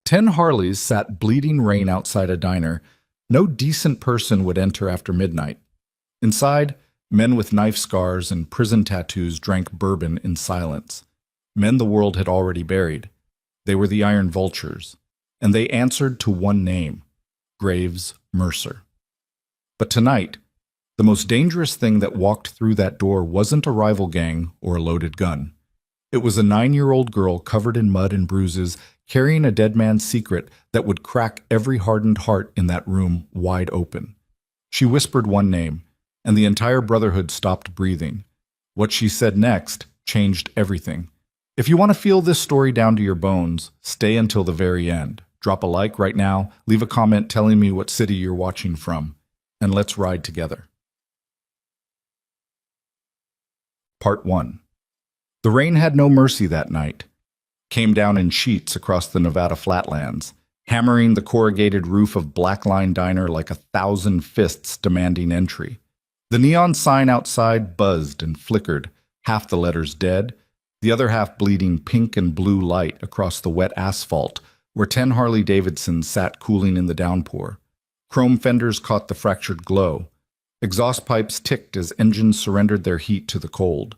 10 Harleys sat bleeding rain outside a diner. No decent person would enter after midnight. Inside, men with knife scars and prison tattoos drank bourbon in silence. Men the world had already buried. They were the Iron Vultures, and they answered to one name, Graves Mercer. But tonight, the most dangerous thing that walked through that door wasn't a rival gang or a loaded gun. It was a 9-year-old girl covered in mud and bruises, carrying a dead man's secret that would crack every hardened heart in that room wide open. She whispered one name, and the entire brotherhood stopped breathing. What she said next changed everything. If you want to feel this story down to your bones, stay until the very end. Drop a like right now, leave a comment telling me what city you're watching from, and let's ride together. Part 1. The rain had no mercy that night. Came down in sheets across the Nevada flatlands, hammering the corrugated roof of Blackline Diner like 1,000 fists demanding entry. The neon sign outside buzzed and flickered, half the letters dead, the other half bleeding pink and blue light across the wet asphalt where 10 Harley-Davidsons sat cooling in the downpour. Chrome fenders caught the fractured glow. Exhaust pipes ticked as engines surrendered their heat to the cold.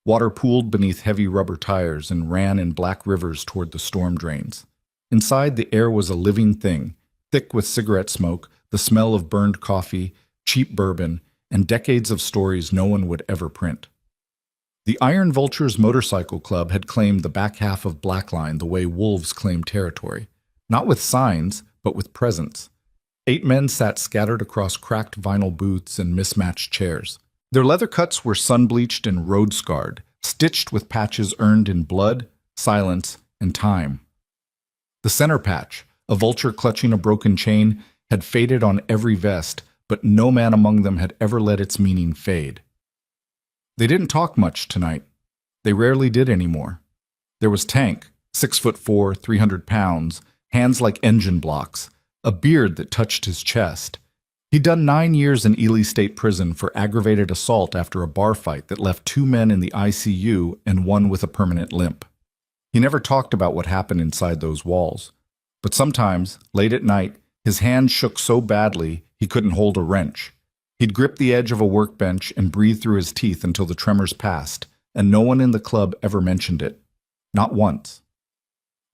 Water pooled beneath heavy rubber tires and ran in black rivers toward the storm drains. Inside, the air was a living thing, thick with cigarette smoke, the smell of burned coffee, cheap bourbon, and decades of stories no one would ever print. The Iron Vultures Motorcycle Club had claimed the back half of Blackline the way wolves claim territory, not with signs, but with presence. 8 men sat scattered across cracked vinyl booths and mismatched chairs. Their leather cuts were sun-bleached and road-scarred, stitched with patches earned in blood, silence, and time. The center patch, a vulture clutching a broken chain, had faded on every vest, but no man among them had ever let its meaning fade. They didn't talk much tonight. They rarely did anymore. There was Tank, 6'4", 300 pounds, hands like engine blocks, a beard that touched his chest. He'd done 9 years in Ely State Prison for aggravated assault after a bar fight that left 2 men in the ICU and 1 with a permanent limp. He never talked about what happened inside those walls. But sometimes, late at night, his hand shook so badly he couldn't hold a wrench. He'd grip the edge of a workbench and breathe through his teeth until the tremors passed, and no one in the club ever mentioned it. Not once.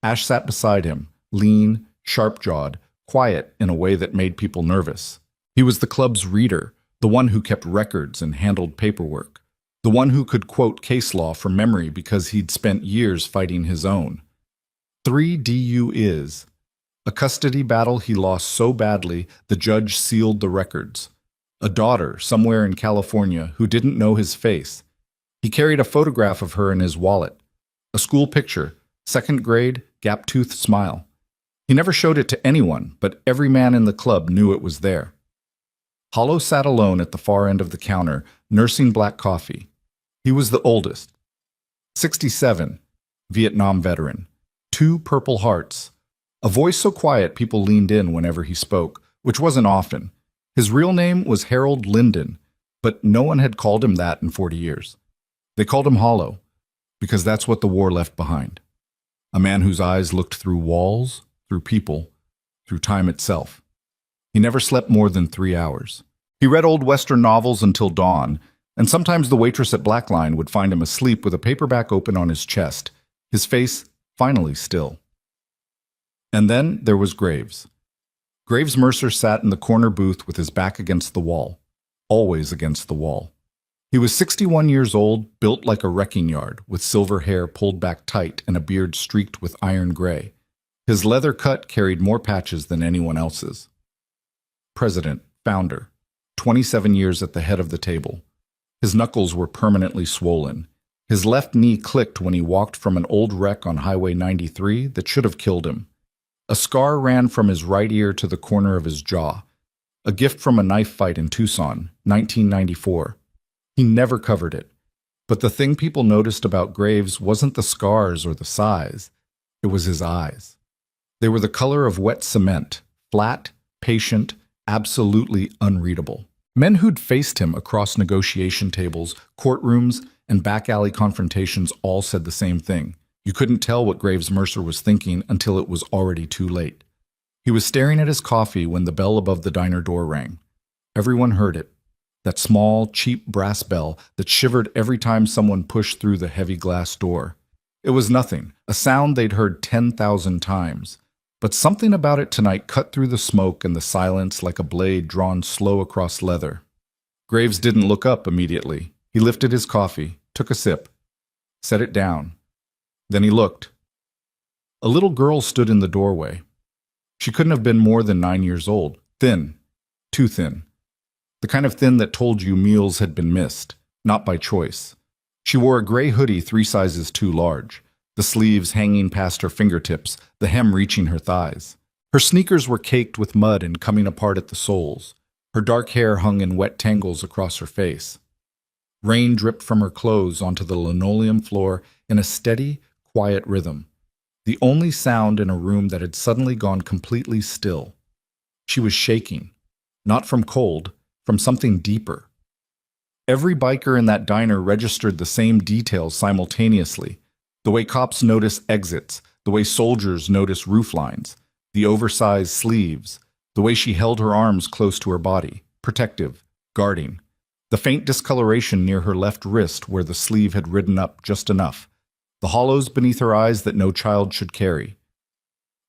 Ash sat beside him, lean, sharp-jawed, quiet in a way that made people nervous. He was the club's reader, the one who kept records and handled paperwork, the one who could quote case law from memory because he'd spent years fighting his own. 3DU is a custody battle he lost so badly the judge sealed the records. A daughter somewhere in California who didn't know his face. He carried a photograph of her in his wallet. A school picture, 2nd grade, gap-toothed smile. He never showed it to anyone, but every man in the club knew it was there. Hollow sat alone at the far end of the counter, nursing black coffee. He was the oldest. 67, Vietnam veteran. 2 Purple Hearts. A voice so quiet people leaned in whenever he spoke, which wasn't often. His real name was Harold Linden, but no one had called him that in 40 years. They called him Hollow, because that's what the war left behind. A man whose eyes looked through walls, through people, through time itself. He never slept more than 3 hours. He read old Western novels until dawn, and sometimes the waitress at Blackline would find him asleep with a paperback open on his chest, his face finally still. And then there was Graves. Graves Mercer sat in the corner booth with his back against the wall, always against the wall. He was 61 years old, built like a wrecking yard, with silver hair pulled back tight and a beard streaked with iron gray. His leather cut carried more patches than anyone else's. President, founder, 27 years at the head of the table. His knuckles were permanently swollen. His left knee clicked when he walked from an old wreck on Highway 93 that should have killed him. A scar ran from his right ear to the corner of his jaw, a gift from a knife fight in Tucson, 1994. He never covered it. But the thing people noticed about Graves wasn't the scars or the size. It was his eyes. They were the color of wet cement, flat, patient, absolutely unreadable. Men who'd faced him across negotiation tables, courtrooms, and back alley confrontations all said the same thing. You couldn't tell what Graves Mercer was thinking until it was already too late. He was staring at his coffee when the bell above the diner door rang. Everyone heard it. That small, cheap brass bell that shivered every time someone pushed through the heavy glass door. It was nothing, a sound they'd heard 10,000 times. But something about it tonight cut through the smoke and the silence like a blade drawn slow across leather. Graves didn't look up immediately. He lifted his coffee, took a sip, set it down. Then he looked. A little girl stood in the doorway. She couldn't have been more than 9 years old, thin, too thin. The kind of thin that told you meals had been missed, not by choice. She wore a gray hoodie 3 sizes too large, the sleeves hanging past her fingertips, the hem reaching her thighs. Her sneakers were caked with mud and coming apart at the soles. Her dark hair hung in wet tangles across her face. Rain dripped from her clothes onto the linoleum floor in a steady, quiet rhythm, the only sound in a room that had suddenly gone completely still. She was shaking, not from cold, from something deeper. Every biker in that diner registered the same details simultaneously. The way cops notice exits, the way soldiers notice rooflines, the oversized sleeves, the way she held her arms close to her body, protective, guarding, the faint discoloration near her left wrist where the sleeve had ridden up just enough, the hollows beneath her eyes that no child should carry.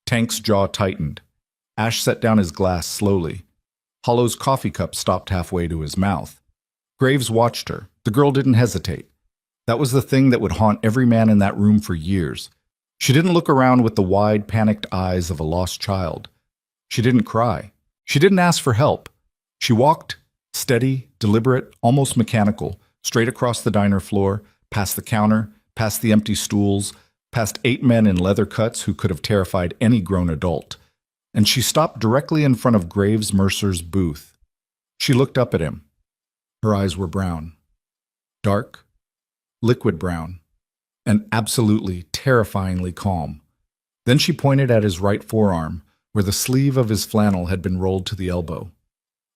Tank's jaw tightened. Ash set down his glass slowly. Hollow's coffee cup stopped halfway to his mouth. Graves watched her. The girl didn't hesitate. That was the thing that would haunt every man in that room for years. She didn't look around with the wide, panicked eyes of a lost child. She didn't cry. She didn't ask for help. She walked, steady, deliberate, almost mechanical, straight across the diner floor, past the counter, past the empty stools, past 8 men in leather cuts who could have terrified any grown adult. And she stopped directly in front of Graves Mercer's booth. She looked up at him. Her eyes were brown. Dark, liquid brown, and absolutely, terrifyingly calm. Then she pointed at his right forearm, where the sleeve of his flannel had been rolled to the elbow.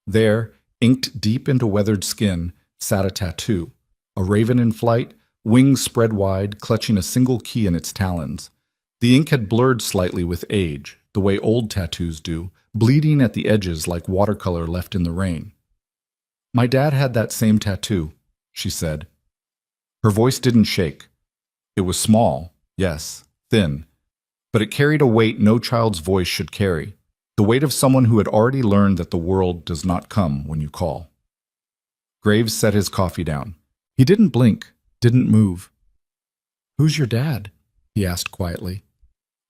There, inked deep into weathered skin, sat a tattoo, a raven in flight, wings spread wide, clutching a single key in its talons. The ink had blurred slightly with age, the way old tattoos do, bleeding at the edges like watercolor left in the rain. "My dad had that same tattoo," she said. Her voice didn't shake. It was small, yes, thin, but it carried a weight no child's voice should carry, the weight of someone who had already learned that the world does not come when you call. Graves set his coffee down. He didn't blink, didn't move. "Who's your dad?" he asked quietly.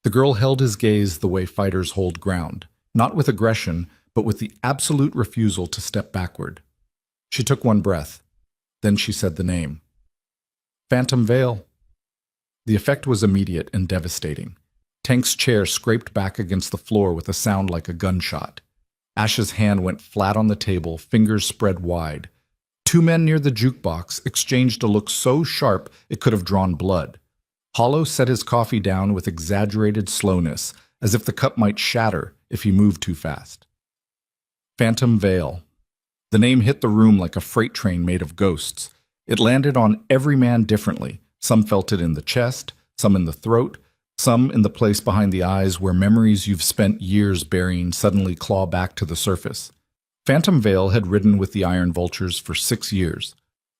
The girl held his gaze the way fighters hold ground, not with aggression, but with the absolute refusal to step backward. She took one breath. Then she said the name. "Phantom Vale." The effect was immediate and devastating. Tank's chair scraped back against the floor with a sound like a gunshot. Ash's hand went flat on the table, fingers spread wide. 2 men near the jukebox exchanged a look so sharp it could have drawn blood. Hollow set his coffee down with exaggerated slowness, as if the cup might shatter if he moved too fast. Phantom Vale. The name hit the room like a freight train made of ghosts. It landed on every man differently. Some felt it in the chest, some in the throat, some in the place behind the eyes where memories you've spent years burying suddenly claw back to the surface. Phantom Vale had ridden with the Iron Vultures for 6 years,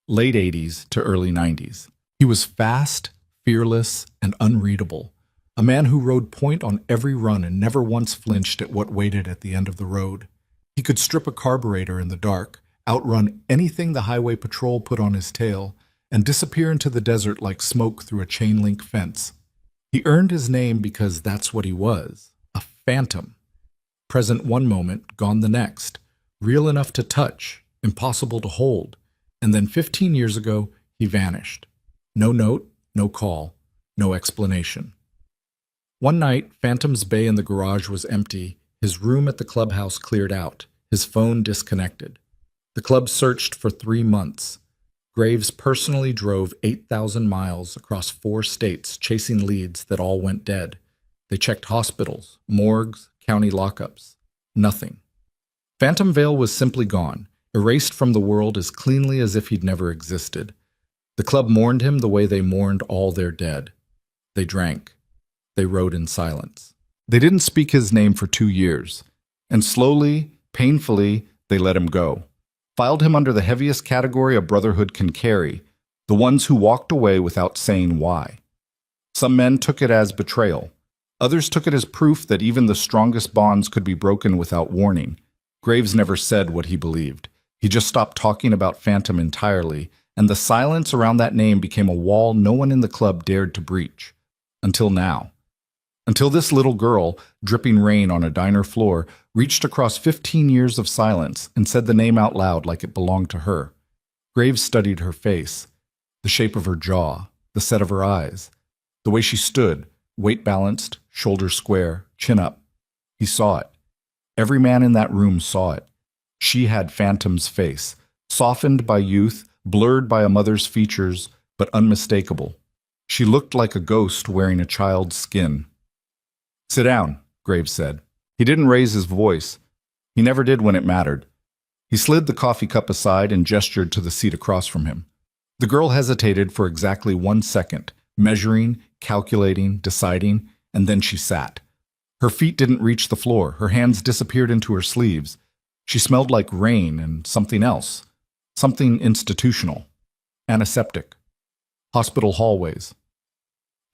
late 80s to early 90s. He was fast, fearless, and unreadable. A man who rode point on every run and never once flinched at what waited at the end of the road. He could strip a carburetor in the dark, outrun anything the highway patrol put on his tail, and disappear into the desert like smoke through a chain-link fence. He earned his name because that's what he was, a phantom. Present one moment, gone the next. Real enough to touch, impossible to hold. And then 15 years ago, he vanished. No note, no call, no explanation. One night, Phantom's bay in the garage was empty, his room at the clubhouse cleared out, his phone disconnected. The club searched for 3 months. Graves personally drove 8,000 miles across 4 states chasing leads that all went dead. They checked hospitals, morgues, county lockups. Nothing. Phantom Vale was simply gone, erased from the world as cleanly as if he'd never existed. The club mourned him the way they mourned all their dead. They drank. They rode in silence. They didn't speak his name for 2 years, and slowly, painfully, they let him go. Filed him under the heaviest category a brotherhood can carry, the ones who walked away without saying why. Some men took it as betrayal. Others took it as proof that even the strongest bonds could be broken without warning. Graves never said what he believed. He just stopped talking about Phantom entirely, and the silence around that name became a wall no one in the club dared to breach. Until now. Until this little girl, dripping rain on a diner floor, reached across 15 years of silence and said the name out loud like it belonged to her. Graves studied her face, the shape of her jaw, the set of her eyes, the way she stood, weight balanced, shoulders square, chin up. He saw it. Every man in that room saw it. She had Phantom's face, softened by youth, blurred by a mother's features, but unmistakable. She looked like a ghost wearing a child's skin. "Sit down," Graves said. He didn't raise his voice. He never did when it mattered. He slid the coffee cup aside and gestured to the seat across from him. The girl hesitated for exactly 1 second, measuring, calculating, deciding, and then she sat. Her feet didn't reach the floor. Her hands disappeared into her sleeves. She smelled like rain and something else. Something institutional. Antiseptic. Hospital hallways.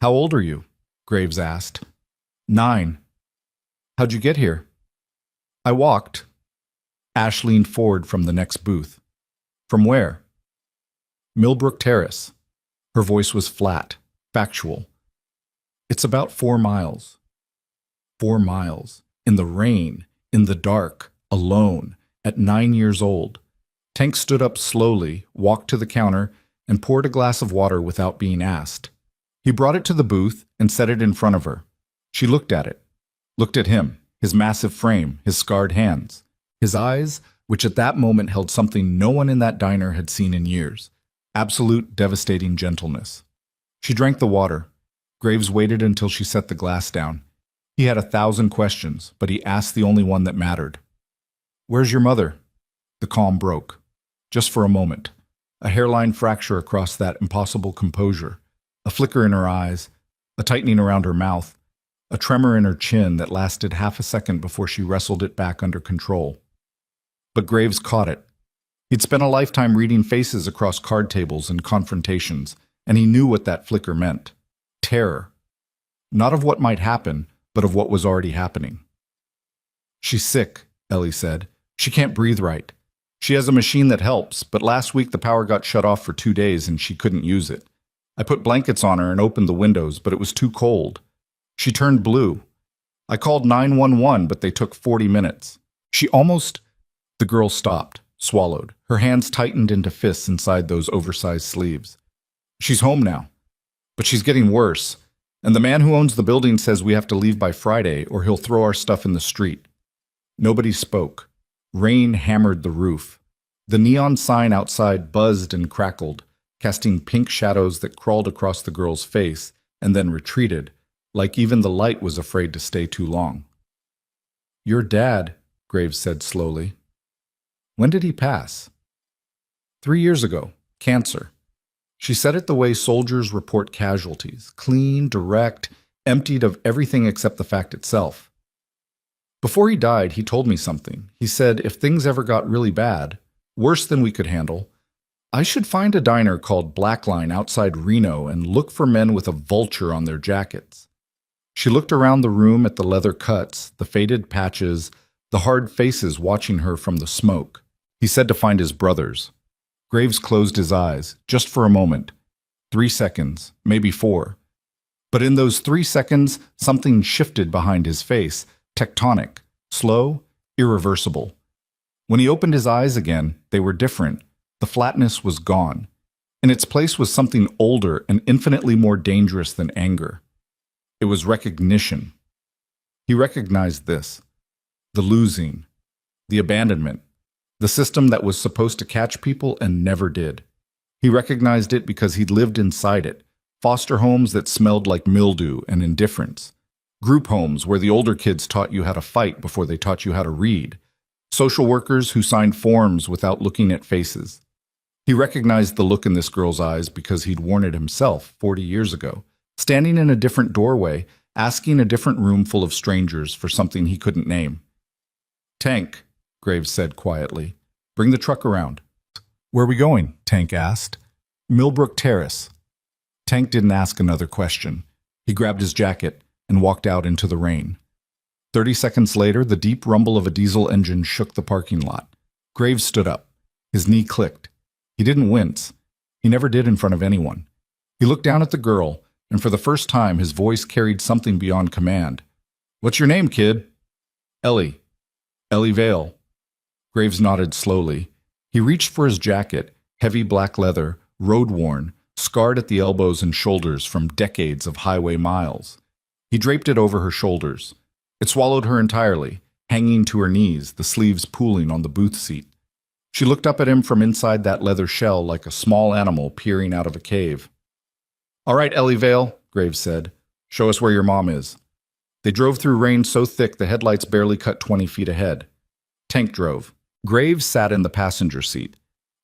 "How old are you?" Graves asked. 9. "How'd you get here?" "I walked." Ash leaned forward from the next booth. "From where?" "Millbrook Terrace." Her voice was flat, factual. "It's about 4 miles." 4 miles. In the rain, in the dark, alone, at 9 years old. Tank stood up slowly, walked to the counter, and poured a glass of water without being asked. He brought it to the booth and set it in front of her. She looked at it, looked at him, his massive frame, his scarred hands, his eyes, which at that moment held something no one in that diner had seen in years. Absolute, devastating gentleness. She drank the water. Graves waited until she set the glass down. He had 1,000 questions, but he asked the only one that mattered. "Where's your mother?" The calm broke. Just for a moment. A hairline fracture across that impossible composure. A flicker in her eyes. A tightening around her mouth. A tremor in her chin that lasted half a second before she wrestled it back under control. But Graves caught it. He'd spent a lifetime reading faces across card tables and confrontations, and he knew what that flicker meant. Terror. Not of what might happen, but of what was already happening. "She's sick," Ellie said. "She can't breathe right. She has a machine that helps, but last week the power got shut off for 2 days and she couldn't use it. I put blankets on her and opened the windows, but it was too cold. She turned blue. I called 911, but they took 40 minutes. She almost—" The girl stopped, swallowed. Her hands tightened into fists inside those oversized sleeves. "She's home now. But she's getting worse. And the man who owns the building says we have to leave by Friday or he'll throw our stuff in the street." Nobody spoke. Rain hammered the roof. The neon sign outside buzzed and crackled, casting pink shadows that crawled across the girl's face and then retreated, like even the light was afraid to stay too long. "Your dad," Graves said slowly. "When did he pass?" 3 years ago. Cancer." She said it the way soldiers report casualties, clean, direct, emptied of everything except the fact itself. "Before he died, he told me something. He said if things ever got really bad, worse than we could handle, I should find a diner called Blackline outside Reno and look for men with a vulture on their jackets." She looked around the room at the leather cuts, the faded patches, the hard faces watching her from the smoke. He said to find his brothers. Graves closed his eyes, just for a moment. 3 seconds, maybe 4. But in those 3 seconds, something shifted behind his face, tectonic, slow, irreversible. When he opened his eyes again, they were different. The flatness was gone. In its place was something older and infinitely more dangerous than anger. It was recognition. He recognized this. The losing. The abandonment. The system that was supposed to catch people and never did. He recognized it because he'd lived inside it. Foster homes that smelled like mildew and indifference. Group homes where the older kids taught you how to fight before they taught you how to read. Social workers who signed forms without looking at faces. He recognized the look in this girl's eyes because he'd worn it himself 40 years ago. standing in a different doorway, asking a different room full of strangers for something he couldn't name. "Tank," Graves said quietly. "Bring the truck around." "Where are we going?" Tank asked. "Millbrook Terrace." Tank didn't ask another question. He grabbed his jacket and walked out into the rain. 30 seconds later, the deep rumble of a diesel engine shook the parking lot. Graves stood up. His knee clicked. He didn't wince. He never did in front of anyone. He looked down at the girl, and for the first time his voice carried something beyond command. "What's your name, kid?" "Ellie. Ellie Vale." Graves nodded slowly. He reached for his jacket, heavy black leather, road-worn, scarred at the elbows and shoulders from decades of highway miles. He draped it over her shoulders. It swallowed her entirely, hanging to her knees, the sleeves pooling on the booth seat. She looked up at him from inside that leather shell like a small animal peering out of a cave. "All right, Ellie Vale," Graves said. "Show us where your mom is." They drove through rain so thick the headlights barely cut 20 feet ahead. Tank drove. Graves sat in the passenger seat.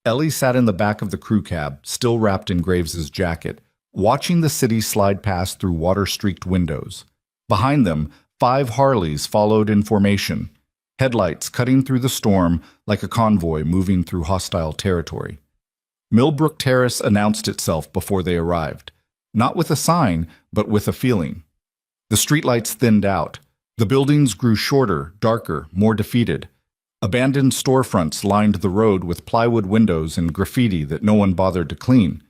Ellie sat in the back of the crew cab, still wrapped in Graves's jacket, watching the city slide past through water-streaked windows. Behind them, 5 Harleys followed in formation, headlights cutting through the storm like a convoy moving through hostile territory. Millbrook Terrace announced itself before they arrived, not with a sign, but with a feeling. The streetlights thinned out. The buildings grew shorter, darker, more defeated. Abandoned storefronts lined the road with plywood windows and graffiti that no one bothered to clean.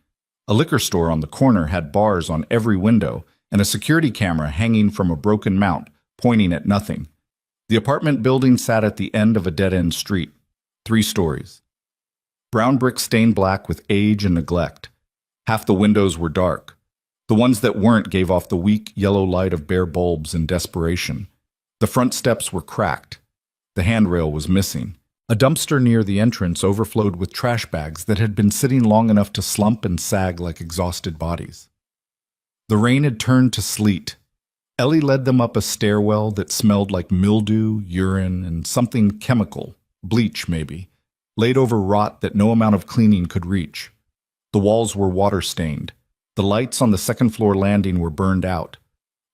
A liquor store on the corner had bars on every window and a security camera hanging from a broken mount, pointing at nothing. The apartment building sat at the end of a dead-end street, 3 stories. Brown bricks stained black with age and neglect. Half the windows were dark. The ones that weren't gave off the weak yellow light of bare bulbs in desperation. The front steps were cracked. The handrail was missing. A dumpster near the entrance overflowed with trash bags that had been sitting long enough to slump and sag like exhausted bodies. The rain had turned to sleet. Ellie led them up a stairwell that smelled like mildew, urine, and something chemical, bleach maybe, laid over rot that no amount of cleaning could reach. The walls were water-stained. The lights on the second-floor landing were burned out.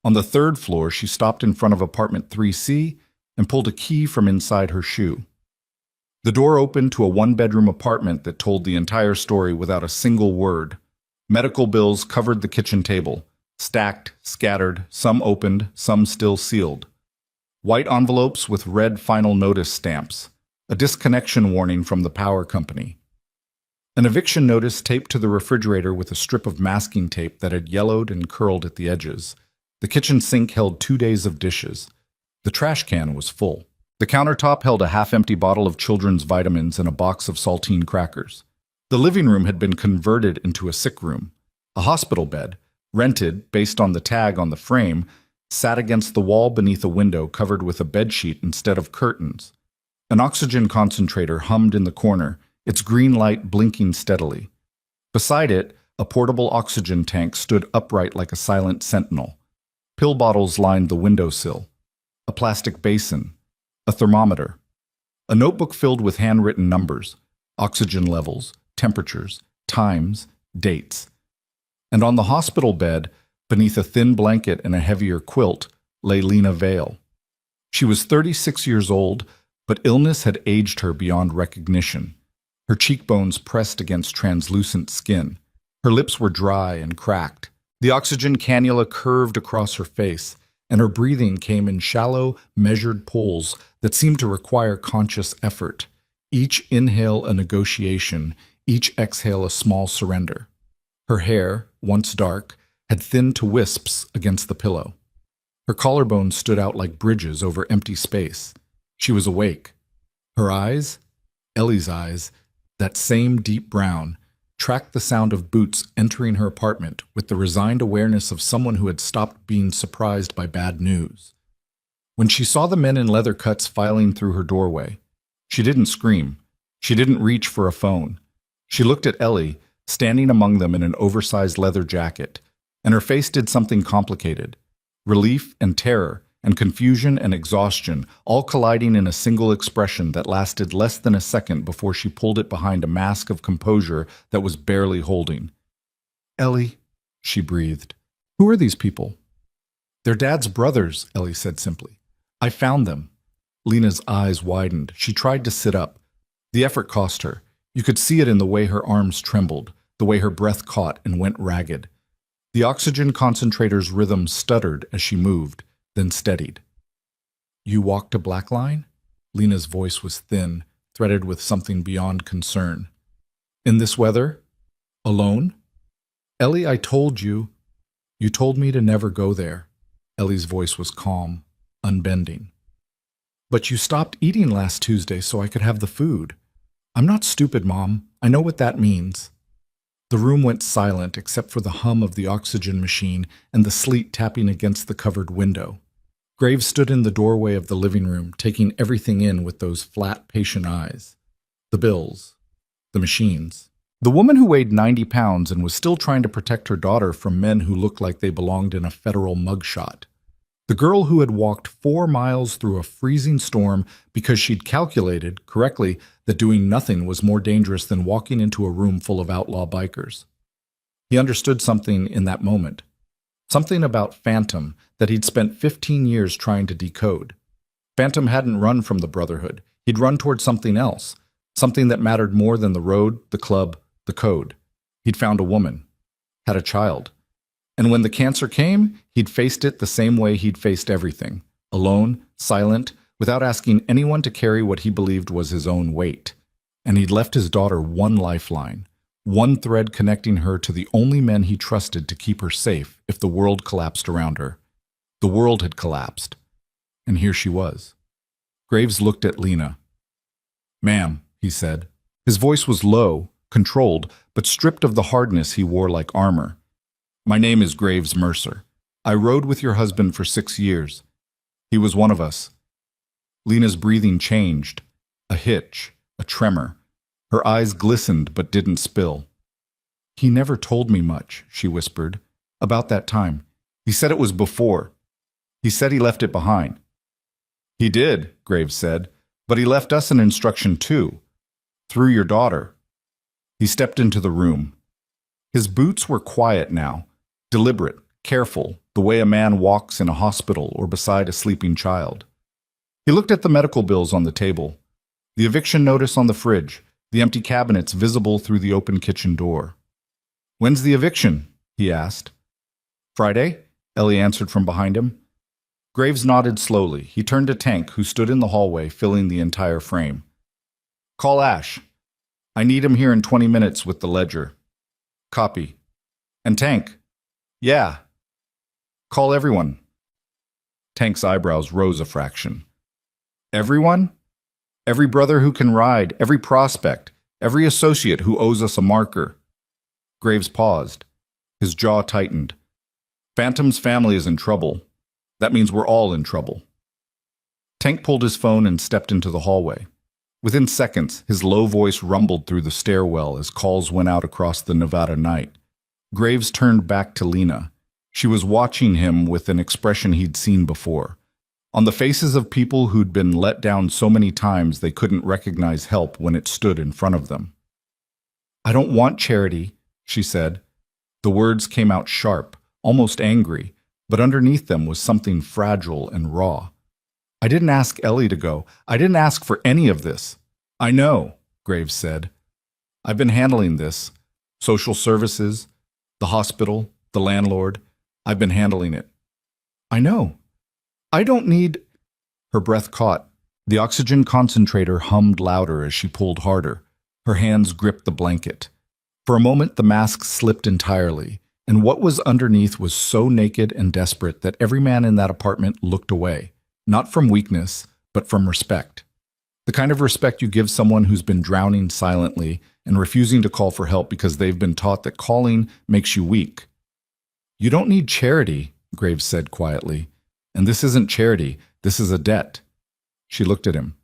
On the 3rd floor, she stopped in front of apartment 3C and pulled a key from inside her shoe. The door opened to a 1-bedroom apartment that told the entire story without a single word. Medical bills covered the kitchen table, stacked, scattered, some opened, some still sealed. White envelopes with red final notice stamps, a disconnection warning from the power company. An eviction notice taped to the refrigerator with a strip of masking tape that had yellowed and curled at the edges. The kitchen sink held 2 days of dishes. The trash can was full. The countertop held a half-empty bottle of children's vitamins and a box of saltine crackers. The living room had been converted into a sick room. A hospital bed, rented based on the tag on the frame, sat against the wall beneath a window covered with a bedsheet instead of curtains. An oxygen concentrator hummed in the corner, its green light blinking steadily. Beside it, a portable oxygen tank stood upright like a silent sentinel. Pill bottles lined the windowsill. A plastic basin, a thermometer, a notebook filled with handwritten numbers, oxygen levels, temperatures, times, dates. And on the hospital bed, beneath a thin blanket and a heavier quilt, lay Lena Vale. She was 36 years old, but illness had aged her beyond recognition. Her cheekbones pressed against translucent skin. Her lips were dry and cracked. The oxygen cannula curved across her face, and her breathing came in shallow, measured pulls that seemed to require conscious effort. Each inhale a negotiation, each exhale a small surrender. Her hair, once dark, had thinned to wisps against the pillow. Her collarbones stood out like bridges over empty space. She was awake. Her eyes, Ellie's eyes, that same deep brown, tracked the sound of boots entering her apartment with the resigned awareness of someone who had stopped being surprised by bad news. When she saw the men in leather cuts filing through her doorway, she didn't scream. She didn't reach for a phone. She looked at Ellie, standing among them in an oversized leather jacket, and her face did something complicated. Relief and terror and confusion and exhaustion, all colliding in a single expression that lasted less than a second before she pulled it behind a mask of composure that was barely holding. "Ellie," she breathed. Who are these people? They're Dad's brothers, Ellie said simply. I found them. Lena's eyes widened. She tried to sit up. The effort cost her. You could see it in the way her arms trembled, the way her breath caught and went ragged. The oxygen concentrator's rhythm stuttered as she moved, then steadied. You walked a black line? Lena's voice was thin, threaded with something beyond concern. In this weather? Alone? Ellie, I told you. You told me to never go there. Ellie's voice was calm, unbending. But you stopped eating last Tuesday so I could have the food. I'm not stupid, Mom. I know what that means. The room went silent except for the hum of the oxygen machine and the sleet tapping against the covered window. Graves stood in the doorway of the living room, taking everything in with those flat, patient eyes. The bills. The machines. The woman who weighed 90 pounds and was still trying to protect her daughter from men who looked like they belonged in a federal mugshot. The girl who had walked 4 miles through a freezing storm because she'd calculated, correctly, that doing nothing was more dangerous than walking into a room full of outlaw bikers. He understood something in that moment. Something about Phantom that he'd spent 15 years trying to decode. Phantom hadn't run from the Brotherhood. He'd run toward something else, something that mattered more than the road, the club, the code. He'd found a woman, had a child. And when the cancer came, he'd faced it the same way he'd faced everything, alone, silent, without asking anyone to carry what he believed was his own weight. And he'd left his daughter one lifeline, one thread connecting her to the only men he trusted to keep her safe if the world collapsed around her. The world had collapsed. And here she was. Graves looked at Lena. Ma'am, he said. His voice was low, controlled, but stripped of the hardness he wore like armor. My name is Graves Mercer. I rode with your husband for 6 years. He was one of us. Lena's breathing changed. A hitch, a tremor. Her eyes glistened but didn't spill. He never told me much, she whispered. About that time. He said it was before. He said he left it behind. He did, Graves said, but he left us an instruction too. Through your daughter. He stepped into the room. His boots were quiet now, deliberate, careful, the way a man walks in a hospital or beside a sleeping child. He looked at the medical bills on the table, the eviction notice on the fridge, the empty cabinets visible through the open kitchen door. When's the eviction? He asked. Friday, Ellie answered from behind him. Graves nodded slowly. He turned to Tank, who stood in the hallway, filling the entire frame. Call Ash. I need him here in 20 minutes with the ledger. Copy. And Tank. Yeah. Call everyone. Tank's eyebrows rose a fraction. Everyone? Every brother who can ride, every prospect, every associate who owes us a marker. Graves paused. His jaw tightened. Phantom's family is in trouble. That means we're all in trouble. Tank pulled his phone and stepped into the hallway. Within seconds, his low voice rumbled through the stairwell as calls went out across the Nevada night. Graves turned back to Lena. She was watching him with an expression he'd seen before. On the faces of people who'd been let down so many times they couldn't recognize help when it stood in front of them. I don't want charity, she said. The words came out sharp, almost angry, but underneath them was something fragile and raw. I didn't ask Ellie to go. I didn't ask for any of this. I know, Graves said. I've been handling this. Social services, the hospital, the landlord. I've been handling it. I know. I don't need... Her breath caught. The oxygen concentrator hummed louder as she pulled harder. Her hands gripped the blanket. For a moment, the mask slipped entirely, and what was underneath was so naked and desperate that every man in that apartment looked away. Not from weakness, but from respect. The kind of respect you give someone who's been drowning silently and refusing to call for help because they've been taught that calling makes you weak. You don't need charity, Graves said quietly. And this isn't charity, this is a debt. She looked at him.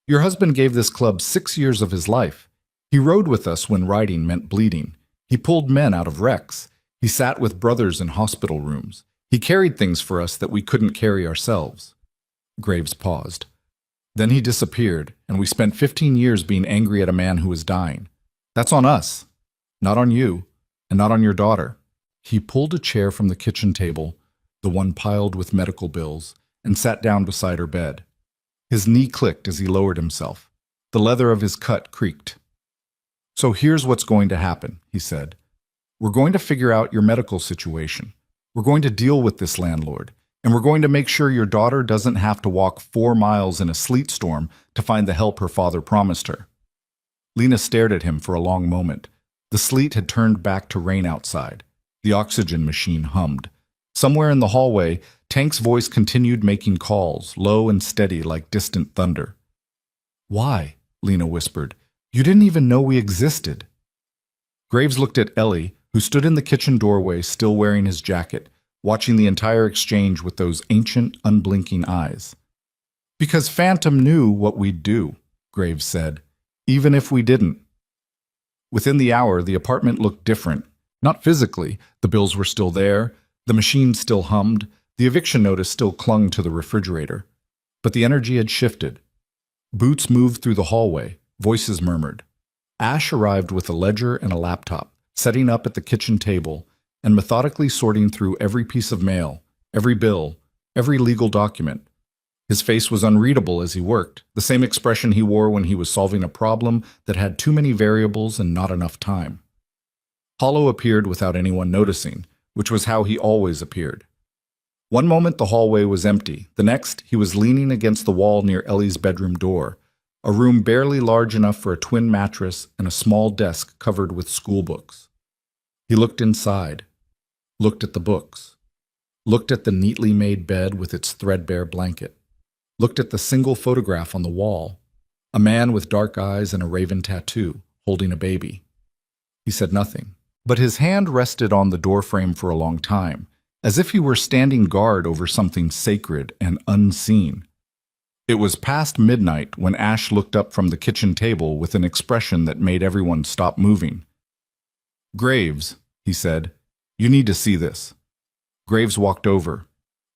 Your husband gave this club 6 years of his life. He rode with us when riding meant bleeding. He pulled men out of wrecks. He sat with brothers in hospital rooms. He carried things for us that we couldn't carry ourselves. Graves paused. Then he disappeared, and we spent 15 years being angry at a man who was dying. That's on us, not on you, and not on your daughter. He pulled a chair from the kitchen table, the one piled with medical bills, and sat down beside her bed. His knee clicked as he lowered himself. The leather of his cut creaked. "So here's what's going to happen," he said. "We're going to figure out your medical situation. We're going to deal with this landlord, and we're going to make sure your daughter doesn't have to walk 4 miles in a sleet storm to find the help her father promised her." Lena stared at him for a long moment. The sleet had turned back to rain outside. The oxygen machine hummed. Somewhere in the hallway, Tank's voice continued making calls, low and steady like distant thunder. "Why?" Lena whispered. "You didn't even know we existed." Graves looked at Ellie, who stood in the kitchen doorway still wearing his jacket, watching the entire exchange with those ancient, unblinking eyes. "Because Phantom knew what we'd do," Graves said, "even if we didn't." Within the hour, the apartment looked different. Not physically, the bills were still there, the machine still hummed, the eviction notice still clung to the refrigerator. But the energy had shifted. Boots moved through the hallway, voices murmured. Ash arrived with a ledger and a laptop, setting up at the kitchen table, and methodically sorting through every piece of mail, every bill, every legal document. His face was unreadable as he worked, the same expression he wore when he was solving a problem that had too many variables and not enough time. Hollow appeared without anyone noticing, which was how he always appeared. One moment the hallway was empty, the next he was leaning against the wall near Ellie's bedroom door, a room barely large enough for a twin mattress and a small desk covered with school books. He looked inside, looked at the books, looked at the neatly made bed with its threadbare blanket, looked at the single photograph on the wall, a man with dark eyes and a raven tattoo, holding a baby. He said nothing, but his hand rested on the doorframe for a long time, as if he were standing guard over something sacred and unseen. It was past midnight when Ash looked up from the kitchen table with an expression that made everyone stop moving. "Graves," he said, "you need to see this." Graves walked over.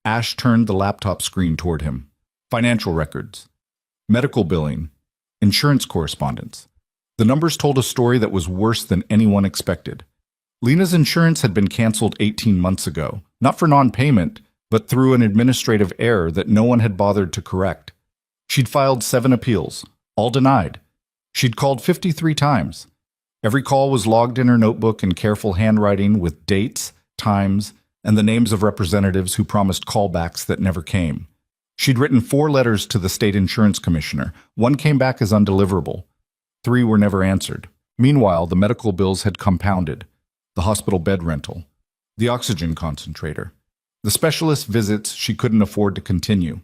Ash turned the laptop screen toward him. Financial records, medical billing, insurance correspondence. The numbers told a story that was worse than anyone expected. Lena's insurance had been canceled 18 months ago, not for non-payment, but through an administrative error that no one had bothered to correct. She'd filed 7 appeals, all denied. She'd called 53 times. Every call was logged in her notebook in careful handwriting with dates, times, and the names of representatives who promised callbacks that never came. She'd written 4 letters to the state insurance commissioner. 1 came back as undeliverable. 3 were never answered. Meanwhile, the medical bills had compounded. The hospital bed rental, the oxygen concentrator, the specialist visits she couldn't afford to continue,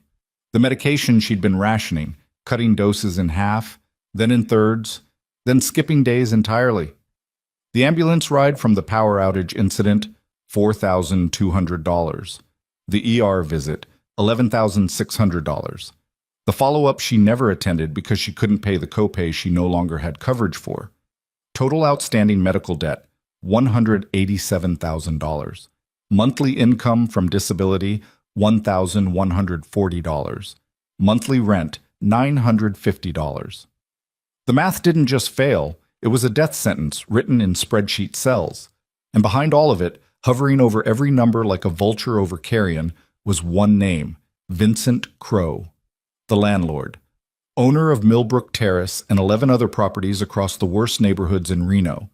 the medication she'd been rationing, cutting doses in half, then in thirds, then skipping days entirely. The ambulance ride from the power outage incident, $4,200. The ER visit, $11,600. The follow-up she never attended because she couldn't pay the copay she no longer had coverage for. Total outstanding medical debt, $187,000. Monthly income from disability, $1,140. Monthly rent, $950. The math didn't just fail, it was a death sentence written in spreadsheet cells. And behind all of it, hovering over every number like a vulture over carrion, was one name, Vincent Crow, the landlord, owner of Millbrook Terrace and 11 other properties across the worst neighborhoods in Reno.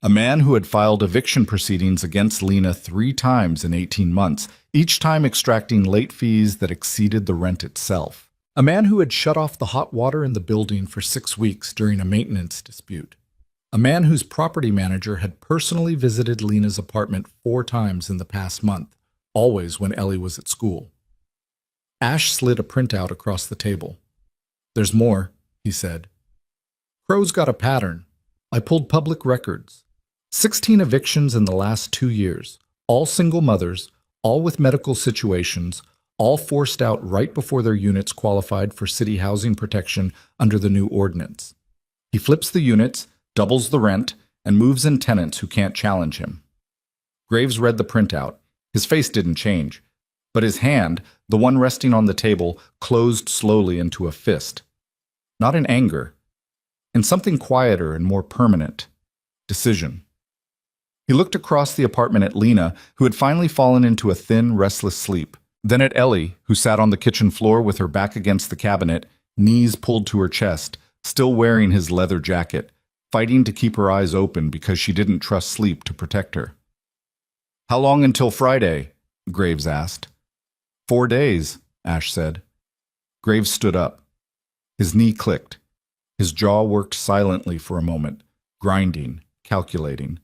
A man who had filed eviction proceedings against Lena 3 times in 18 months, each time extracting late fees that exceeded the rent itself. A man who had shut off the hot water in the building for 6 weeks during a maintenance dispute. A man whose property manager had personally visited Lena's apartment 4 times in the past month, always when Ellie was at school. Ash slid a printout across the table. "There's more," he said. "Crow's got a pattern. I pulled public records. 16 evictions in the last 2 years, all single mothers, all with medical situations, all forced out right before their units qualified for city housing protection under the new ordinance. He flips the units, doubles the rent, and moves in tenants who can't challenge him." Graves read the printout. His face didn't change, but his hand, the one resting on the table, closed slowly into a fist. Not in anger, in something quieter and more permanent. Decision. He looked across the apartment at Lena, who had finally fallen into a thin, restless sleep. Then at Ellie, who sat on the kitchen floor with her back against the cabinet, knees pulled to her chest, still wearing his leather jacket, fighting to keep her eyes open because she didn't trust sleep to protect her. "How long until Friday?" Graves asked. 4 days, Ash said. Graves stood up. His knee clicked. His jaw worked silently for a moment, grinding, calculating.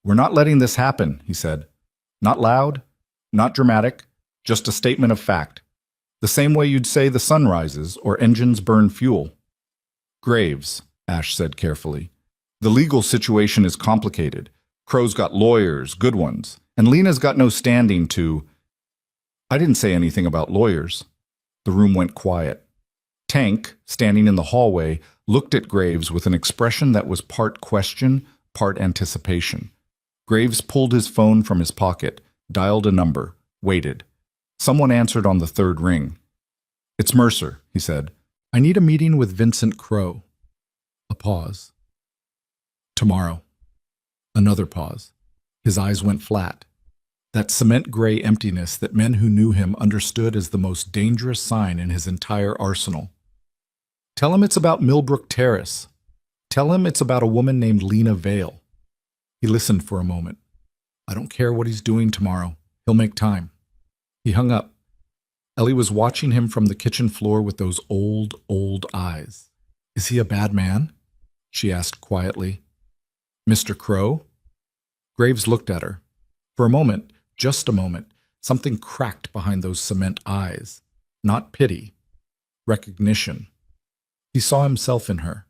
"We're not letting this happen," he said. "Not loud, not dramatic, just a statement of fact. The same way you'd say the sun rises or engines burn fuel." "Graves," Ash said carefully, "the legal situation is complicated. Crow's got lawyers, good ones, and Lena's got no standing to—" "I didn't say anything about lawyers." The room went quiet. Tank, standing in the hallway, looked at Graves with an expression that was part question, part anticipation. Graves pulled his phone from his pocket, dialed a number, waited. Someone answered on the third ring. "It's Mercer," he said. "I need a meeting with Vincent Crow." A pause. "Tomorrow." Another pause. His eyes went flat. That cement-gray emptiness that men who knew him understood as the most dangerous sign in his entire arsenal. "Tell him it's about Millbrook Terrace. Tell him it's about a woman named Lena Vale." He listened for a moment. "I don't care what he's doing tomorrow. He'll make time." He hung up. Ellie was watching him from the kitchen floor with those old, old eyes. "Is he a bad man?" she asked quietly. "Mr. Crow?" Graves looked at her. For a moment, just a moment, something cracked behind those cement eyes. Not pity. Recognition. He saw himself in her.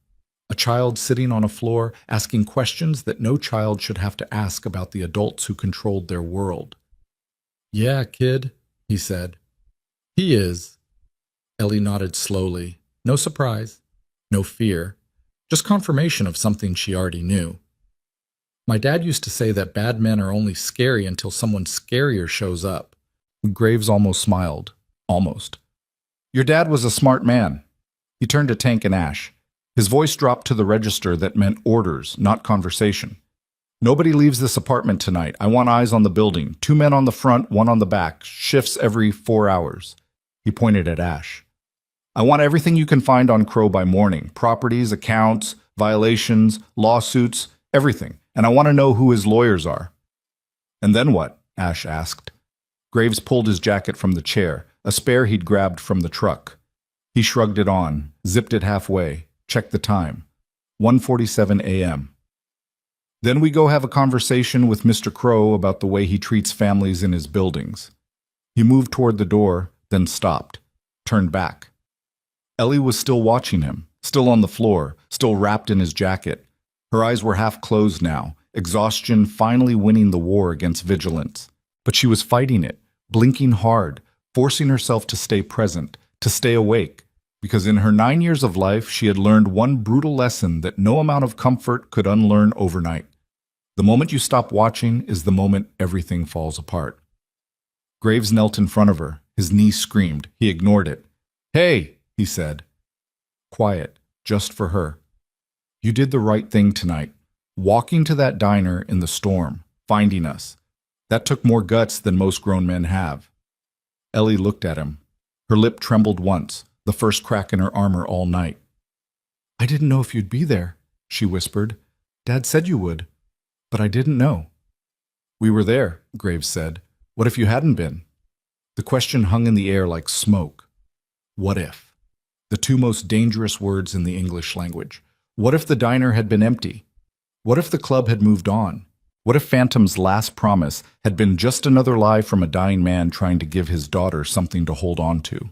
A child sitting on a floor asking questions that no child should have to ask about the adults who controlled their world. "Yeah, kid," he said. "He is." Ellie nodded slowly. No surprise. No fear. Just confirmation of something she already knew. "My dad used to say that bad men are only scary until someone scarier shows up." Graves almost smiled. Almost. "Your dad was a smart man." He turned to Tank and Ash. His voice dropped to the register that meant orders, not conversation. "Nobody leaves this apartment tonight. I want eyes on the building. 2 men on the front, 1 on the back. Shifts every 4 hours. He pointed at Ash. "I want everything you can find on Crow by morning. Properties, accounts, violations, lawsuits, everything. And I want to know who his lawyers are." "And then what?" Ash asked. Graves pulled his jacket from the chair, a spare he'd grabbed from the truck. He shrugged it on, zipped it halfway, checked the time. 1:47 a.m. "Then we go have a conversation with Mr. Crow about the way he treats families in his buildings." He moved toward the door, then stopped, turned back. Ellie was still watching him, still on the floor, still wrapped in his jacket. Her eyes were half closed now, exhaustion finally winning the war against vigilance. But she was fighting it, blinking hard, forcing herself to stay present, to stay awake, because in her 9 years of life she had learned one brutal lesson that no amount of comfort could unlearn overnight. The moment you stop watching is the moment everything falls apart. Graves knelt in front of her. His knee screamed. He ignored it. "Hey," he said. Quiet, just for her. "You did the right thing tonight. Walking to that diner in the storm, finding us. That took more guts than most grown men have." Ellie looked at him. Her lip trembled once, the first crack in her armor all night. "I didn't know if you'd be there," she whispered. "Dad said you would, but I didn't know." "We were there," Graves said. "What if you hadn't been?" The question hung in the air like smoke. What if? The 2 most dangerous words in the English language. What if the diner had been empty? What if the club had moved on? What if Phantom's last promise had been just another lie from a dying man trying to give his daughter something to hold on to?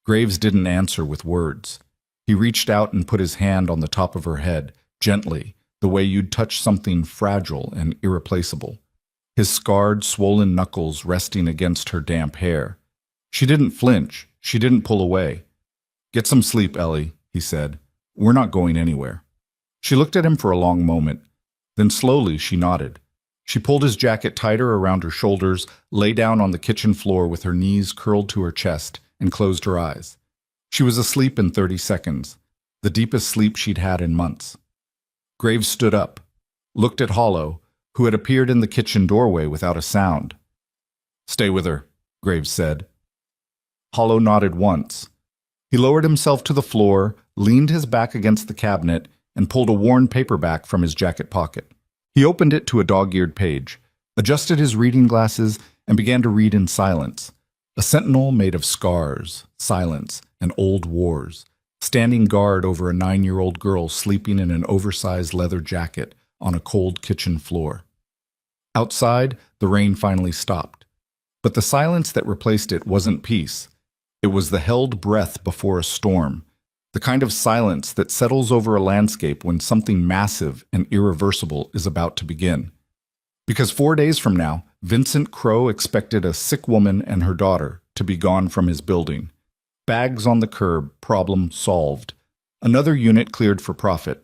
Graves didn't answer with words. He reached out and put his hand on the top of her head, gently, the way you'd touch something fragile and irreplaceable. His scarred, swollen knuckles resting against her damp hair. She didn't flinch. She didn't pull away. "Get some sleep, Ellie," he said. "We're not going anywhere." She looked at him for a long moment. Then slowly she nodded. She pulled his jacket tighter around her shoulders, lay down on the kitchen floor with her knees curled to her chest, and closed her eyes. She was asleep in 30 seconds, the deepest sleep she'd had in months. Graves stood up, looked at Hollow, who had appeared in the kitchen doorway without a sound. "Stay with her," Graves said. Hollow nodded once. He lowered himself to the floor, leaned his back against the cabinet, and pulled a worn paperback from his jacket pocket. He opened it to a dog-eared page, adjusted his reading glasses, and began to read in silence. A sentinel made of scars, silence, and old wars, standing guard over a 9-year-old girl sleeping in an oversized leather jacket on a cold kitchen floor. Outside, the rain finally stopped. But the silence that replaced it wasn't peace. It was the held breath before a storm, the kind of silence that settles over a landscape when something massive and irreversible is about to begin. Because 4 days from now, Vincent Crowe expected a sick woman and her daughter to be gone from his building. Bags on the curb, problem solved. Another unit cleared for profit.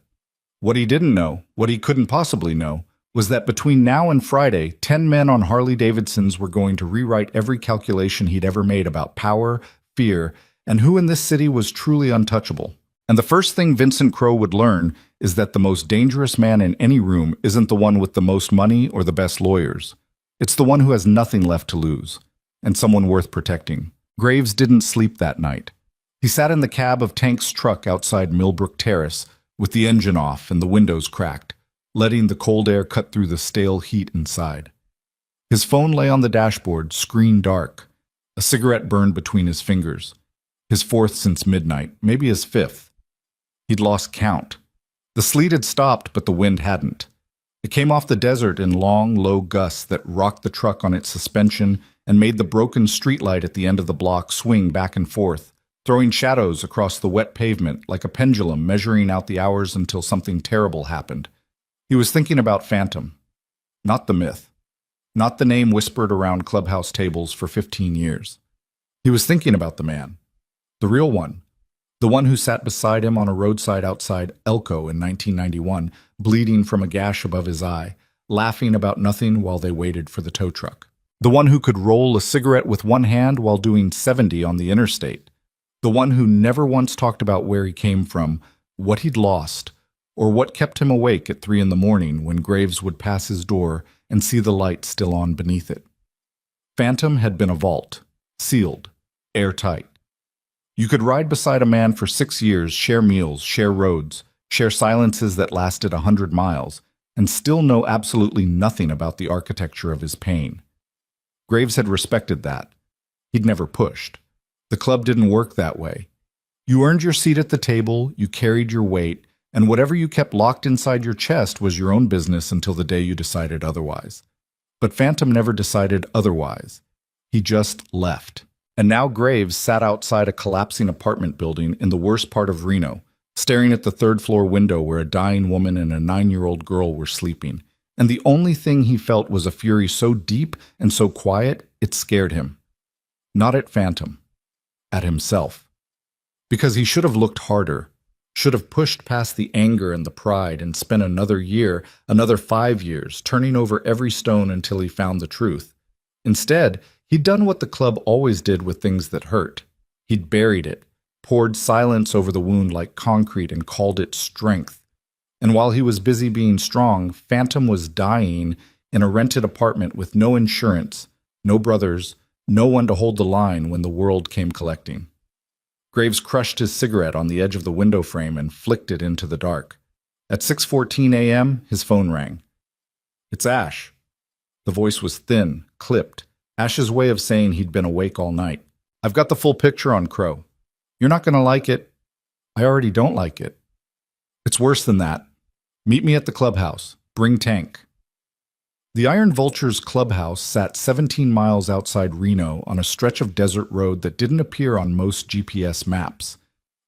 What he didn't know, what he couldn't possibly know, was that between now and Friday, 10 men on Harley-Davidsons were going to rewrite every calculation he'd ever made about power, fear, and who in this city was truly untouchable. And the first thing Vincent Crowe would learn is that the most dangerous man in any room isn't the one with the most money or the best lawyers. It's the one who has nothing left to lose, and someone worth protecting. Graves didn't sleep that night. He sat in the cab of Tank's truck outside Millbrook Terrace, with the engine off and the windows cracked, letting the cold air cut through the stale heat inside. His phone lay on the dashboard, screen dark. A cigarette burned between his fingers. His fourth since midnight, maybe his fifth. He'd lost count. The sleet had stopped, but the wind hadn't. It came off the desert in long, low gusts that rocked the truck on its suspension and made the broken streetlight at the end of the block swing back and forth, throwing shadows across the wet pavement like a pendulum measuring out the hours until something terrible happened. He was thinking about Phantom. Not the myth. Not the name whispered around clubhouse tables for 15 years. He was thinking about the man. The real one. The one who sat beside him on a roadside outside Elko in 1991, bleeding from a gash above his eye, laughing about nothing while they waited for the tow truck. The one who could roll a cigarette with one hand while doing 70 on the interstate. The one who never once talked about where he came from, what he'd lost, or what kept him awake at 3 a.m. when Graves would pass his door and see the light still on beneath it. Phantom had been a vault, sealed, airtight. You could ride beside a man for 6 years, share meals, share roads, share silences that lasted 100 miles, and still know absolutely nothing about the architecture of his pain. Graves had respected that. He'd never pushed. The club didn't work that way. You earned your seat at the table, you carried your weight, and whatever you kept locked inside your chest was your own business until the day you decided otherwise. But Phantom never decided otherwise. He just left. And now Graves sat outside a collapsing apartment building in the worst part of Reno, staring at the third-floor window where a dying woman and a 9-year-old girl were sleeping. And the only thing he felt was a fury so deep and so quiet, it scared him. Not at Phantom. At himself. Because he should have looked harder, should have pushed past the anger and the pride and spent another year, another 5 years, turning over every stone until he found the truth. Instead, he'd done what the club always did with things that hurt. He'd buried it, poured silence over the wound like concrete and called it strength. And while he was busy being strong, Phantom was dying in a rented apartment with no insurance, no brothers, no one to hold the line when the world came collecting. Graves crushed his cigarette on the edge of the window frame and flicked it into the dark. At 6:14 a.m., his phone rang. "It's Ash." The voice was thin, clipped, Ash's way of saying he'd been awake all night. "I've got the full picture on Crowe. You're not going to like it. I already don't like it. It's worse than that. Meet me at the clubhouse. Bring Tank." The Iron Vulture's clubhouse sat 17 miles outside Reno on a stretch of desert road that didn't appear on most GPS maps.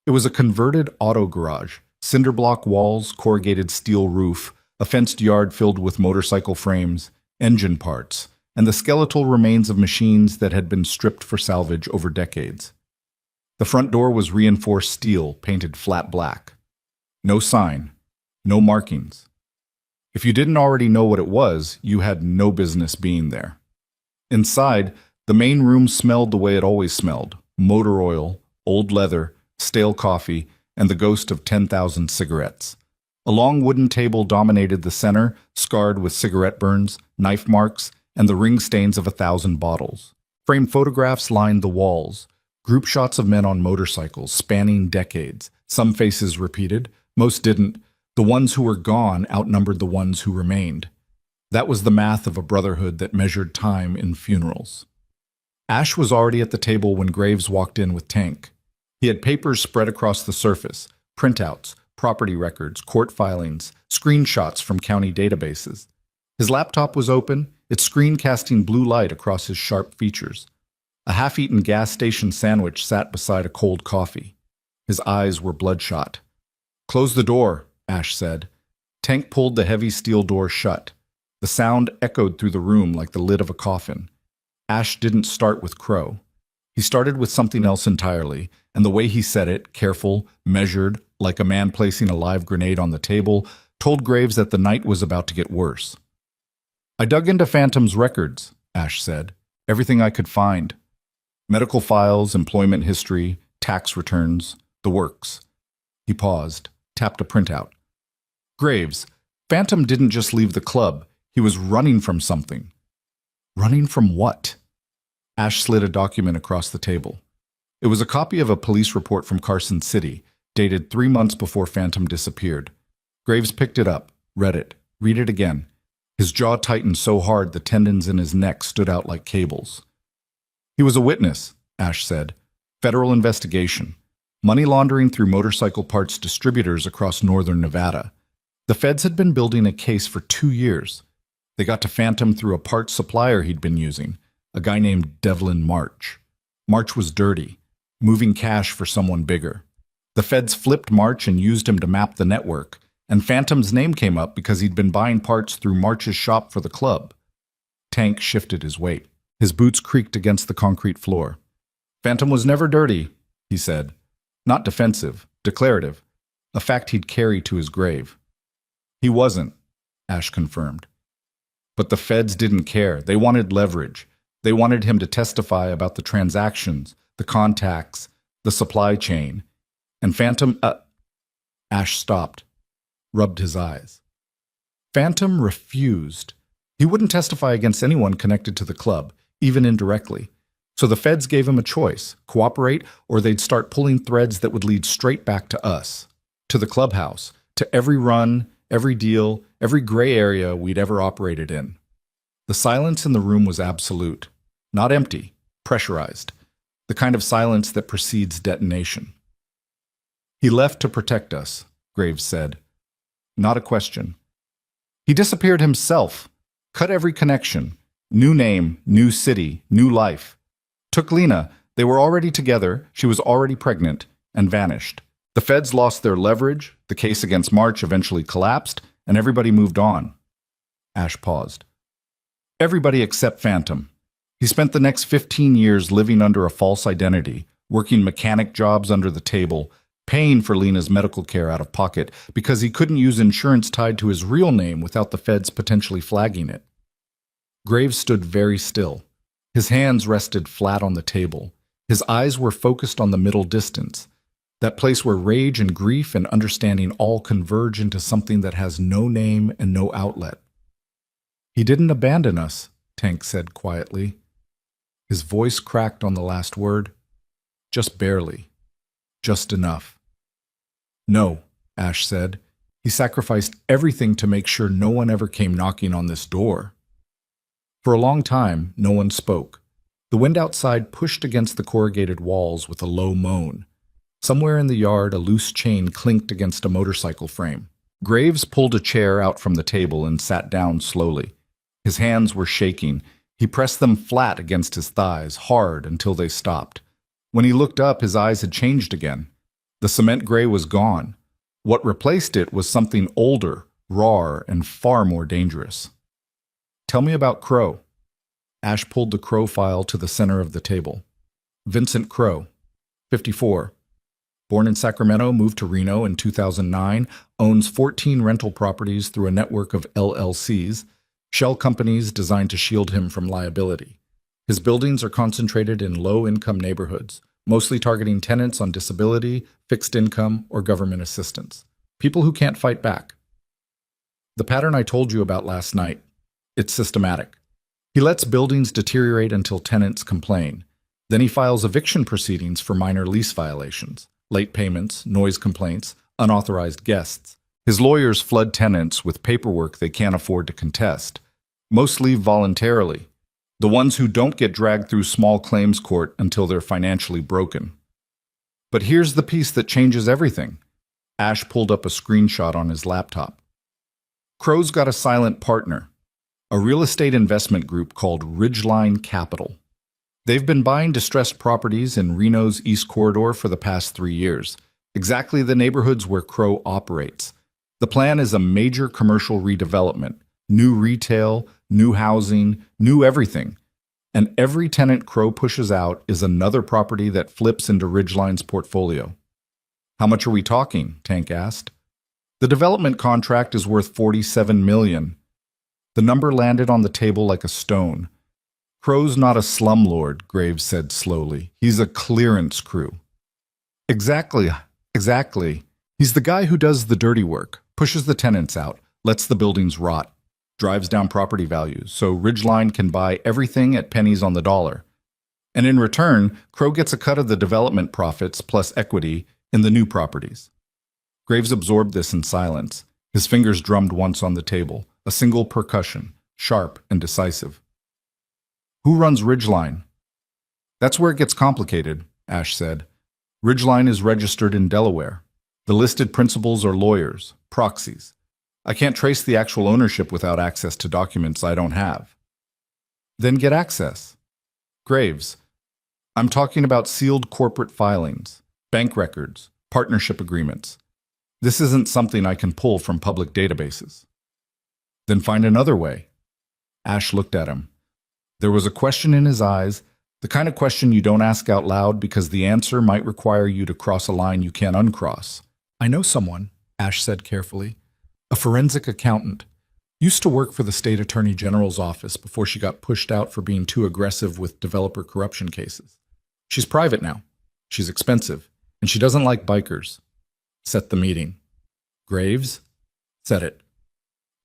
It was a converted auto garage, cinder block walls, corrugated steel roof, a fenced yard filled with motorcycle frames, engine parts, and the skeletal remains of machines that had been stripped for salvage over decades. The front door was reinforced steel, painted flat black. No sign, no markings. If you didn't already know what it was, you had no business being there. Inside, the main room smelled the way it always smelled: motor oil, old leather, stale coffee, and the ghost of 10,000 cigarettes. A long wooden table dominated the center, scarred with cigarette burns, knife marks, and the ring stains of 1,000 bottles. Framed photographs lined the walls, group shots of men on motorcycles spanning decades. Some faces repeated, most didn't. The ones who were gone outnumbered the ones who remained. That was the math of a brotherhood that measured time in funerals. Ash was already at the table when Graves walked in with Tank. He had papers spread across the surface, printouts, property records, court filings, screenshots from county databases. His laptop was open, its screen casting blue light across his sharp features. A half-eaten gas station sandwich sat beside a cold coffee. His eyes were bloodshot. "Close the door," Ash said. Tank pulled the heavy steel door shut. The sound echoed through the room like the lid of a coffin. Ash didn't start with Crow. He started with something else entirely, and the way he said it, careful, measured, like a man placing a live grenade on the table, told Graves that the night was about to get worse. "I dug into Phantom's records," Ash said. "Everything I could find. Medical files, employment history, tax returns, the works." He paused, tapped a printout. "Graves, Phantom didn't just leave the club. He was running from something." "Running from what?" Ash slid a document across the table. It was a copy of a police report from Carson City, dated 3 months before Phantom disappeared. Graves picked it up, read it, read it again. His jaw tightened so hard the tendons in his neck stood out like cables. "He was a witness," Ash said. "Federal investigation. Money laundering through motorcycle parts distributors across northern Nevada. The feds had been building a case for 2 years. They got to Phantom through a parts supplier he'd been using, a guy named Devlin March. March was dirty, moving cash for someone bigger. The feds flipped March and used him to map the network, and Phantom's name came up because he'd been buying parts through March's shop for the club." Tank shifted his weight. His boots creaked against the concrete floor. "Phantom was never dirty," he said. "Not defensive, declarative, a fact he'd carry to his grave." "He wasn't," Ash confirmed. "But the feds didn't care. They wanted leverage. They wanted him to testify about the transactions, the contacts, the supply chain. And Phantom, Ash stopped, rubbed his eyes. Phantom refused. He wouldn't testify against anyone connected to the club, even indirectly. So the feds gave him a choice: cooperate, or they'd start pulling threads that would lead straight back to us, to the clubhouse, to every run, every deal, every gray area we'd ever operated in. The silence in the room was absolute, not empty, pressurized, the kind of silence that precedes detonation. "He left to protect us," Graves said. Not a question. "He disappeared himself, cut every connection, new name, new city, new life. Took Lena, they were already together, she was already pregnant, and vanished. The feds lost their leverage, the case against March eventually collapsed, and everybody moved on." Ash paused. "Everybody except Phantom. He spent the next 15 years living under a false identity, working mechanic jobs under the table, paying for Lena's medical care out of pocket because he couldn't use insurance tied to his real name without the feds potentially flagging it." Graves stood very still. His hands rested flat on the table. His eyes were focused on the middle distance, that place where rage and grief and understanding all converge into something that has no name and no outlet. "He didn't abandon us," Tank said quietly. His voice cracked on the last word. "Just barely. Just enough." "No," Ash said. "He sacrificed everything to make sure no one ever came knocking on this door." For a long time, no one spoke. The wind outside pushed against the corrugated walls with a low moan. Somewhere in the yard, a loose chain clinked against a motorcycle frame. Graves pulled a chair out from the table and sat down slowly. His hands were shaking. He pressed them flat against his thighs, hard until they stopped. When he looked up, his eyes had changed again. The cement gray was gone. What replaced it was something older, rawer, and far more dangerous. "Tell me about Crow." Ash pulled the Crow file to the center of the table. "Vincent Crow, 54. Born in Sacramento, moved to Reno in 2009, owns 14 rental properties through a network of LLCs, shell companies designed to shield him from liability. His buildings are concentrated in low-income neighborhoods, mostly targeting tenants on disability, fixed income, or government assistance. People who can't fight back. The pattern I told you about last night. It's systematic. He lets buildings deteriorate until tenants complain. Then he files eviction proceedings for minor lease violations, late payments, noise complaints, unauthorized guests. His lawyers flood tenants with paperwork they can't afford to contest. Most leave voluntarily. The ones who don't get dragged through small claims court until they're financially broken. But here's the piece that changes everything. Ash pulled up a screenshot on his laptop. Crow's got a silent partner, a real estate investment group called Ridgeline Capital. They've been buying distressed properties in Reno's East Corridor for the past 3 years, exactly the neighborhoods where Crow operates. The plan is a major commercial redevelopment, new retail, new housing, new everything. And every tenant Crow pushes out is another property that flips into Ridgeline's portfolio. How much are we talking? Tank asked. The development contract is worth $47 million. The number landed on the table like a stone. Crow's not a slumlord, Graves said slowly. He's a clearance crew. Exactly. He's the guy who does the dirty work, pushes the tenants out, lets the buildings rot, drives down property values, so Ridgeline can buy everything at pennies on the dollar. And in return, Crow gets a cut of the development profits plus equity in the new properties. Graves absorbed this in silence. His fingers drummed once on the table, a single percussion, sharp and decisive. Who runs Ridgeline? That's where it gets complicated, Ash said. Ridgeline is registered in Delaware. The listed principals are lawyers, proxies. I can't trace the actual ownership without access to documents I don't have. Then get access. Graves, I'm talking about sealed corporate filings, bank records, partnership agreements. This isn't something I can pull from public databases. Then find another way. Ash looked at him. There was a question in his eyes, the kind of question you don't ask out loud because the answer might require you to cross a line you can't uncross. I know someone, Ash said carefully. A forensic accountant. Used to work for the state attorney general's office before she got pushed out for being too aggressive with developer corruption cases. She's private now. She's expensive. And she doesn't like bikers. Set the meeting. Graves? Set it.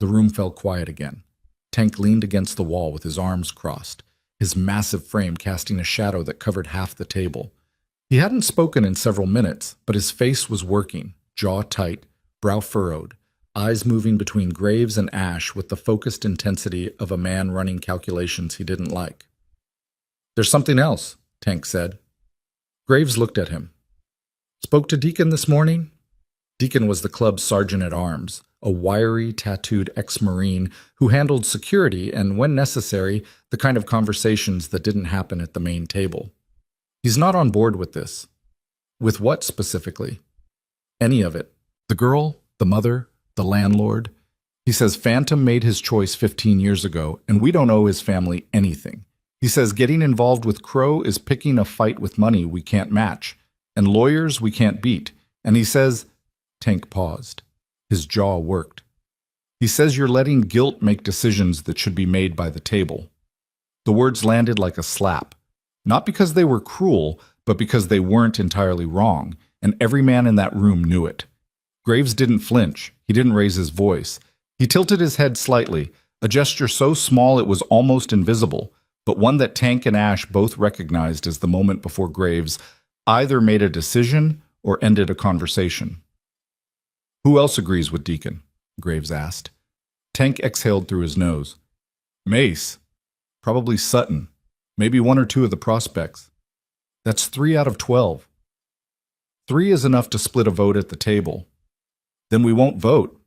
The room fell quiet again. Tank leaned against the wall with his arms crossed, his massive frame casting a shadow that covered half the table. He hadn't spoken in several minutes, but his face was working, jaw tight, brow furrowed, eyes moving between Graves and Ash with the focused intensity of a man running calculations he didn't like. There's something else, Tank said. Graves looked at him. Spoke to Deacon this morning? Deacon was the club's sergeant-at-arms, a wiry, tattooed ex-Marine who handled security and, when necessary, the kind of conversations that didn't happen at the main table. He's not on board with this. With what specifically? Any of it. The girl, the mother, the landlord. He says Phantom made his choice 15 years ago, and we don't owe his family anything. He says getting involved with Crow is picking a fight with money we can't match, and lawyers we can't beat. And he says... Tank paused. His jaw worked. He says you're letting guilt make decisions that should be made by the table. The words landed like a slap. Not because they were cruel, but because they weren't entirely wrong, and every man in that room knew it. Graves didn't flinch. He didn't raise his voice. He tilted his head slightly, a gesture so small it was almost invisible, but one that Tank and Ash both recognized as the moment before Graves either made a decision or ended a conversation. Who else agrees with Deacon? Graves asked. Tank exhaled through his nose. Mace. Probably Sutton. Maybe 1 or 2 of the prospects. That's 3 out of 12. 3 is enough to split a vote at the table. Then we won't vote.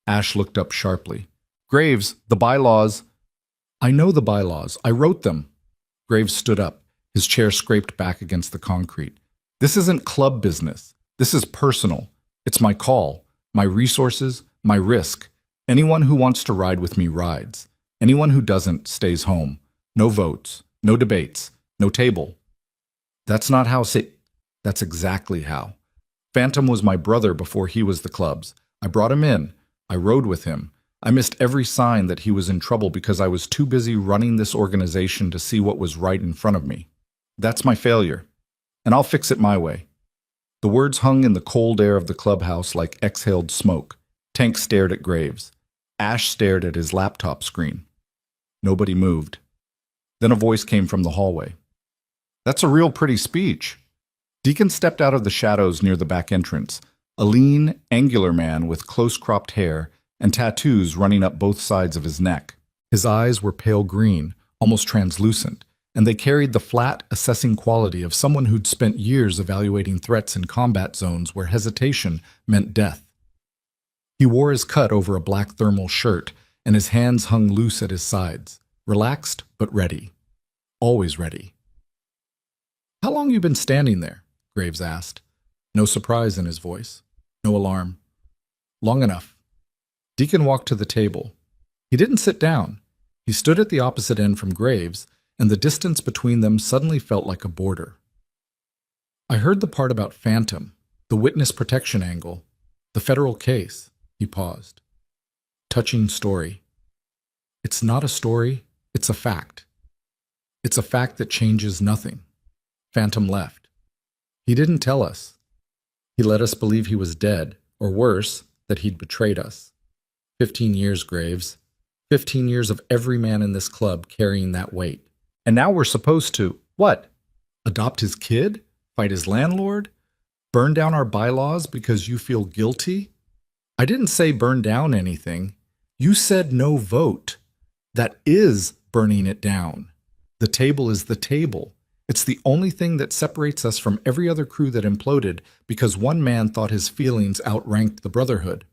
Ash looked up sharply. Graves, the bylaws. I know the bylaws. I wrote them. Graves stood up. His chair scraped back against the concrete. This isn't club business. This is personal. It's my call. My resources, my risk. Anyone who wants to ride with me rides. Anyone who doesn't stays home. No votes, no debates, no table. That's not how That's exactly how. Phantom was my brother before he was the club's. I brought him in. I rode with him. I missed every sign that he was in trouble because I was too busy running this organization to see what was right in front of me. That's my failure. And I'll fix it my way. The words hung in the cold air of the clubhouse like exhaled smoke. Tank stared at Graves. Ash stared at his laptop screen. Nobody moved. Then a voice came from the hallway. "That's a real pretty speech." Deacon stepped out of the shadows near the back entrance, a lean, angular man with close-cropped hair and tattoos running up both sides of his neck. His eyes were pale green, almost translucent, and they carried the flat, assessing quality of someone who'd spent years evaluating threats in combat zones where hesitation meant death. He wore his cut over a black thermal shirt, and his hands hung loose at his sides, relaxed but ready. Always ready. "How long you been standing there?" Graves asked. No surprise in his voice. No alarm. "Long enough." Deacon walked to the table. He didn't sit down. He stood at the opposite end from Graves, and the distance between them suddenly felt like a border. "I heard the part about Phantom, the witness protection angle, the federal case." He paused. "Touching story. It's not a story, it's a fact. It's a fact that changes nothing. Phantom left. He didn't tell us. He let us believe he was dead, or worse, that he'd betrayed us. 15 years, Graves. 15 years of every man in this club carrying that weight. And now we're supposed to, what? Adopt his kid? Fight his landlord? Burn down our bylaws because you feel guilty? I didn't say burn down anything. You said no vote. That is burning it down. The table is the table. It's the only thing that separates us from every other crew that imploded because one man thought his feelings outranked the brotherhood."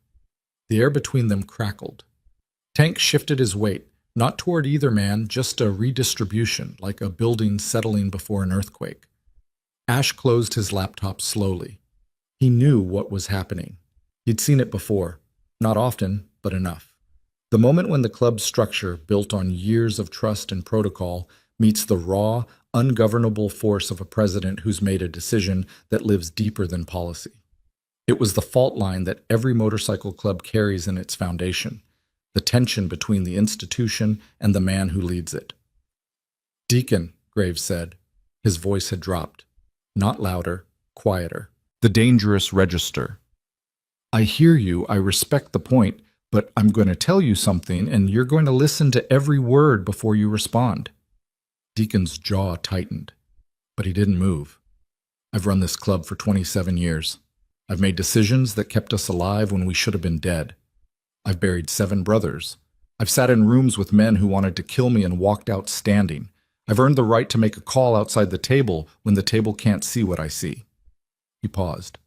The air between them crackled. Tank shifted his weight, not toward either man, just a redistribution, like a building settling before an earthquake. Ash closed his laptop slowly. He knew what was happening. He'd seen it before. Not often, but enough. The moment when the club's structure, built on years of trust and protocol, meets the raw, ungovernable force of a president who's made a decision that lives deeper than policy. It was the fault line that every motorcycle club carries in its foundation, the tension between the institution and the man who leads it. "Deacon," Graves said. His voice had dropped. Not louder, quieter. The dangerous register. "I hear you, I respect the point, but I'm going to tell you something, and you're going to listen to every word before you respond." Deacon's jaw tightened, but he didn't move. "I've run this club for 27 years. I've made decisions that kept us alive when we should have been dead. I've buried 7 brothers. I've sat in rooms with men who wanted to kill me and walked out standing. I've earned the right to make a call outside the table when the table can't see what I see." He paused.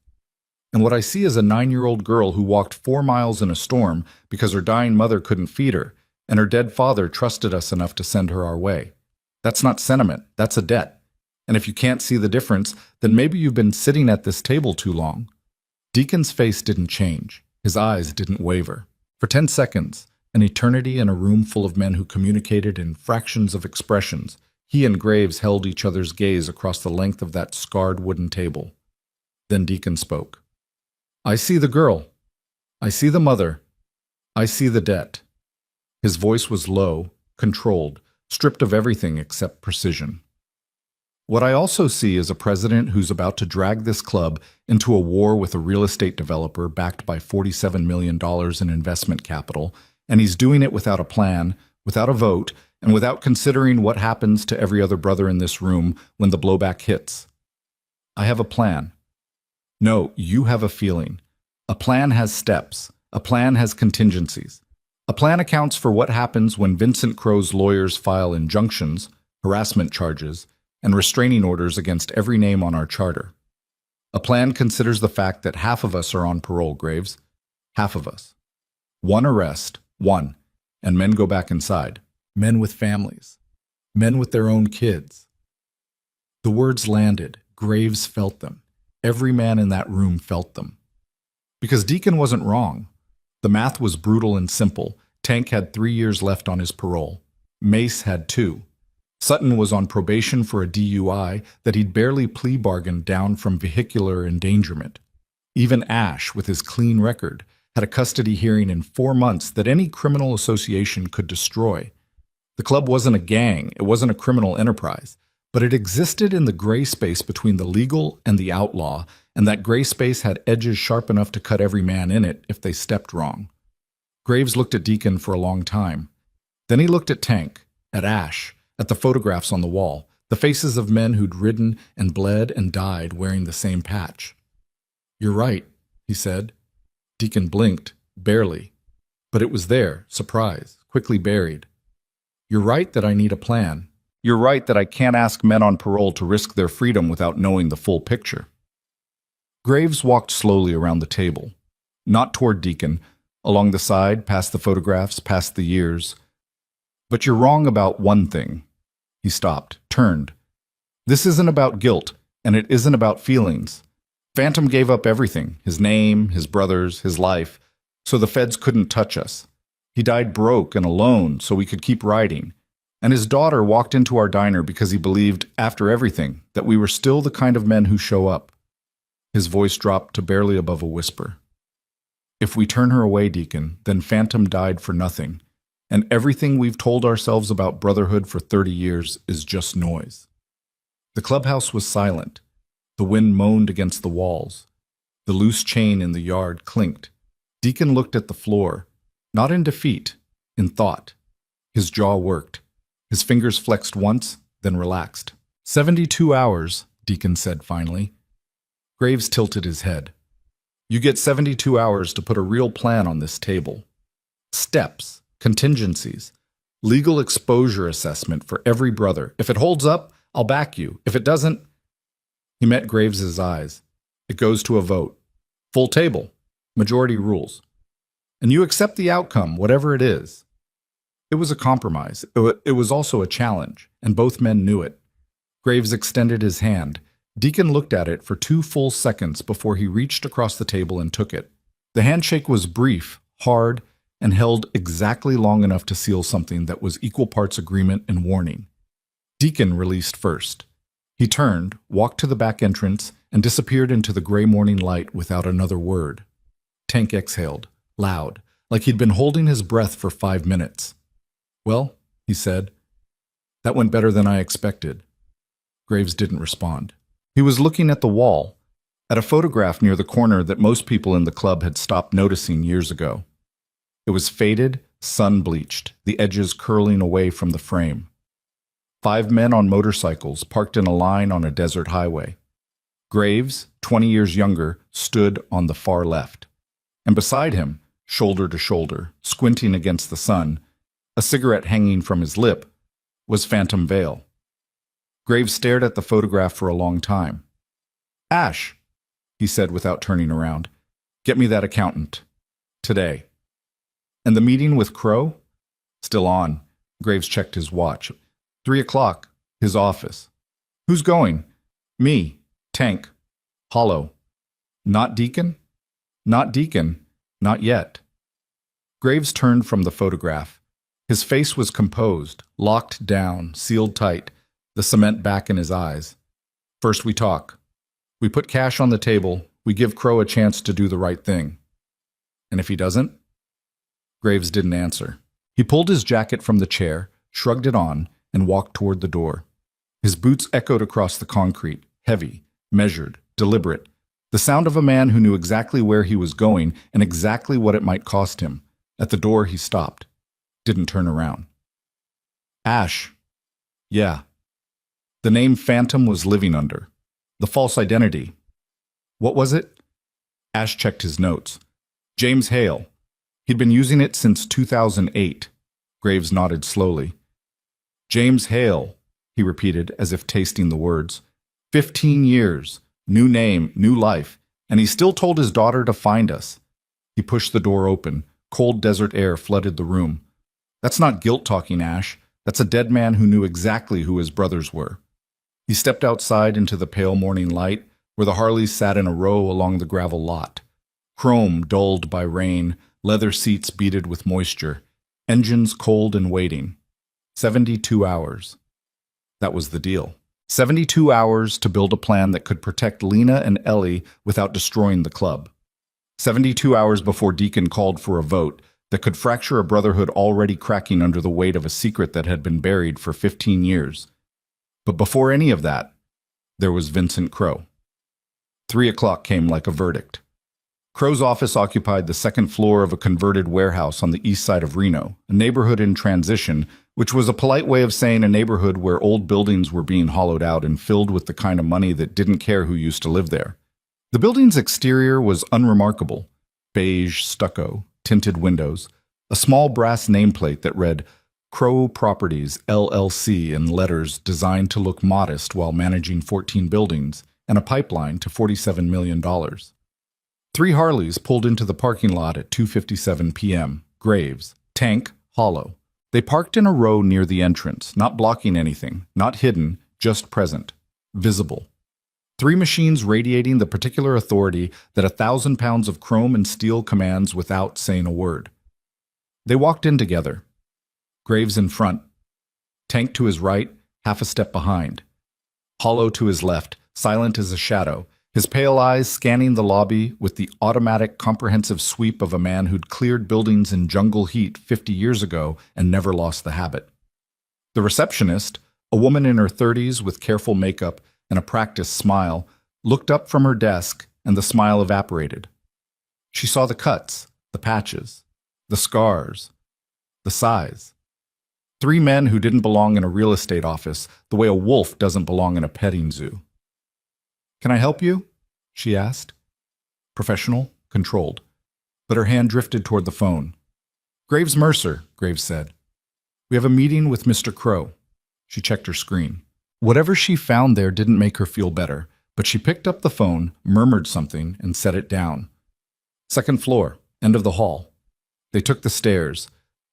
"And what I see is a 9-year-old girl who walked 4 miles in a storm because her dying mother couldn't feed her, and her dead father trusted us enough to send her our way. That's not sentiment, that's a debt. And if you can't see the difference, then maybe you've been sitting at this table too long." Deacon's face didn't change. His eyes didn't waver. For 10 seconds, an eternity in a room full of men who communicated in fractions of expressions, he and Graves held each other's gaze across the length of that scarred wooden table. Then Deacon spoke. "I see the girl. I see the mother. I see the debt." His voice was low, controlled, stripped of everything except precision. "What I also see is a president who's about to drag this club into a war with a real estate developer backed by $47 million in investment capital, and he's doing it without a plan, without a vote, and without considering what happens to every other brother in this room when the blowback hits. I have a plan. No, you have a feeling. A plan has steps. A plan has contingencies. A plan accounts for what happens when Vincent Crow's lawyers file injunctions, harassment charges, and restraining orders against every name on our charter. A plan considers the fact that half of us are on parole, Graves. Half of us. 1 arrest, 1, and men go back inside. Men with families. Men with their own kids." The words landed. Graves felt them. Every man in that room felt them. Because Deacon wasn't wrong. The math was brutal and simple. Tank had 3 years left on his parole. Mace had 2. Sutton was on probation for a DUI that he'd barely plea bargained down from vehicular endangerment. Even Ash, with his clean record, had a custody hearing in 4 months that any criminal association could destroy. The club wasn't a gang, it wasn't a criminal enterprise, but it existed in the gray space between the legal and the outlaw, and that gray space had edges sharp enough to cut every man in it if they stepped wrong. Graves looked at Deacon for a long time. Then he looked at Tank, at Ash, at the photographs on the wall, the faces of men who'd ridden and bled and died wearing the same patch. "You're right," he said. Deacon blinked, barely. But it was there, surprise, quickly buried. "You're right that I need a plan. You're right that I can't ask men on parole to risk their freedom without knowing the full picture." Graves walked slowly around the table, not toward Deacon, along the side, past the photographs, past the years. "But you're wrong about one thing." He stopped, turned. "This isn't about guilt, and it isn't about feelings. Phantom gave up everything, his name, his brothers, his life, so the feds couldn't touch us. He died broke and alone so we could keep riding. And his daughter walked into our diner because he believed, after everything, that we were still the kind of men who show up." His voice dropped to barely above a whisper. "If we turn her away, Deacon, then Phantom died for nothing, and everything we've told ourselves about brotherhood for 30 years is just noise." The clubhouse was silent. The wind moaned against the walls. The loose chain in the yard clinked. Deacon looked at the floor, not in defeat, in thought. His jaw worked. His fingers flexed once, then relaxed. 72 hours, Deacon said finally. Graves tilted his head. "You get 72 hours to put a real plan on this table. Steps, contingencies, legal exposure assessment for every brother. If it holds up, I'll back you. If it doesn't..." He met Graves's eyes. "It goes to a vote. Full table. Majority rules. And you accept the outcome, whatever it is." It was a compromise. It was also a challenge, and both men knew it. Graves extended his hand. Deacon looked at it for 2 full seconds before he reached across the table and took it. The handshake was brief, hard, and held exactly long enough to seal something that was equal parts agreement and warning. Deacon released first. He turned, walked to the back entrance, and disappeared into the gray morning light without another word. Tank exhaled, loud, like he'd been holding his breath for 5 minutes. "Well," he said, "that went better than I expected." Graves didn't respond. He was looking at the wall, at a photograph near the corner that most people in the club had stopped noticing years ago. It was faded, sun-bleached, the edges curling away from the frame. 5 men on motorcycles parked in a line on a desert highway. Graves, 20 years younger, stood on the far left. And beside him, shoulder to shoulder, squinting against the sun, a cigarette hanging from his lip, was Phantom Vale. Graves stared at the photograph for a long time. "Ash," he said without turning around, "get me that accountant. Today." "And the meeting with Crow?" "Still on." Graves checked his watch. 3 o'clock, his office. "Who's going?" "Me. Tank. Hollow." "Not Deacon?" "Not Deacon. Not yet." Graves turned from the photograph. His face was composed, locked down, sealed tight, the cement back in his eyes. "First we talk. We put cash on the table. We give Crow a chance to do the right thing." "And if he doesn't?" Graves didn't answer. He pulled his jacket from the chair, shrugged it on, and walked toward the door. His boots echoed across the concrete, heavy, measured, deliberate, the sound of a man who knew exactly where he was going and exactly what it might cost him. At the door he stopped, didn't turn around. "Ash." "Yeah." The name Phantom was living under. The false identity. What was it? Ash checked his notes. James Hale. He'd been using it since 2008. Graves nodded slowly. "James Hale," he repeated as if tasting the words. 15 years, new name, new life, and he still told his daughter to find us. He pushed the door open. Cold desert air flooded the room. "That's not guilt talking, Ash. That's a dead man who knew exactly who his brothers were." He stepped outside into the pale morning light, where the Harleys sat in a row along the gravel lot. Chrome dulled by rain, leather seats beaded with moisture, engines cold and waiting. 72 hours. That was the deal. 72 hours to build a plan that could protect Lena and Ellie without destroying the club. 72 hours before Deacon called for a vote that could fracture a brotherhood already cracking under the weight of a secret that had been buried for 15 years. But before any of that, there was Vincent Crow. 3 o'clock came like a verdict. Crow's office occupied the second floor of a converted warehouse on the east side of Reno, a neighborhood in transition, which was a polite way of saying a neighborhood where old buildings were being hollowed out and filled with the kind of money that didn't care who used to live there. The building's exterior was unremarkable: beige stucco, tinted windows, a small brass nameplate that read Crow Properties, LLC in letters designed to look modest while managing 14 buildings, and a pipeline to $47 million. 3 Harleys pulled into the parking lot at 2:57 p.m. Graves, Tank, Hollow. They parked in a row near the entrance, not blocking anything, not hidden, just present, visible. 3 machines radiating the particular authority that 1,000 pounds of chrome and steel commands without saying a word. They walked in together. Graves in front, Tank to his right, half a step behind. Hollow to his left, silent as a shadow, his pale eyes scanning the lobby with the automatic, comprehensive sweep of a man who'd cleared buildings in jungle heat 50 years ago and never lost the habit. The receptionist, a woman in her 30s with careful makeup and a practiced smile, looked up from her desk and the smile evaporated. She saw the cuts, the patches, the scars, the size. 3 men who didn't belong in a real estate office the way a wolf doesn't belong in a petting zoo. "Can I help you?" she asked. Professional, controlled. But her hand drifted toward the phone. "Graves Mercer," Graves said. "We have a meeting with Mr. Crow." She checked her screen. Whatever she found there didn't make her feel better, but she picked up the phone, murmured something, and set it down. Second floor, end of the hall. They took the stairs.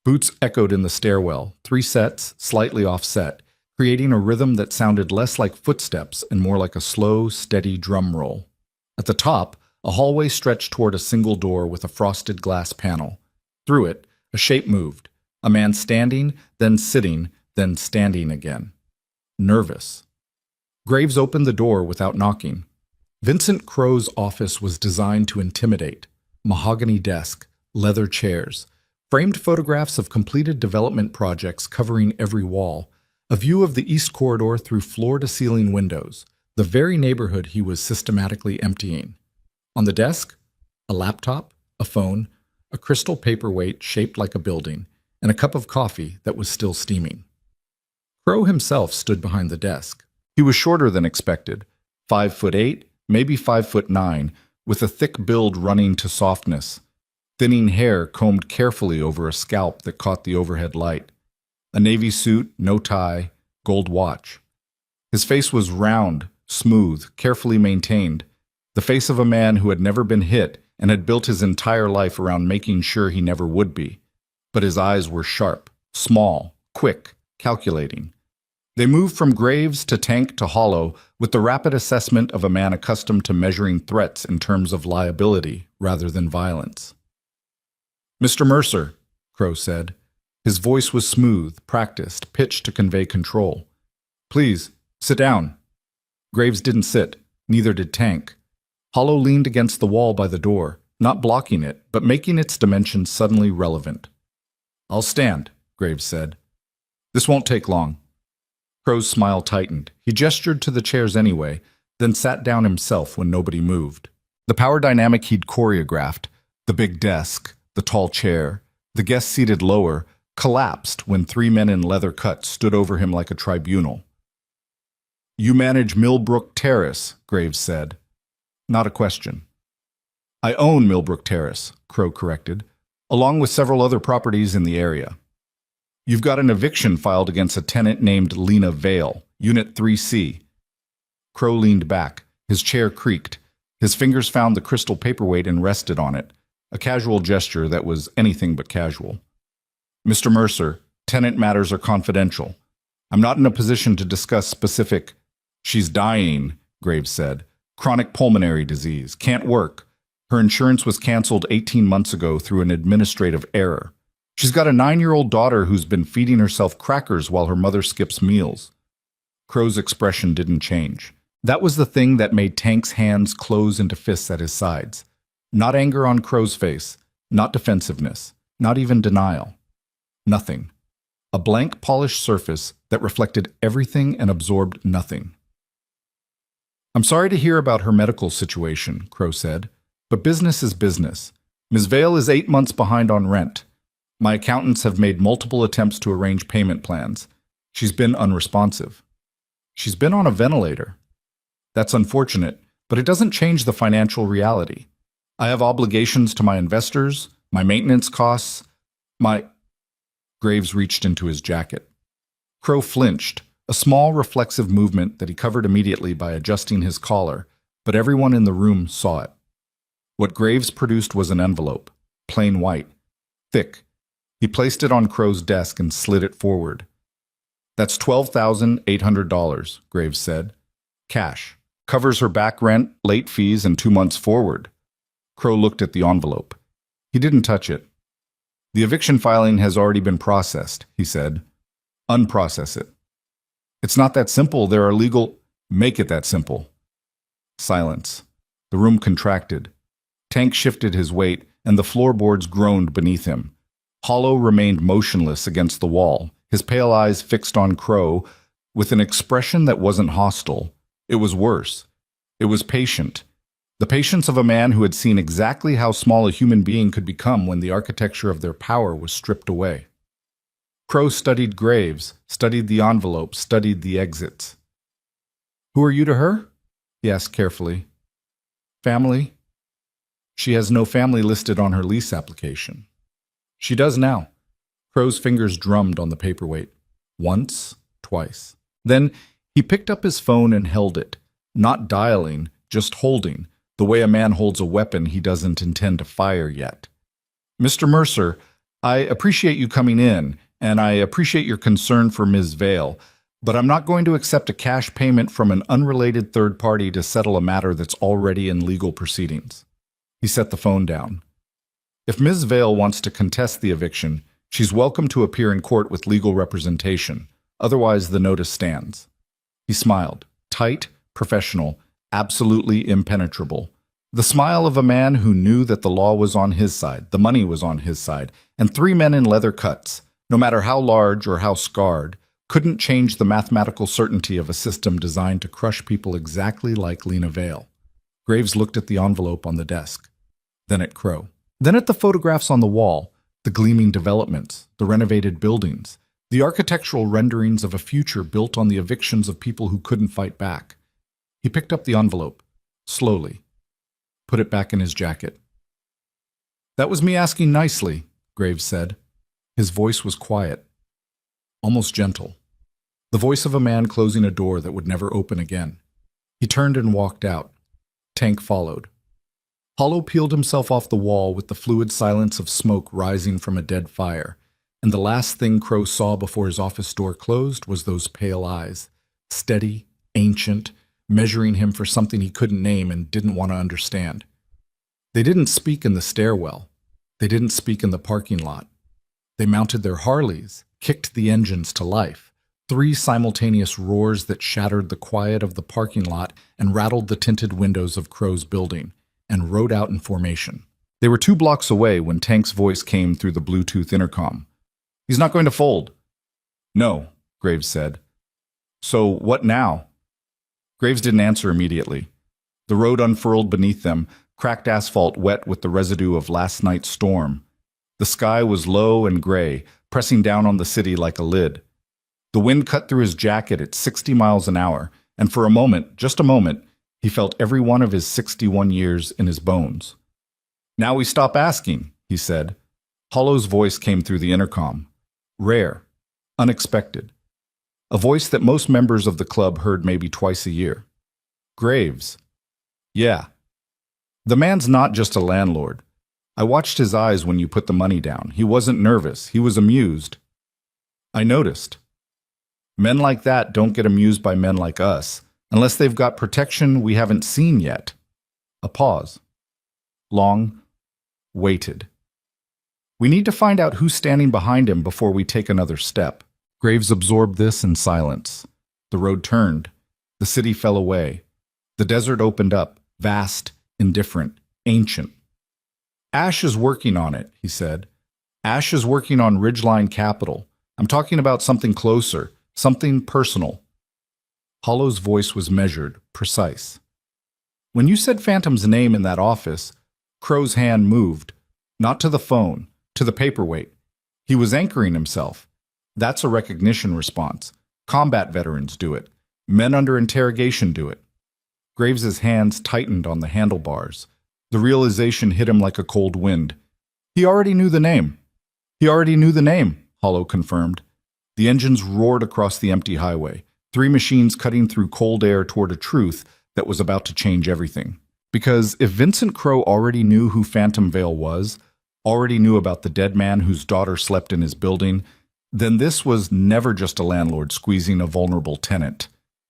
Boots echoed in the stairwell, 3 sets, slightly offset, creating a rhythm that sounded less like footsteps and more like a slow, steady drum roll. At the top, a hallway stretched toward a single door with a frosted glass panel. Through it, a shape moved, a man standing, then sitting, then standing again. Nervous. Graves opened the door without knocking. Vincent Crow's office was designed to intimidate. Mahogany desk, leather chairs, framed photographs of completed development projects covering every wall, a view of the east corridor through floor-to-ceiling windows, the very neighborhood he was systematically emptying. On the desk, a laptop, a phone, a crystal paperweight shaped like a building, and a cup of coffee that was still steaming. Crow himself stood behind the desk. He was shorter than expected, 5'8", maybe 5'9", with a thick build running to softness, thinning hair combed carefully over a scalp that caught the overhead light. A navy suit, no tie, gold watch. His face was round, smooth, carefully maintained, the face of a man who had never been hit and had built his entire life around making sure he never would be. But his eyes were sharp, small, quick, calculating. They moved from Graves to Tank to Hollow with the rapid assessment of a man accustomed to measuring threats in terms of liability rather than violence. "Mr. Mercer," Crow said. His voice was smooth, practiced, pitched to convey control. "Please, sit down." Graves didn't sit, neither did Tank. Hollow leaned against the wall by the door, not blocking it, but making its dimensions suddenly relevant. "I'll stand," Graves said. "This won't take long." Crow's smile tightened. He gestured to the chairs anyway, then sat down himself when nobody moved. The power dynamic he'd choreographed, the big desk, the tall chair, the guest seated lower, collapsed when 3 men in leather cuts stood over him like a tribunal. "You manage Millbrook Terrace," Graves said. Not a question. "I own Millbrook Terrace," Crow corrected, "along with several other properties in the area. You've got an eviction filed against a tenant named Lena Vale, Unit 3C. Crow leaned back. His chair creaked. His fingers found the crystal paperweight and rested on it, a casual gesture that was anything but casual. "Mr. Mercer, tenant matters are confidential. I'm not in a position to discuss specific—" "She's dying," Graves said. "Chronic pulmonary disease. Can't work. Her insurance was canceled 18 months ago through an administrative error. She's got a 9-year-old daughter who's been feeding herself crackers while her mother skips meals." Crow's expression didn't change. That was the thing that made Tank's hands close into fists at his sides. Not anger on Crow's face, not defensiveness, not even denial. Nothing. A blank, polished surface that reflected everything and absorbed nothing. I'm sorry to hear about her medical situation, Crow said, but business is business. Ms. Vale is 8 months behind on rent. My accountants have made multiple attempts to arrange payment plans. She's been unresponsive. She's been on a ventilator. That's unfortunate, but it doesn't change the financial reality. I have obligations to my investors, my maintenance costs, my... Graves reached into his jacket. Crow flinched, a small reflexive movement that he covered immediately by adjusting his collar, but everyone in the room saw it. What Graves produced was an envelope, plain white, thick. He placed it on Crow's desk and slid it forward. That's $12,800, Graves said. Cash. Covers her back rent, late fees, and 2 months forward. Crow looked at the envelope. He didn't touch it. The eviction filing has already been processed, he said. Unprocess it. It's not that simple. There are legal... Make it that simple. Silence. The room contracted. Tank shifted his weight, and the floorboards groaned beneath him. Hollow remained motionless against the wall, his pale eyes fixed on Crow, with an expression that wasn't hostile. It was worse. It was patient. The patience of a man who had seen exactly how small a human being could become when the architecture of their power was stripped away. Crow studied Graves, studied the envelope, studied the exits. Who are you to her? He asked carefully. Family? She has no family listed on her lease application. She does now. Crow's fingers drummed on the paperweight. Once, twice. Then he picked up his phone and held it, not dialing, just holding, the way a man holds a weapon he doesn't intend to fire yet. Mr. Mercer, I appreciate you coming in, and I appreciate your concern for Ms. Vale, but I'm not going to accept a cash payment from an unrelated third party to settle a matter that's already in legal proceedings. He set the phone down. If Ms. Vale wants to contest the eviction, she's welcome to appear in court with legal representation. Otherwise, the notice stands. He smiled, tight, professional, absolutely impenetrable. The smile of a man who knew that the law was on his side, the money was on his side, and 3 men in leather cuts, no matter how large or how scarred, couldn't change the mathematical certainty of a system designed to crush people exactly like Lena Vale. Graves looked at the envelope on the desk, then at Crow, then at the photographs on the wall, the gleaming developments, the renovated buildings, the architectural renderings of a future built on the evictions of people who couldn't fight back. He picked up the envelope, slowly, put it back in his jacket. That was me asking nicely, Graves said. His voice was quiet, almost gentle, the voice of a man closing a door that would never open again. He turned and walked out. Tank followed. Hollow peeled himself off the wall with the fluid silence of smoke rising from a dead fire, and the last thing Crow saw before his office door closed was those pale eyes, steady, ancient, measuring him for something he couldn't name and didn't want to understand. They didn't speak in the stairwell. They didn't speak in the parking lot. They mounted their Harleys, kicked the engines to life, 3 simultaneous roars that shattered the quiet of the parking lot and rattled the tinted windows of Crow's building, and rode out in formation. They were 2 blocks away when Tank's voice came through the Bluetooth intercom. He's not going to fold. No, Graves said. So what now? Graves didn't answer immediately. The road unfurled beneath them, cracked asphalt wet with the residue of last night's storm. The sky was low and gray, pressing down on the city like a lid. The wind cut through his jacket at 60 miles an hour, and for a moment, just a moment, he felt every one of his 61 years in his bones. Now we stop asking, he said. Hollow's voice came through the intercom. Rare, unexpected. A voice that most members of the club heard maybe twice a year. Graves. Yeah. The man's not just a landlord. I watched his eyes when you put the money down. He wasn't nervous. He was amused. I noticed. Men like that don't get amused by men like us, unless they've got protection we haven't seen yet. A pause. Long. Waited. We need to find out who's standing behind him before we take another step. Graves absorbed this in silence. The road turned. The city fell away. The desert opened up, vast, indifferent, ancient. Ash is working on it, he said. Ash is working on Ridgeline Capital. I'm talking about something closer, something personal. Hollow's voice was measured, precise. When you said Phantom's name in that office, Crow's hand moved, not to the phone, to the paperweight. He was anchoring himself. That's a recognition response. Combat veterans do it. Men under interrogation do it. Graves's hands tightened on the handlebars. The realization hit him like a cold wind. He already knew the name. He already knew the name, Hollow confirmed. The engines roared across the empty highway, 3 machines cutting through cold air toward a truth that was about to change everything. Because if Vincent Crow already knew who Phantom Vale was, already knew about the dead man whose daughter slept in his building, then this was never just a landlord squeezing a vulnerable tenant.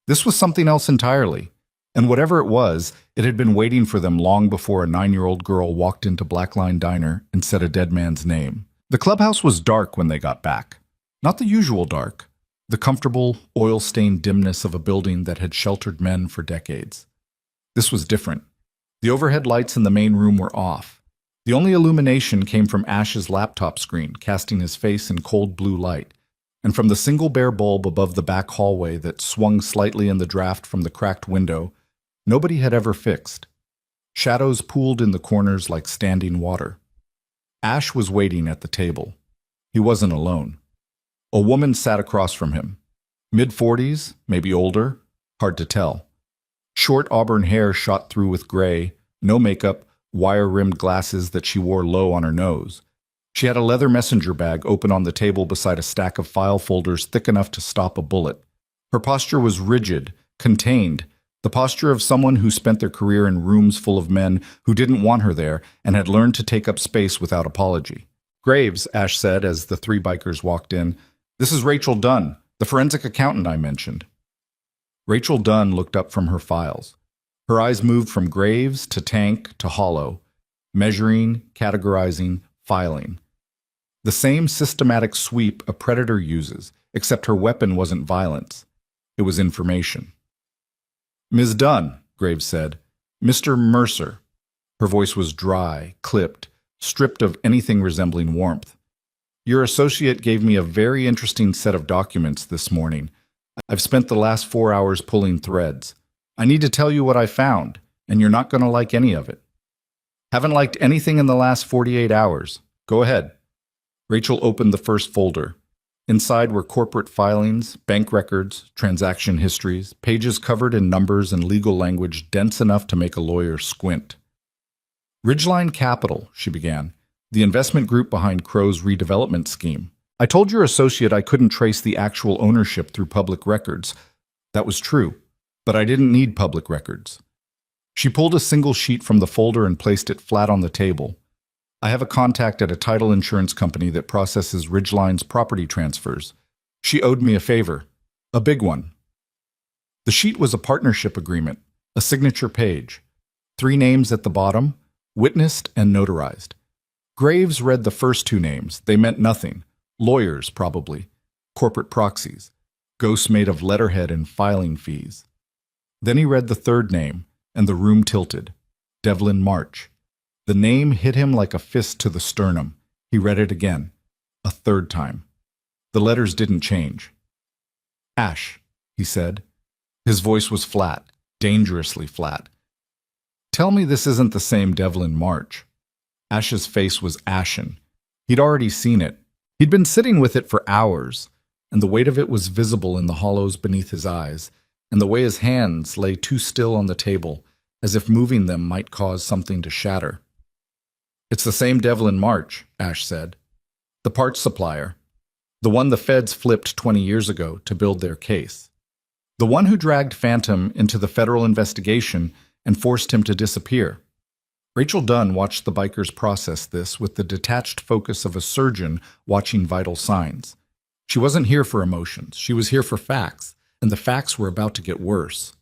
This was something else entirely. And whatever it was, it had been waiting for them long before a 9-year-old girl walked into Blackline Diner and said a dead man's name. The clubhouse was dark when they got back. Not the usual dark, the comfortable, oil-stained dimness of a building that had sheltered men for decades. This was different. The overhead lights in the main room were off. The only illumination came from Ash's laptop screen, casting his face in cold blue light, and from the single bare bulb above the back hallway that swung slightly in the draft from the cracked window nobody had ever fixed. Shadows pooled in the corners like standing water. Ash was waiting at the table. He wasn't alone. A woman sat across from him. Mid-40s, maybe older, hard to tell. Short auburn hair shot through with gray, no makeup, wire-rimmed glasses that she wore low on her nose. She had a leather messenger bag open on the table beside a stack of file folders thick enough to stop a bullet. Her posture was rigid, contained, the posture of someone who spent their career in rooms full of men who didn't want her there and had learned to take up space without apology. Graves, Ash said as the 3 bikers walked in, "This is Rachel Dunn, the forensic accountant I mentioned." Rachel Dunn looked up from her files. Her eyes moved from Graves to Tank to Hollow, measuring, categorizing, filing. The same systematic sweep a predator uses, except her weapon wasn't violence. It was information. "Ms. Dunn," Graves said. "Mr. Mercer." Her voice was dry, clipped, stripped of anything resembling warmth. "Your associate gave me a very interesting set of documents this morning. I've spent the last 4 hours pulling threads. I need to tell you what I found, and you're not going to like any of it." "Haven't liked anything in the last 48 hours. Go ahead." Rachel opened the first folder. Inside were corporate filings, bank records, transaction histories, pages covered in numbers and legal language dense enough to make a lawyer squint. "Ridgeline Capital," she began, "the investment group behind Crow's redevelopment scheme. I told your associate I couldn't trace the actual ownership through public records. That was true, but I didn't need public records." She pulled a single sheet from the folder and placed it flat on the table. "I have a contact at a title insurance company that processes Ridgeline's property transfers. She owed me a favor, a big one." The sheet was a partnership agreement, a signature page. 3 names at the bottom, witnessed and notarized. Graves read the first 2 names. They meant nothing. Lawyers, probably. Corporate proxies. Ghosts made of letterhead and filing fees. Then he read the 3rd name, and the room tilted. Devlin March. The name hit him like a fist to the sternum. He read it again, a 3rd time. The letters didn't change. "Ash," he said. His voice was flat, dangerously flat. "Tell me this isn't the same Devlin March." Ash's face was ashen. He'd already seen it. He'd been sitting with it for hours, and the weight of it was visible in the hollows beneath his eyes, and the way his hands lay too still on the table, as if moving them might cause something to shatter. "It's the same Devlin March," Ash said. "The parts supplier. The one the feds flipped 20 years ago to build their case. The one who dragged Phantom into the federal investigation and forced him to disappear." Rachel Dunn watched the bikers process this with the detached focus of a surgeon watching vital signs. She wasn't here for emotions. She was here for facts, and the facts were about to get worse.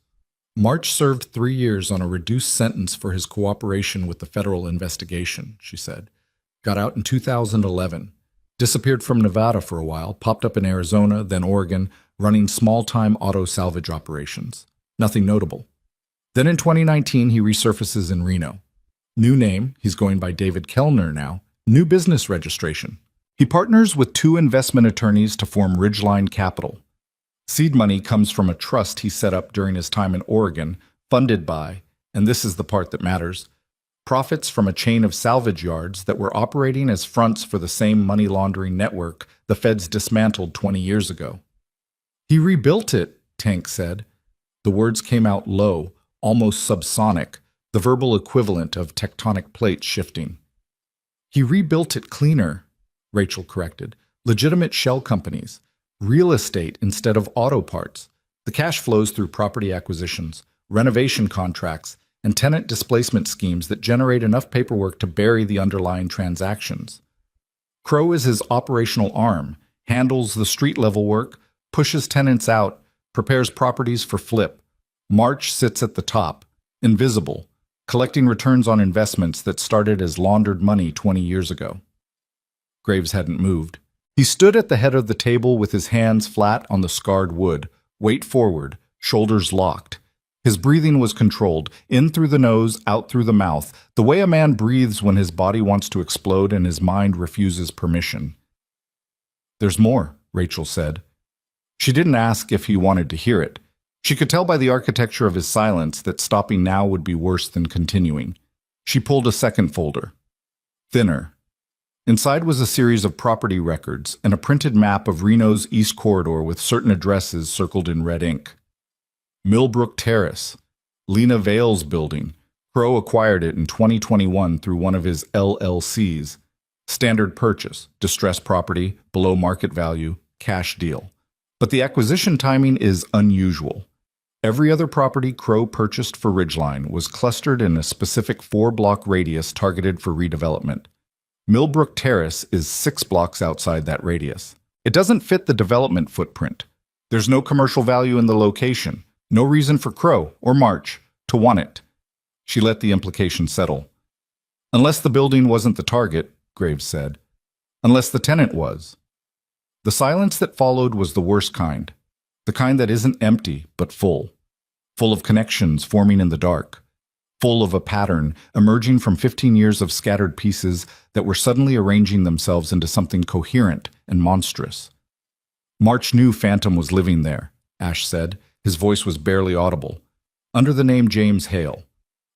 "March served 3 years on a reduced sentence for his cooperation with the federal investigation," she said. "Got out in 2011. Disappeared from Nevada for a while, popped up in Arizona, then Oregon, running small-time auto salvage operations. Nothing notable. Then in 2019, he resurfaces in Reno. New name, he's going by David Kellner now. New business registration. He partners with 2 investment attorneys to form Ridgeline Capital. Seed money comes from a trust he set up during his time in Oregon, funded by, and this is the part that matters, profits from a chain of salvage yards that were operating as fronts for the same money laundering network the feds dismantled 20 years ago. He rebuilt it, Tank said. The words came out low, almost subsonic, the verbal equivalent of tectonic plates shifting. He rebuilt it cleaner, Rachel corrected. Legitimate shell companies, real estate instead of auto parts. The cash flows through property acquisitions, renovation contracts, and tenant displacement schemes that generate enough paperwork to bury the underlying transactions. Crow is his operational arm, handles the street-level work, pushes tenants out, prepares properties for flip. March sits at the top, invisible, collecting returns on investments that started as laundered money 20 years ago. Graves hadn't moved. He stood at the head of the table with his hands flat on the scarred wood, weight forward, shoulders locked. His breathing was controlled, in through the nose, out through the mouth, the way a man breathes when his body wants to explode and his mind refuses permission. "There's more," Rachel said. She didn't ask if he wanted to hear it. She could tell by the architecture of his silence that stopping now would be worse than continuing. She pulled a second folder. Thinner. Inside was a series of property records and a printed map of Reno's East Corridor with certain addresses circled in red ink. Millbrook Terrace, Lena Vale's building. Crow acquired it in 2021 through one of his LLCs. Standard purchase, distressed property, below market value, cash deal. But the acquisition timing is unusual. Every other property Crow purchased for Ridgeline was clustered in a specific 4-block radius targeted for redevelopment. Millbrook Terrace is 6 blocks outside that radius. It doesn't fit the development footprint. There's no commercial value in the location, no reason for Crow or March to want it. She let the implication settle. Unless the building wasn't the target, Graves said. Unless the tenant was. The silence that followed was the worst kind. The kind that isn't empty, but full. Full of connections forming in the dark. Full of a pattern emerging from 15 years of scattered pieces that were suddenly arranging themselves into something coherent and monstrous. March knew Phantom was living there, Ash said. His voice was barely audible. Under the name James Hale.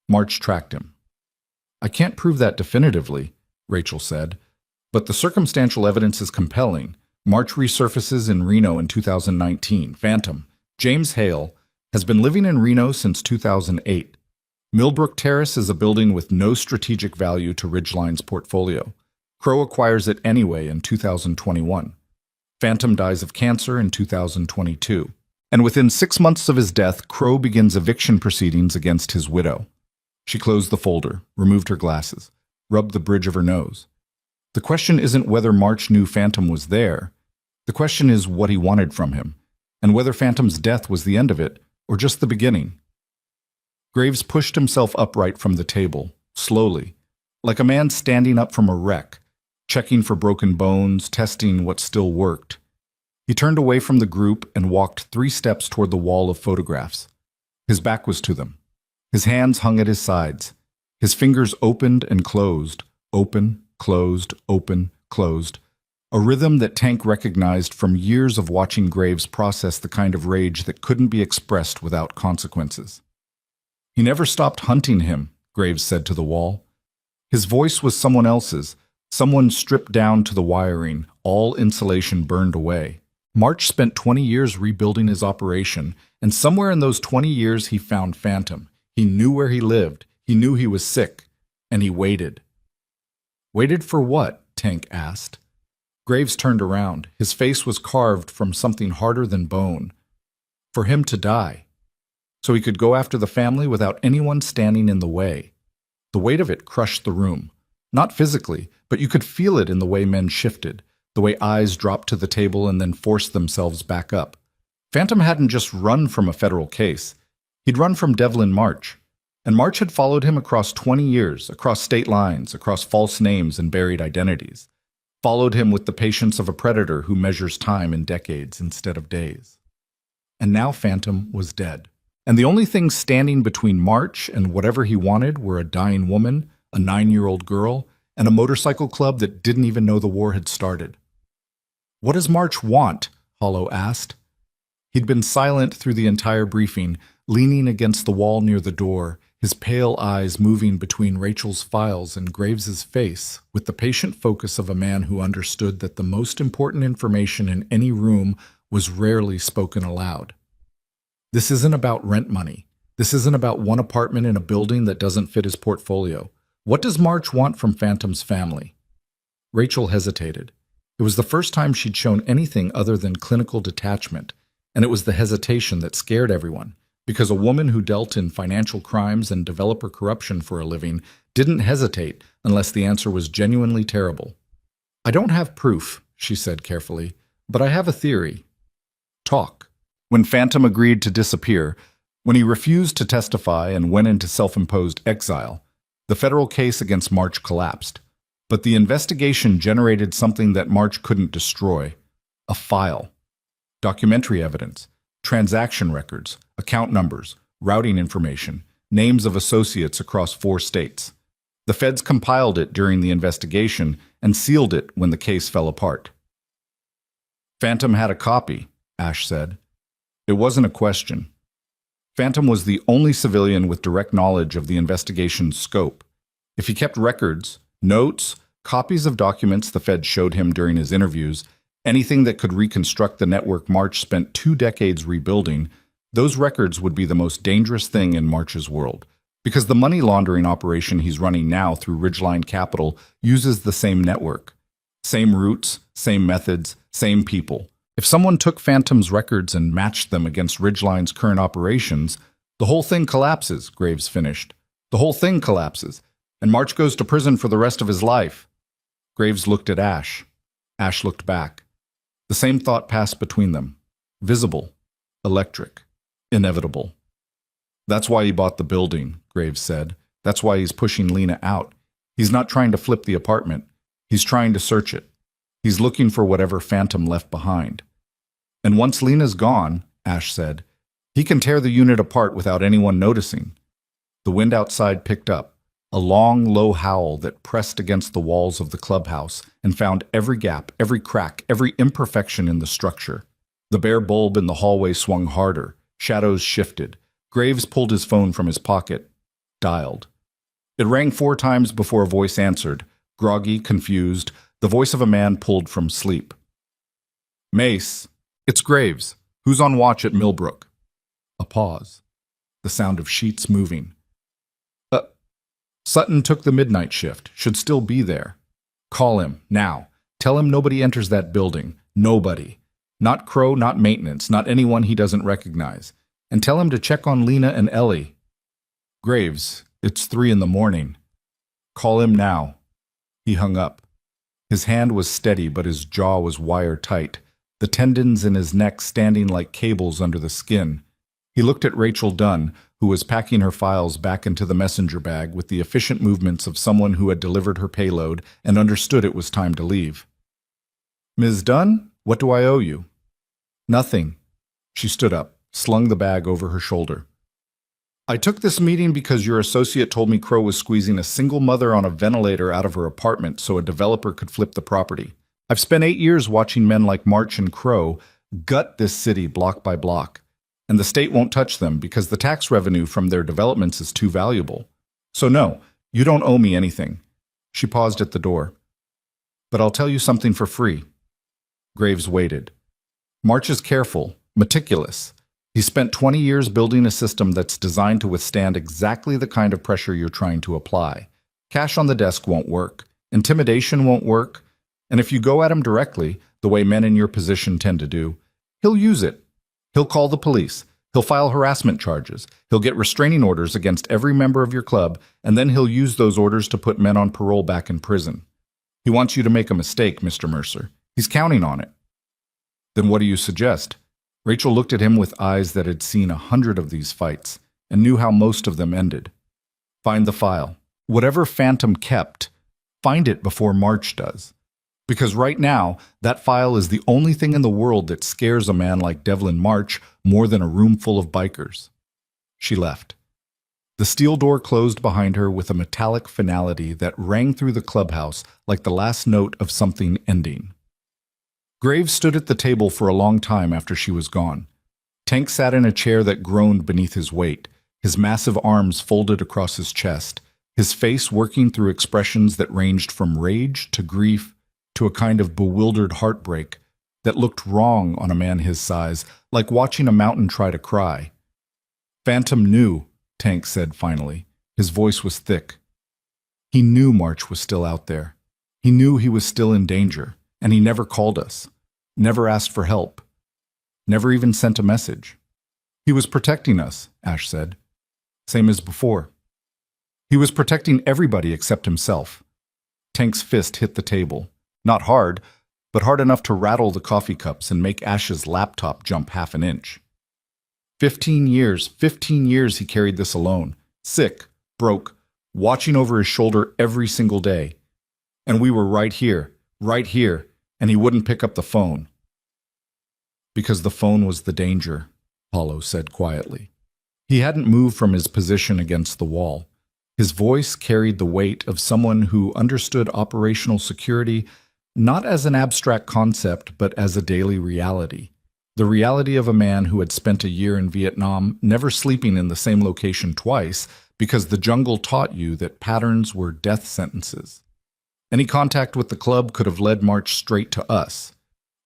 March tracked him. "I can't prove that definitively," Rachel said, "but the circumstantial evidence is compelling. March resurfaces in Reno in 2019. Phantom, James Hale, has been living in Reno since 2008. Millbrook Terrace is a building with no strategic value to Ridgeline's portfolio. Crow acquires it anyway in 2021. Phantom dies of cancer in 2022. And within 6 months of his death, Crow begins eviction proceedings against his widow." She closed the folder, removed her glasses, rubbed the bridge of her nose. The question isn't whether March knew Phantom was there. The question is what he wanted from him, and whether Phantom's death was the end of it, or just the beginning. Graves pushed himself upright from the table, slowly, like a man standing up from a wreck, checking for broken bones, testing what still worked. He turned away from the group and walked 3 steps toward the wall of photographs. His back was to them. His hands hung at his sides. His fingers opened and closed, open, closed, open, closed. A rhythm that Tank recognized from years of watching Graves process the kind of rage that couldn't be expressed without consequences. "He never stopped hunting him," Graves said to the wall. His voice was someone else's, someone stripped down to the wiring, all insulation burned away. March spent 20 years rebuilding his operation, and somewhere in those 20 years he found Phantom. He knew where he lived, he knew he was sick, and he waited. "Waited for what?" Tank asked. Graves turned around. His face was carved from something harder than bone. For him to die. So he could go after the family without anyone standing in the way. The weight of it crushed the room. Not physically, but you could feel it in the way men shifted, the way eyes dropped to the table and then forced themselves back up. Phantom hadn't just run from a federal case. He'd run from Devlin March. And March had followed him across 20 years, across state lines, across false names and buried identities. Followed him with the patience of a predator who measures time in decades instead of days. And now Phantom was dead. And the only things standing between March and whatever he wanted were a dying woman, a 9-year-old girl, and a motorcycle club that didn't even know the war had started. "What does March want?" Hollow asked. He'd been silent through the entire briefing, leaning against the wall near the door, his pale eyes moving between Rachel's files and Graves's face, with the patient focus of a man who understood that the most important information in any room was rarely spoken aloud. This isn't about rent money. This isn't about one apartment in a building that doesn't fit his portfolio. What does March want from Phantom's family? Rachel hesitated. It was the first time she'd shown anything other than clinical detachment, and it was the hesitation that scared everyone, because a woman who dealt in financial crimes and developer corruption for a living didn't hesitate unless the answer was genuinely terrible. "I don't have proof," she said carefully, "but I have a theory." "Talk." When Phantom agreed to disappear, when he refused to testify and went into self-imposed exile, the federal case against March collapsed. But the investigation generated something that March couldn't destroy: a file. Documentary evidence, transaction records, account numbers, routing information, names of associates across 4 states. The feds compiled it during the investigation and sealed it when the case fell apart. "Phantom had a copy," Ash said. It wasn't a question. Phantom was the only civilian with direct knowledge of the investigation's scope. If he kept records, notes, copies of documents the feds showed him during his interviews, anything that could reconstruct the network March spent 2 decades rebuilding, those records would be the most dangerous thing in March's world. Because the money laundering operation he's running now through Ridgeline Capital uses the same network. Same routes, same methods, same people. If someone took Phantom's records and matched them against Ridgeline's current operations, the whole thing collapses, Graves finished. The whole thing collapses, and March goes to prison for the rest of his life. Graves looked at Ash. Ash looked back. The same thought passed between them. Visible, electric, inevitable. "That's why he bought the building," Graves said. "That's why he's pushing Lena out. He's not trying to flip the apartment. He's trying to search it. He's looking for whatever Phantom left behind. And once Lena's gone," Ash said, "he can tear the unit apart without anyone noticing." The wind outside picked up, a long, low howl that pressed against the walls of the clubhouse and found every gap, every crack, every imperfection in the structure. The bare bulb in the hallway swung harder. Shadows shifted. Graves pulled his phone from his pocket. Dialed. It rang 4 times before a voice answered, groggy, confused, the voice of a man pulled from sleep. "Mace, it's Graves. Who's on watch at Millbrook?" A pause. The sound of sheets moving. Sutton took the midnight shift. Should still be there. Call him, now. Tell him nobody enters that building. Nobody. Not Crow, not maintenance, not anyone he doesn't recognize. And tell him to check on Lena and Ellie. Graves, it's 3 in the morning. Call him now. He hung up. His hand was steady, but his jaw was wire-tight, the tendons in his neck standing like cables under the skin. He looked at Rachel Dunn, who was packing her files back into the messenger bag with the efficient movements of someone who had delivered her payload and understood it was time to leave. "Ms. Dunn, what do I owe you?" "Nothing." She stood up, slung the bag over her shoulder. "I took this meeting because your associate told me Crow was squeezing a single mother on a ventilator out of her apartment so a developer could flip the property. I've spent 8 years watching men like March and Crow gut this city block by block, and the state won't touch them because the tax revenue from their developments is too valuable. So no, you don't owe me anything." She paused at the door. "But I'll tell you something for free." Graves waited. March is careful, meticulous. He spent 20 years building a system that's designed to withstand exactly the kind of pressure you're trying to apply. Cash on the desk won't work. Intimidation won't work. And if you go at him directly, the way men in your position tend to do, he'll use it. He'll call the police. He'll file harassment charges. He'll get restraining orders against every member of your club, and then he'll use those orders to put men on parole back in prison. He wants you to make a mistake, Mr. Mercer. He's counting on it. Then what do you suggest? Rachel looked at him with eyes that had seen 100 of these fights and knew how most of them ended. Find the file. Whatever Phantom kept, find it before March does. Because right now, that file is the only thing in the world that scares a man like Devlin March more than a room full of bikers. She left. The steel door closed behind her with a metallic finality that rang through the clubhouse like the last note of something ending. Graves stood at the table for a long time after she was gone. Tank sat in a chair that groaned beneath his weight, his massive arms folded across his chest, his face working through expressions that ranged from rage to grief to a kind of bewildered heartbreak that looked wrong on a man his size, like watching a mountain try to cry. Phantom knew, Tank said finally. His voice was thick. He knew March was still out there. He knew he was still in danger, and he never called us, never asked for help, never even sent a message. He was protecting us, Ash said. Same as before. He was protecting everybody except himself. Tank's fist hit the table. Not hard, but hard enough to rattle the coffee cups and make Ash's laptop jump half an inch. 15 years he carried this alone, sick, broke, watching over his shoulder every single day. And we were right here, and he wouldn't pick up the phone. Because the phone was the danger, Hollow said quietly. He hadn't moved from his position against the wall. His voice carried the weight of someone who understood operational security not as an abstract concept, but as a daily reality. The reality of a man who had spent a year in Vietnam, never sleeping in the same location twice, because the jungle taught you that patterns were death sentences. Any contact with the club could have led March straight to us.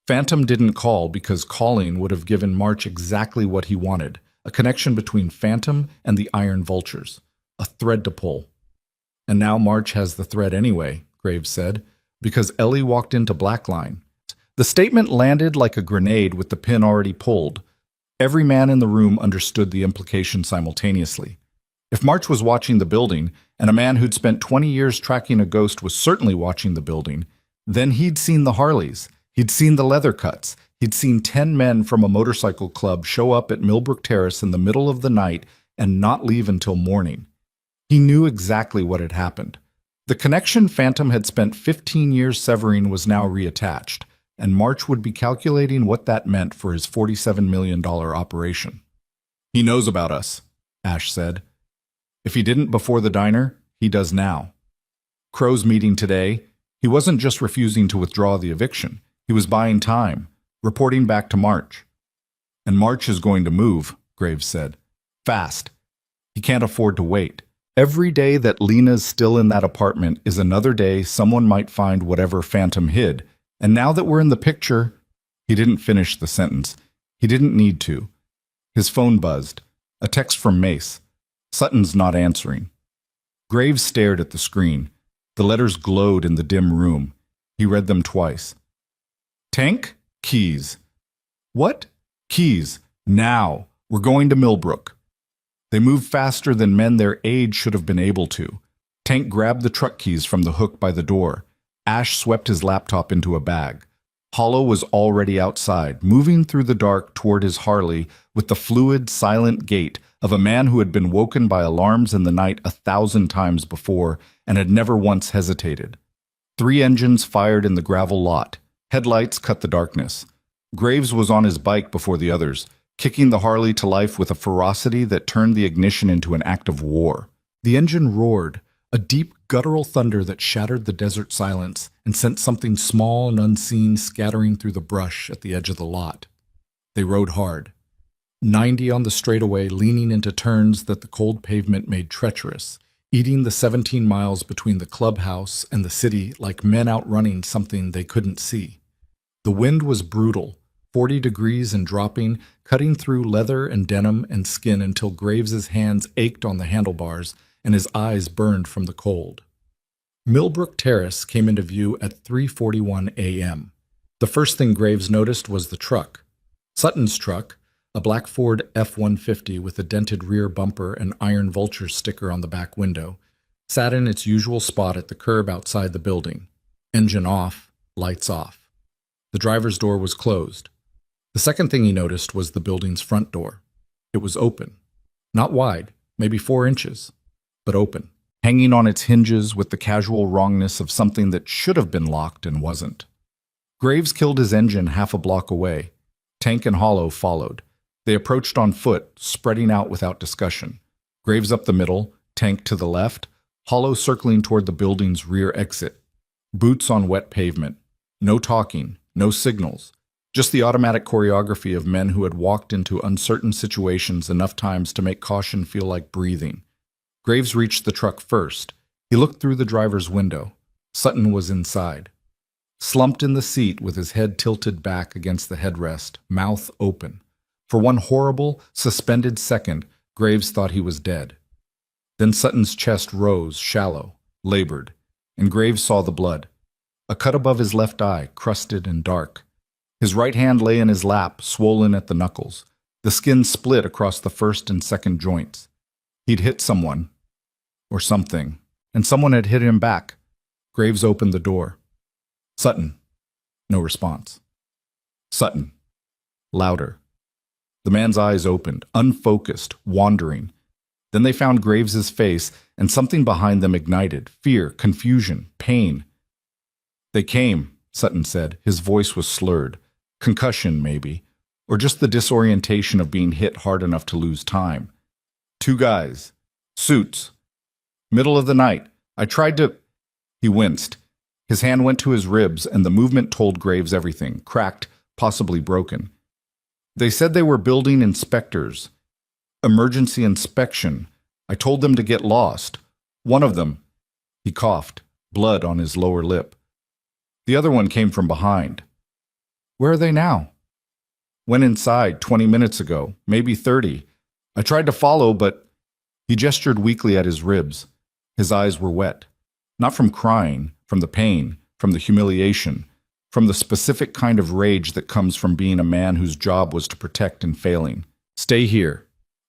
Phantom didn't call because calling would have given March exactly what he wanted, a connection between Phantom and the Iron Vultures, a thread to pull. And now March has the thread anyway, Graves said, because Ellie walked into Blackline. The statement landed like a grenade with the pin already pulled. Every man in the room understood the implication simultaneously. If March was watching the building, and a man who'd spent 20 years tracking a ghost was certainly watching the building, then he'd seen the Harleys, he'd seen the leather cuts, he'd seen 10 men from a motorcycle club show up at Millbrook Terrace in the middle of the night and not leave until morning. He knew exactly what had happened. The connection Phantom had spent 15 years severing was now reattached, and March would be calculating what that meant for his $47 million operation. He knows about us, Ash said. If he didn't before the diner, he does now. Crow's meeting today, he wasn't just refusing to withdraw the eviction. He was buying time, reporting back to March. And March is going to move, Graves said. Fast. He can't afford to wait. Every day that Lena's still in that apartment is another day someone might find whatever Phantom hid. And now that we're in the picture, he didn't finish the sentence. He didn't need to. His phone buzzed. A text from Mace. Sutton's not answering. Graves stared at the screen. The letters glowed in the dim room. He read them twice. Tank? Keys. What? Keys. Now. We're going to Millbrook. They moved faster than men their age should have been able to. Tank grabbed the truck keys from the hook by the door. Ash swept his laptop into a bag. Hollow was already outside, moving through the dark toward his Harley with the fluid, silent gait of a man who had been woken by alarms in the night 1,000 times before and had never once hesitated. 3 engines fired in the gravel lot. Headlights cut the darkness. Graves was on his bike before the others, kicking the Harley to life with a ferocity that turned the ignition into an act of war. The engine roared, a deep guttural thunder that shattered the desert silence and sent something small and unseen scattering through the brush at the edge of the lot. They rode hard. 90 on the straightaway, leaning into turns that the cold pavement made treacherous, eating the 17 miles between the clubhouse and the city like men outrunning something they couldn't see. The wind was brutal, 40 degrees and dropping, cutting through leather and denim and skin until Graves's hands ached on the handlebars and his eyes burned from the cold. Millbrook Terrace came into view at 3:41 a.m. The first thing Graves noticed was the truck. Sutton's truck, a black Ford F-150 with a dented rear bumper and Iron Vulture sticker on the back window, sat in its usual spot at the curb outside the building. Engine off, lights off. The driver's door was closed. The second thing he noticed was the building's front door. It was open. Not wide, maybe 4 inches, but open, hanging on its hinges with the casual wrongness of something that should have been locked and wasn't. Graves killed his engine half a block away. Tank and Hollow followed. They approached on foot, spreading out without discussion. Graves up the middle, Tank to the left, Hollow circling toward the building's rear exit. Boots on wet pavement. No talking, no signals. Just the automatic choreography of men who had walked into uncertain situations enough times to make caution feel like breathing. Graves reached the truck first. He looked through the driver's window. Sutton was inside. Slumped in the seat with his head tilted back against the headrest, mouth open. For one horrible, suspended second, Graves thought he was dead. Then Sutton's chest rose, shallow, labored, and Graves saw the blood. A cut above his left eye, crusted and dark. His right hand lay in his lap, swollen at the knuckles. The skin split across the first and second joints. He'd hit someone, or something, and someone had hit him back. Graves opened the door. Sutton. No response. Sutton. Louder. The man's eyes opened, unfocused, wandering. Then they found Graves's face, and something behind them ignited. Fear, confusion, pain. They came, Sutton said. His voice was slurred. Concussion, maybe. Or just the disorientation of being hit hard enough to lose time. Two guys. Suits. Middle of the night. I tried to... He winced. His hand went to his ribs, and the movement told Graves everything. Cracked, possibly broken. They said they were building inspectors. Emergency inspection. I told them to get lost. One of them. He coughed, blood on his lower lip. The other one came from behind. Where are they now? Went inside 20 minutes ago, maybe 30. I tried to follow, but... He gestured weakly at his ribs. His eyes were wet. Not from crying, from the pain, from the humiliation, from the specific kind of rage that comes from being a man whose job was to protect and failing. Stay here.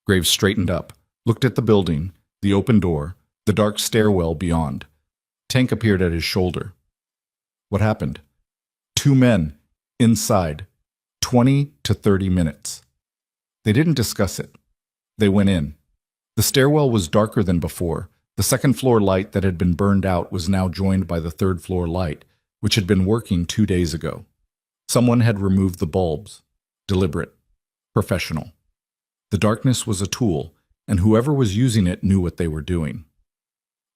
Graves straightened up, looked at the building, the open door, the dark stairwell beyond. Tank appeared at his shoulder. What happened? Two men, inside, 20 to 30 minutes. They didn't discuss it. They went in. The stairwell was darker than before. The second-floor light that had been burned out was now joined by the third-floor light, which had been working 2 days ago. Someone had removed the bulbs. Deliberate. Professional. The darkness was a tool, and whoever was using it knew what they were doing.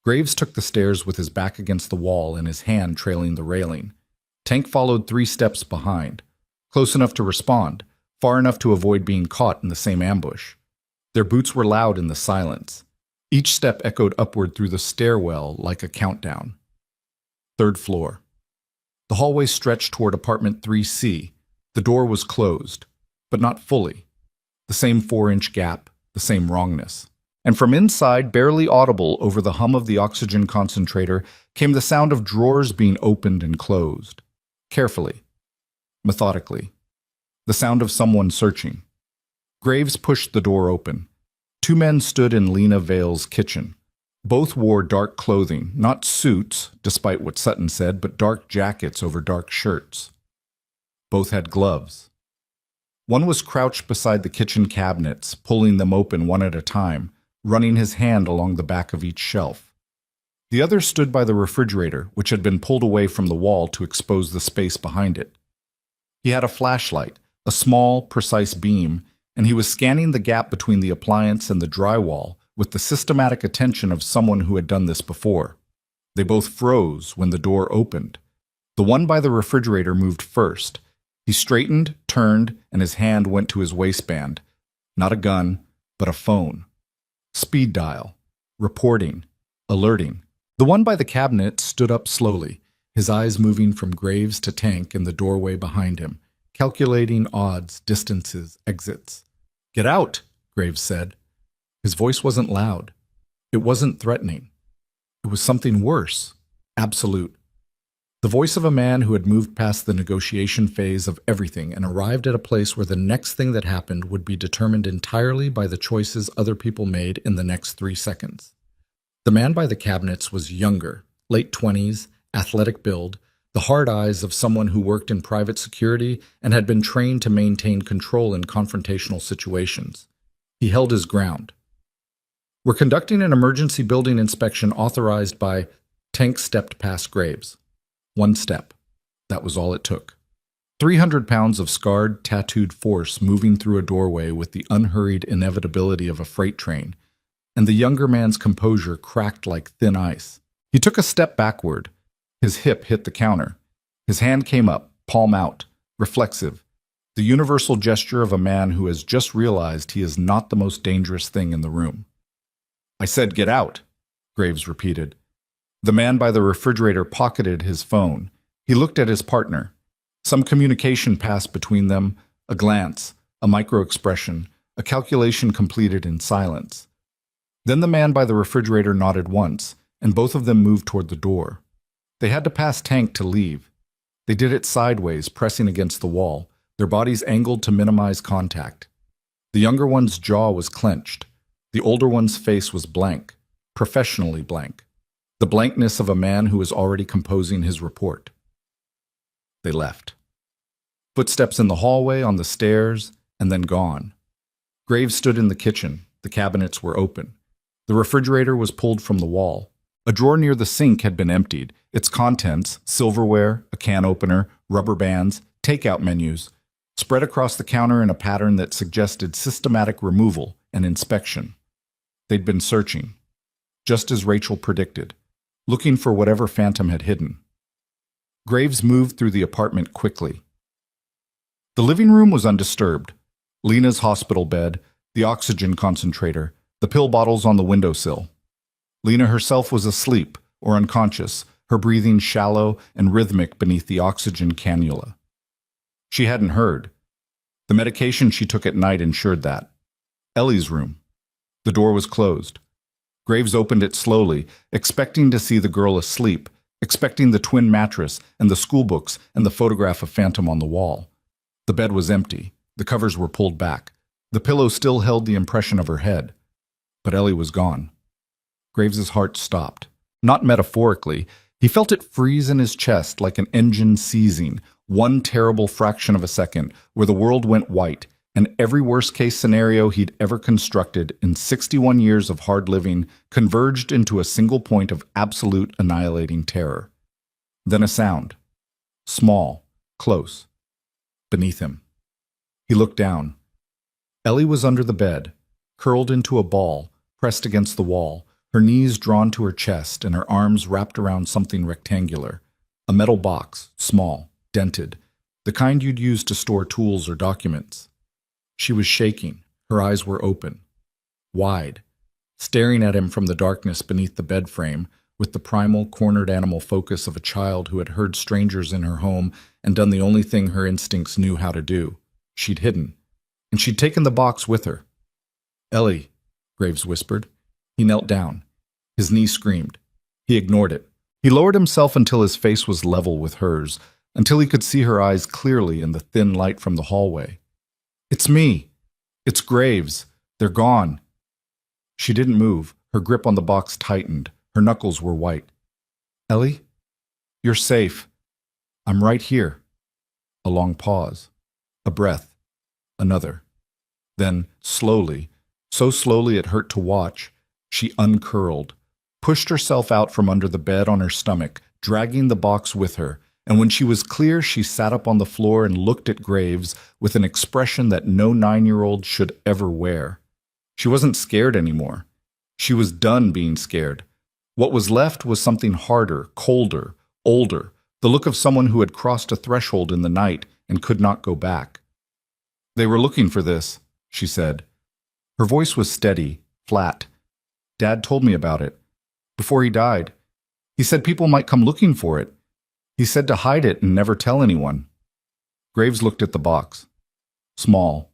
Graves took the stairs with his back against the wall and his hand trailing the railing. Tank followed 3 steps behind, close enough to respond, far enough to avoid being caught in the same ambush. Their boots were loud in the silence. Each step echoed upward through the stairwell like a countdown. 3rd floor. The hallway stretched toward apartment 3C. The door was closed, but not fully. The same 4-inch gap, the same wrongness. And from inside, barely audible over the hum of the oxygen concentrator, came the sound of drawers being opened and closed. Carefully. Methodically. The sound of someone searching. Graves pushed the door open. 2 men stood in Lena Vale's kitchen. Both wore dark clothing, not suits, despite what Sutton said, but dark jackets over dark shirts. Both had gloves. One was crouched beside the kitchen cabinets, pulling them open one at a time, running his hand along the back of each shelf. The other stood by the refrigerator, which had been pulled away from the wall to expose the space behind it. He had a flashlight, a small, precise beam, and he was scanning the gap between the appliance and the drywall with the systematic attention of someone who had done this before. They both froze when the door opened. The one by the refrigerator moved first. He straightened, turned, and his hand went to his waistband. Not a gun, but a phone. Speed dial. Reporting. Alerting. The one by the cabinet stood up slowly, his eyes moving from Graves to Tank in the doorway behind him, calculating odds, distances, exits. "Get out," Graves said. His voice wasn't loud. It wasn't threatening. It was something worse. Absolute. The voice of a man who had moved past the negotiation phase of everything and arrived at a place where the next thing that happened would be determined entirely by the choices other people made in the next 3 seconds. The man by the cabinets was younger, late 20s, athletic build, the hard eyes of someone who worked in private security and had been trained to maintain control in confrontational situations. He held his ground. "We're conducting an emergency building inspection authorized by..." Tank stepped past Graves. 1 step. That was all it took. 300 pounds of scarred, tattooed force moving through a doorway with the unhurried inevitability of a freight train, and the younger man's composure cracked like thin ice. He took a step backward. His hip hit the counter. His hand came up, palm out, reflexive, The universal gesture of a man who has just realized he is not the most dangerous thing in the room. "I said get out," Graves repeated. The man by the refrigerator pocketed his phone. He looked at his partner. Some communication passed between them, a glance, a micro-expression, a calculation completed in silence. Then the man by the refrigerator nodded once, and both of them moved toward the door. They had to pass Tank to leave. They did it sideways, pressing against the wall, their bodies angled to minimize contact. The younger one's jaw was clenched. The older one's face was blank, professionally blank. The blankness of a man who is already composing his report. They left. Footsteps in the hallway, on the stairs, and then gone. Graves stood in the kitchen. The cabinets were open. The refrigerator was pulled from the wall. A drawer near the sink had been emptied. Its contents, silverware, a can opener, rubber bands, takeout menus, spread across the counter in a pattern that suggested systematic removal and inspection. They'd been searching, just as Rachel predicted, looking for whatever Phantom had hidden. Graves moved through the apartment quickly. The living room was undisturbed. Lena's hospital bed, the oxygen concentrator, the pill bottles on the windowsill. Lena herself was asleep or unconscious, her breathing shallow and rhythmic beneath the oxygen cannula. She hadn't heard. The medication she took at night ensured that. Ellie's room. The door was closed. Graves opened it slowly, expecting to see the girl asleep, expecting the twin mattress and the schoolbooks and the photograph of Phantom on the wall. The bed was empty. The covers were pulled back. The pillow still held the impression of her head. But Ellie was gone. Graves's heart stopped. Not metaphorically. He felt it freeze in his chest like an engine seizing, one terrible fraction of a second, where the world went white, and every worst-case scenario he'd ever constructed in 61 years of hard living converged into a single point of absolute annihilating terror. Then a sound. Small, close. Beneath him. He looked down. Ellie was under the bed, curled into a ball, pressed against the wall, her knees drawn to her chest and her arms wrapped around something rectangular. A metal box, small, dented, the kind you'd use to store tools or documents. She was shaking. Her eyes were open, wide, staring at him from the darkness beneath the bed frame with the primal, cornered animal focus of a child who had heard strangers in her home and done the only thing her instincts knew how to do. She'd hidden, and she'd taken the box with her. "Ellie," Graves whispered. He knelt down. His knee screamed. He ignored it. He lowered himself until his face was level with hers, until he could see her eyes clearly in the thin light from the hallway. "It's me. It's Graves. They're gone." She didn't move. Her grip on the box tightened. Her knuckles were white. "Ellie, you're safe. I'm right here." A long pause. A breath. Another. Then, slowly, so slowly it hurt to watch, she uncurled, pushed herself out from under the bed on her stomach, dragging the box with her, and when she was clear, she sat up on the floor and looked at Graves with an expression that no 9-year-old should ever wear. She wasn't scared anymore. She was done being scared. What was left was something harder, colder, older, the look of someone who had crossed a threshold in the night and could not go back. "They were looking for this," she said. Her voice was steady, flat. "Dad told me about it. Before he died. He said people might come looking for it. He said to hide it and never tell anyone." Graves looked at the box. Small,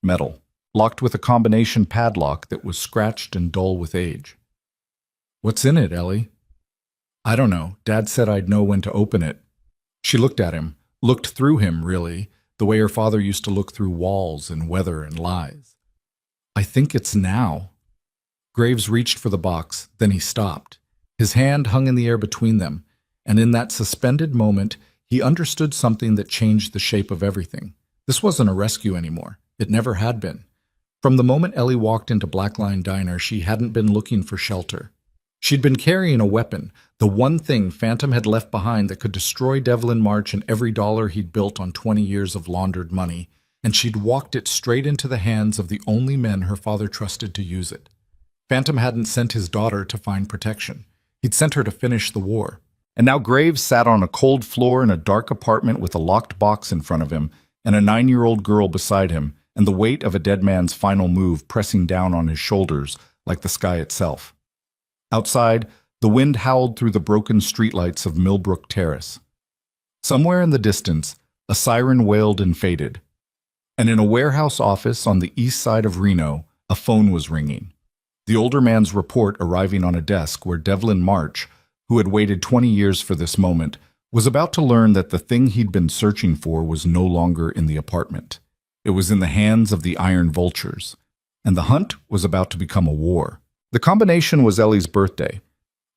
metal, locked with a combination padlock that was scratched and dull with age. "What's in it, Ellie?" "I don't know. Dad said I'd know when to open it." She looked at him, looked through him, really, the way her father used to look through walls and weather and lies. "I think it's now." Graves reached for the box, then he stopped. His hand hung in the air between them, and in that suspended moment, he understood something that changed the shape of everything. This wasn't a rescue anymore. It never had been. From the moment Ellie walked into Black Line Diner, she hadn't been looking for shelter. She'd been carrying a weapon, the one thing Phantom had left behind that could destroy Devlin March and every dollar he'd built on 20 years of laundered money, and she'd walked it straight into the hands of the only men her father trusted to use it. Phantom hadn't sent his daughter to find protection. He'd sent her to finish the war. And now Graves sat on a cold floor in a dark apartment with a locked box in front of him, and a 9-year-old girl beside him, and the weight of a dead man's final move pressing down on his shoulders like the sky itself. Outside, the wind howled through the broken streetlights of Millbrook Terrace. Somewhere in the distance, a siren wailed and faded. And in a warehouse office on the east side of Reno, a phone was ringing. The older man's report arriving on a desk where Devlin March, who had waited 20 years for this moment, was about to learn that the thing he'd been searching for was no longer in the apartment. It was in the hands of the Iron Vultures, and the hunt was about to become a war. The combination was Ellie's birthday.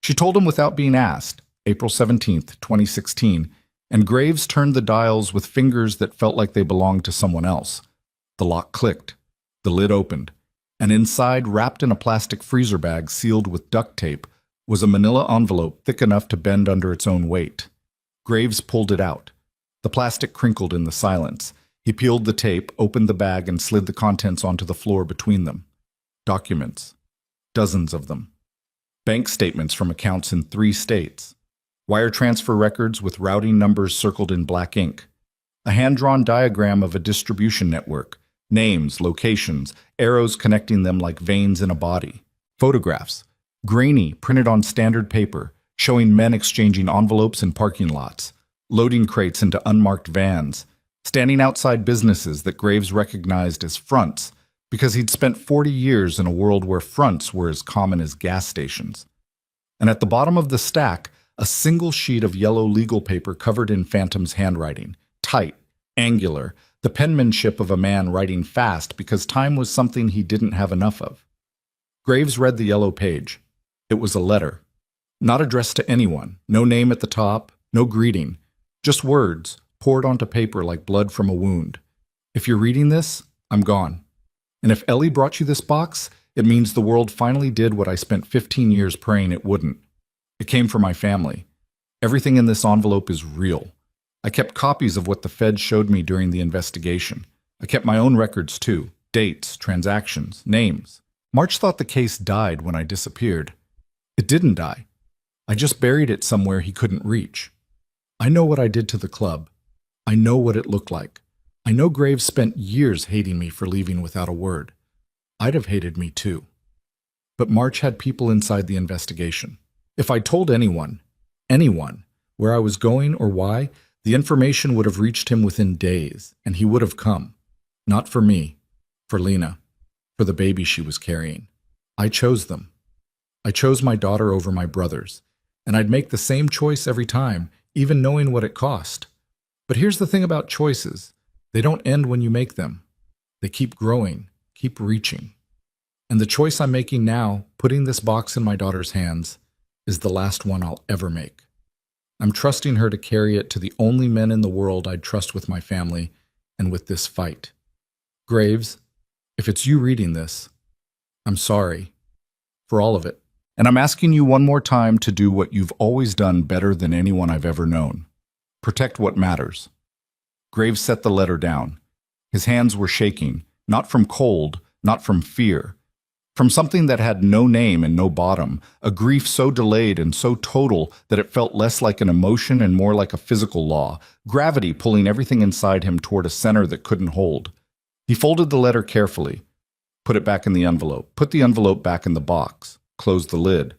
She told him without being asked, April 17th, 2016, and Graves turned the dials with fingers that felt like they belonged to someone else. The lock clicked, the lid opened, and inside, wrapped in a plastic freezer bag sealed with duct tape, was a manila envelope thick enough to bend under its own weight. Graves pulled it out. The plastic crinkled in the silence. He peeled the tape, opened the bag, and slid the contents onto the floor between them. Documents. Dozens of them. Bank statements from accounts in 3 states. Wire transfer records with routing numbers circled in black ink. A hand-drawn diagram of a distribution network. Names, locations, arrows connecting them like veins in a body. Photographs. Grainy, printed on standard paper, showing men exchanging envelopes in parking lots, loading crates into unmarked vans, standing outside businesses that Graves recognized as fronts because he'd spent 40 years in a world where fronts were as common as gas stations. And at the bottom of the stack, a single sheet of yellow legal paper covered in Phantom's handwriting, tight, angular, the penmanship of a man writing fast because time was something he didn't have enough of. Graves read the yellow page. It was a letter. Not addressed to anyone, no name at the top, no greeting, just words poured onto paper like blood from a wound. If you're reading this, I'm gone. And if Ellie brought you this box, it means the world finally did what I spent 15 years praying it wouldn't. It came from my family. Everything in this envelope is real. I kept copies of what the feds showed me during the investigation. I kept my own records too, dates, transactions, names. March thought the case died when I disappeared. It didn't die. I just buried it somewhere he couldn't reach. I know what I did to the club. I know what it looked like. I know Graves spent years hating me for leaving without a word. I'd have hated me too. But March had people inside the investigation. If I told anyone, where I was going or why, the information would have reached him within days, and he would have come. Not for me, for Lena, for the baby she was carrying. I chose them. I chose my daughter over my brothers, and I'd make the same choice every time, even knowing what it cost. But here's the thing about choices. They don't end when you make them. They keep growing, keep reaching. And the choice I'm making now, putting this box in my daughter's hands, is the last one I'll ever make. I'm trusting her to carry it to the only men in the world I'd trust with my family and with this fight. Graves, if it's you reading this, I'm sorry for all of it. And I'm asking you one more time to do what you've always done better than anyone I've ever known. Protect what matters. Graves set the letter down. His hands were shaking, not from cold, not from fear, from something that had no name and no bottom, a grief so delayed and so total that it felt less like an emotion and more like a physical law, gravity pulling everything inside him toward a center that couldn't hold. He folded the letter carefully, put it back in the envelope, put the envelope back in the box, closed the lid.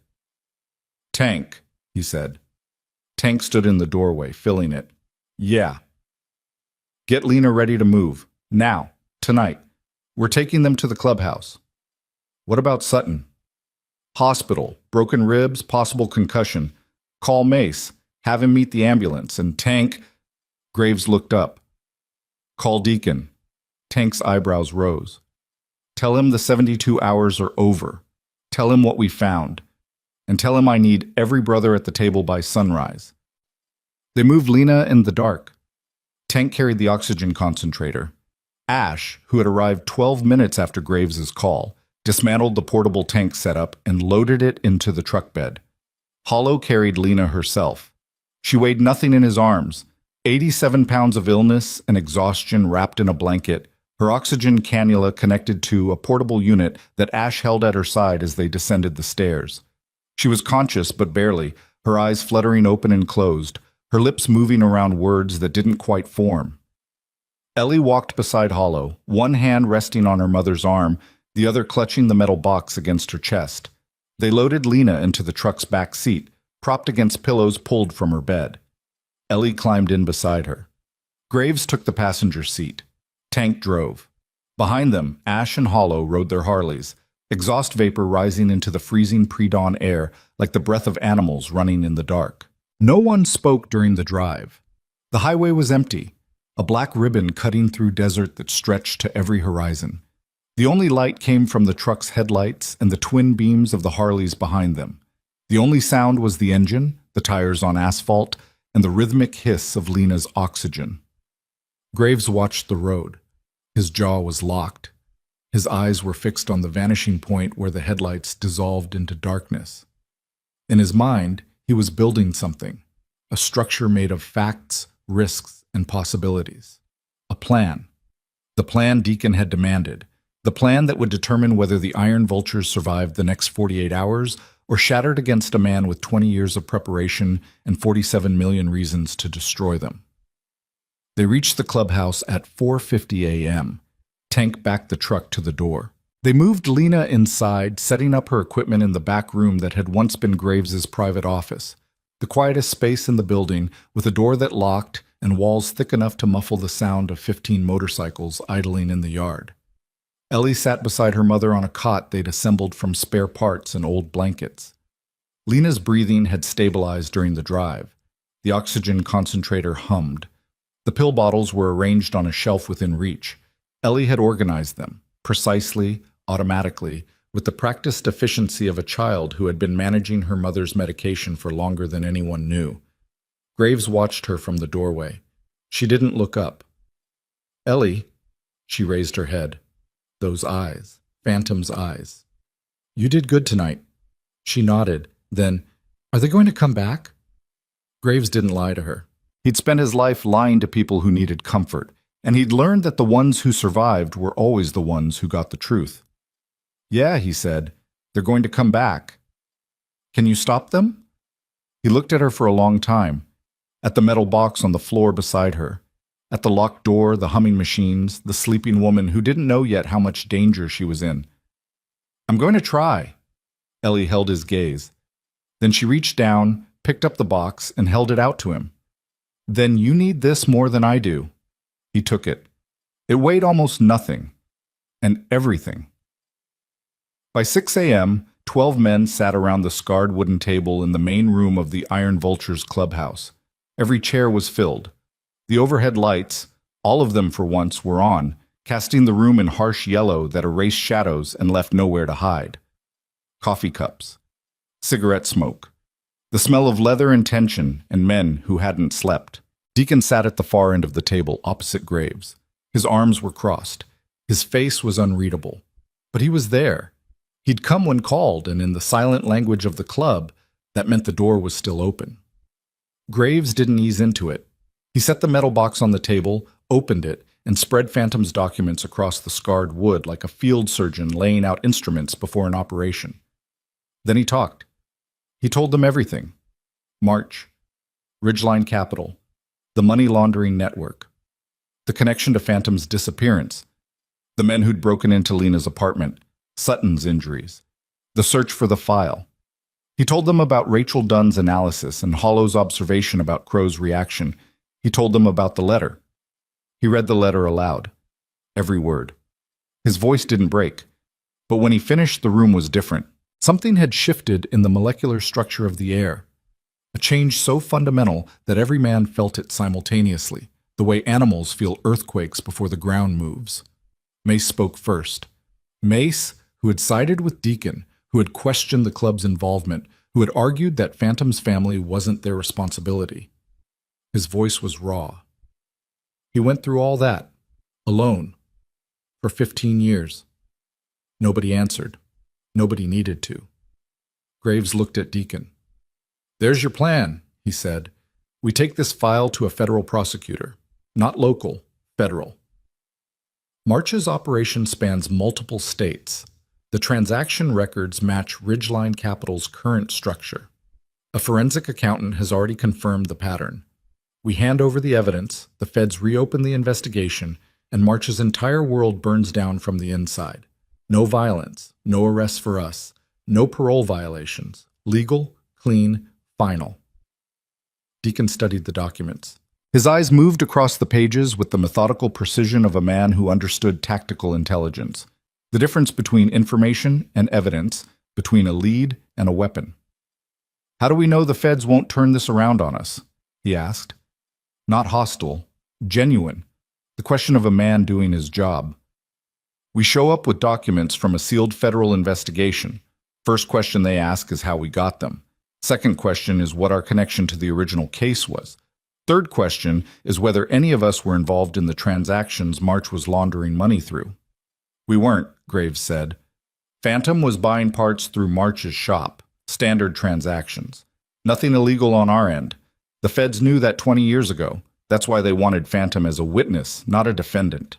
Tank, he said. Tank stood in the doorway, filling it. Yeah. Get Lena ready to move. Now. Tonight. We're taking them to the clubhouse. What about Sutton? Hospital, broken ribs, possible concussion. Call Mace, have him meet the ambulance, and Tank... Graves looked up. Call Deacon. Tank's eyebrows rose. Tell him the 72 hours are over. Tell him what we found. And tell him I need every brother at the table by sunrise. They moved Lena in the dark. Tank carried the oxygen concentrator. Ash, who had arrived 12 minutes after Graves's call, dismantled the portable tank setup and loaded it into the truck bed. Hollow carried Lena herself. She weighed nothing in his arms, 87 pounds of illness and exhaustion wrapped in a blanket, her oxygen cannula connected to a portable unit that Ash held at her side as they descended the stairs. She was conscious, but barely, her eyes fluttering open and closed, her lips moving around words that didn't quite form. Ellie walked beside Hollow, one hand resting on her mother's arm, the other clutching the metal box against her chest. They loaded Lena into the truck's back seat, propped against pillows pulled from her bed. Ellie climbed in beside her. Graves took the passenger seat. Tank drove. Behind them, Ash and Hollow rode their Harleys, exhaust vapor rising into the freezing pre-dawn air like the breath of animals running in the dark. No one spoke during the drive. The highway was empty, a black ribbon cutting through desert that stretched to every horizon. The only light came from the truck's headlights and the twin beams of the Harleys behind them. The only sound was the engine, the tires on asphalt, and the rhythmic hiss of Lena's oxygen. Graves watched the road. His jaw was locked. His eyes were fixed on the vanishing point where the headlights dissolved into darkness. In his mind, he was building something, a structure made of facts, risks, and possibilities. A plan. The plan Deacon had demanded. The plan that would determine whether the Iron Vultures survived the next 48 hours or shattered against a man with 20 years of preparation and 47 million reasons to destroy them. They reached the clubhouse at 4:50 a.m. Tank backed the truck to the door. They moved Lena inside, setting up her equipment in the back room that had once been Graves's private office, the quietest space in the building, with a door that locked and walls thick enough to muffle the sound of 15 motorcycles idling in the yard. Ellie sat beside her mother on a cot they'd assembled from spare parts and old blankets. Lena's breathing had stabilized during the drive. The oxygen concentrator hummed. The pill bottles were arranged on a shelf within reach. Ellie had organized them, precisely, automatically, with the practiced efficiency of a child who had been managing her mother's medication for longer than anyone knew. Graves watched her from the doorway. She didn't look up. "Ellie," she raised her head. Those eyes, Phantom's eyes. "You did good tonight." She nodded. Then, "Are they going to come back?" Graves didn't lie to her. He'd spent his life lying to people who needed comfort, and he'd learned that the ones who survived were always the ones who got the truth. "Yeah," he said, "they're going to come back." "Can you stop them?" He looked at her for a long time, at the metal box on the floor beside her, at the locked door, the humming machines, the sleeping woman who didn't know yet how much danger she was in. "I'm going to try." Ellie held his gaze. Then she reached down, picked up the box, and held it out to him. "Then you need this more than I do." He took it. It weighed almost nothing, and everything. By 6 a.m., 12 men sat around the scarred wooden table in the main room of the Iron Vultures clubhouse. Every chair was filled. The overhead lights, all of them for once, were on, casting the room in harsh yellow that erased shadows and left nowhere to hide. Coffee cups. Cigarette smoke. The smell of leather and tension and men who hadn't slept. Deacon sat at the far end of the table, opposite Graves. His arms were crossed. His face was unreadable. But he was there. He'd come when called, and in the silent language of the club, that meant the door was still open. Graves didn't ease into it. He set the metal box on the table, opened it, and spread Phantom's documents across the scarred wood like a field surgeon laying out instruments before an operation. Then he talked. He told them everything. March, Ridgeline Capital, the money laundering network, the connection to Phantom's disappearance, the men who'd broken into Lena's apartment, Sutton's injuries, the search for the file. He told them about Rachel Dunn's analysis and Hollow's observation about Crow's reaction. He told them about the letter. He read the letter aloud, every word. His voice didn't break, but when he finished, the room was different. Something had shifted in the molecular structure of the air, a change so fundamental that every man felt it simultaneously, the way animals feel earthquakes before the ground moves. Mace spoke first. Mace, who had sided with Deacon, who had questioned the club's involvement, who had argued that Phantom's family wasn't their responsibility. His voice was raw. He went through all that, alone, for 15 years. Nobody answered. Nobody needed to. Graves looked at Deacon. "There's your plan," he said. "We take this file to a federal prosecutor. Not local, federal." March's operation spans multiple states. The transaction records match Ridgeline Capital's current structure. A forensic accountant has already confirmed the pattern. We hand over the evidence, the feds reopen the investigation, and March's entire world burns down from the inside. No violence, no arrests for us, no parole violations. Legal, clean, final. Deacon studied the documents. His eyes moved across the pages with the methodical precision of a man who understood tactical intelligence. The difference between information and evidence, between a lead and a weapon. "How do we know the feds won't turn this around on us?" he asked. Not hostile, genuine. The question of a man doing his job. "We show up with documents from a sealed federal investigation. First question they ask is how we got them. Second question is what our connection to the original case was. Third question is whether any of us were involved in the transactions March was laundering money through." "We weren't," Graves said. "Phantom was buying parts through March's shop. Standard transactions. Nothing illegal on our end. The feds knew that 20 years ago. That's why they wanted Phantom as a witness, not a defendant.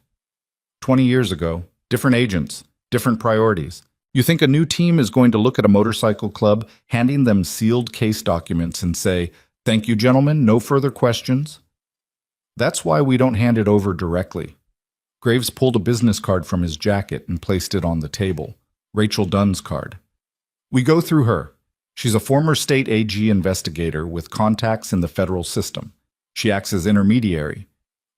20 years ago, different agents, different priorities. You think a new team is going to look at a motorcycle club, handing them sealed case documents and say, 'Thank you, gentlemen, no further questions'? That's why we don't hand it over directly." Graves pulled a business card from his jacket and placed it on the table. Rachel Dunn's card. "We go through her. She's a former state AG investigator with contacts in the federal system. She acts as intermediary.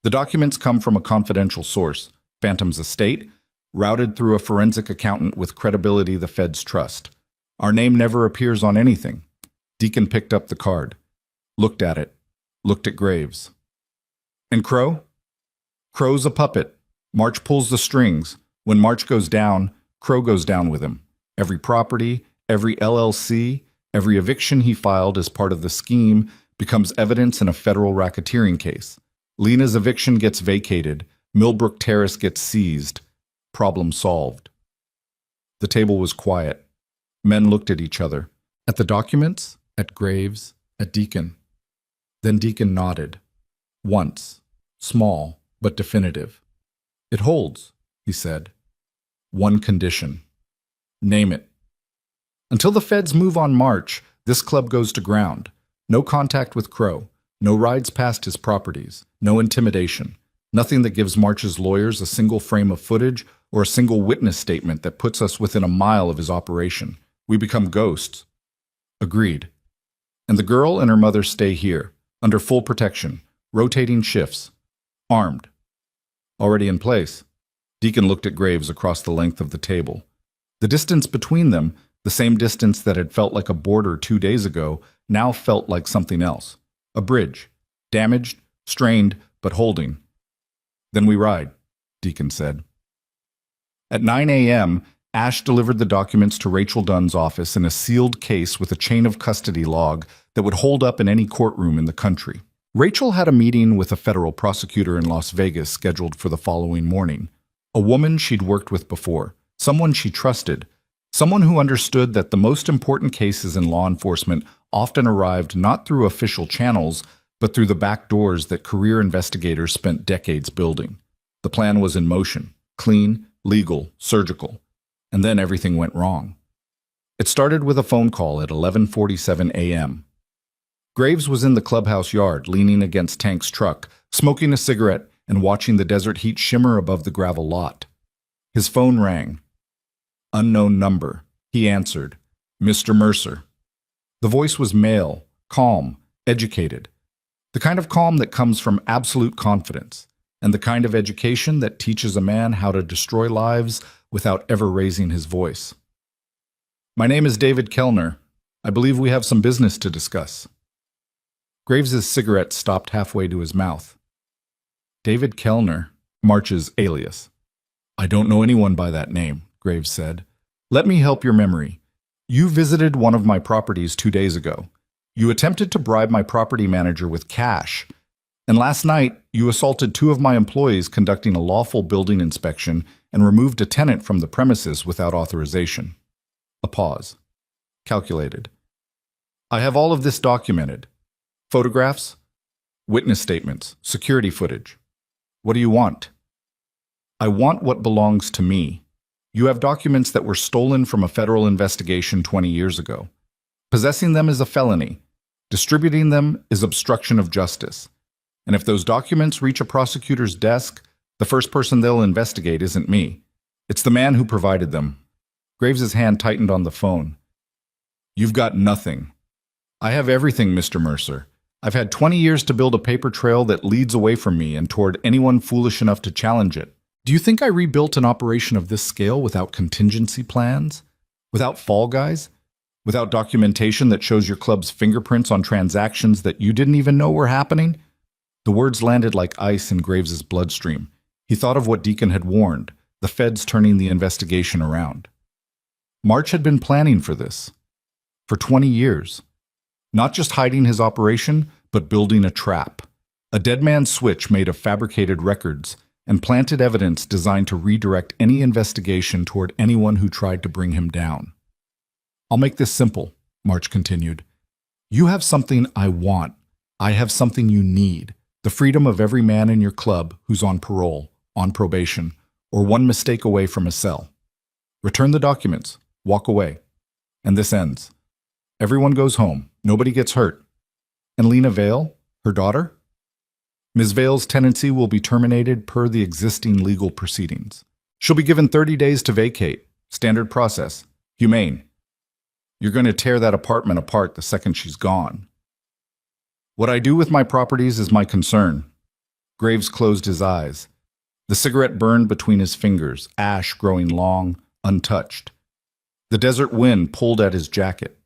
The documents come from a confidential source, Phantom's estate, routed through a forensic accountant with credibility the feds trust. Our name never appears on anything." Deacon picked up the card, looked at it, looked at Graves. "And Crow?" "Crow's a puppet. March pulls the strings. When March goes down, Crow goes down with him. Every property, every LLC, every eviction he filed as part of the scheme becomes evidence in a federal racketeering case. Lena's eviction gets vacated. Millbrook Terrace gets seized. Problem solved." The table was quiet. Men looked at each other. At the documents, at Graves, at Deacon. Then Deacon nodded. Once. Small, but definitive. "It holds," he said. "One condition." "Name it." "Until the feds move on March, this club goes to ground. No contact with Crow. No rides past his properties. No intimidation. Nothing that gives March's lawyers a single frame of footage or a single witness statement that puts us within a mile of his operation. We become ghosts." "Agreed." "And the girl and her mother stay here, under full protection, rotating shifts. Armed." "Already in place." Deacon looked at Graves across the length of the table. The distance between them, the same distance that had felt like a border 2 days ago, now felt like something else. A bridge. Damaged, strained, but holding. "Then we ride," Deacon said. At 9 a.m., Ash delivered the documents to Rachel Dunn's office in a sealed case with a chain of custody log that would hold up in any courtroom in the country. Rachel had a meeting with a federal prosecutor in Las Vegas scheduled for the following morning. A woman she'd worked with before, someone she trusted, someone who understood that the most important cases in law enforcement often arrived not through official channels, but through the back doors that career investigators spent decades building. The plan was in motion, clean, legal, surgical. And then everything went wrong. It started with a phone call at 11:47 a.m. Graves was in the clubhouse yard, leaning against Tank's truck, smoking a cigarette and watching the desert heat shimmer above the gravel lot. His phone rang. Unknown number. He answered. "Mr. Mercer." The voice was male, calm, educated. The kind of calm that comes from absolute confidence, and the kind of education that teaches a man how to destroy lives without ever raising his voice. "My name is David Kellner. I believe we have some business to discuss." Graves's cigarette stopped halfway to his mouth. "David Kellner, March's alias." "I don't know anyone by that name," Graves said. "Let me help your memory. You visited one of my properties 2 days ago. You attempted to bribe my property manager with cash. And last night, you assaulted 2 of my employees conducting a lawful building inspection and removed a tenant from the premises without authorization." A pause. Calculated. "I have all of this documented. Photographs, witness statements, security footage. What do you want?" "I want what belongs to me. You have documents that were stolen from a federal investigation 20 years ago. Possessing them is a felony. Distributing them is obstruction of justice. And if those documents reach a prosecutor's desk, the first person they'll investigate isn't me. It's the man who provided them. Graves's hand tightened on the phone. You've got nothing. I have everything, Mr. Mercer. I've had 20 years to build a paper trail that leads away from me and toward anyone foolish enough to challenge it. Do you think I rebuilt an operation of this scale without contingency plans? Without fall guys? Without documentation that shows your club's fingerprints on transactions that you didn't even know were happening? The words landed like ice in Graves's bloodstream. He thought of what Deacon had warned, the feds turning the investigation around. March had been planning for this. For 20 years. Not just hiding his operation, but building a trap. A dead man's switch made of fabricated records and planted evidence designed to redirect any investigation toward anyone who tried to bring him down. I'll make this simple, March continued. You have something I want. I have something you need. The freedom of every man in your club who's on parole, on probation, or one mistake away from a cell. Return the documents. Walk away. And this ends. Everyone goes home. Nobody gets hurt. And Lena Vale, her daughter? Ms. Vale's tenancy will be terminated per the existing legal proceedings. She'll be given 30 days to vacate. Standard process. Humane. You're going to tear that apartment apart the second she's gone. What I do with my properties is my concern. Graves closed his eyes. The cigarette burned between his fingers, ash growing long, untouched. The desert wind pulled at his jacket.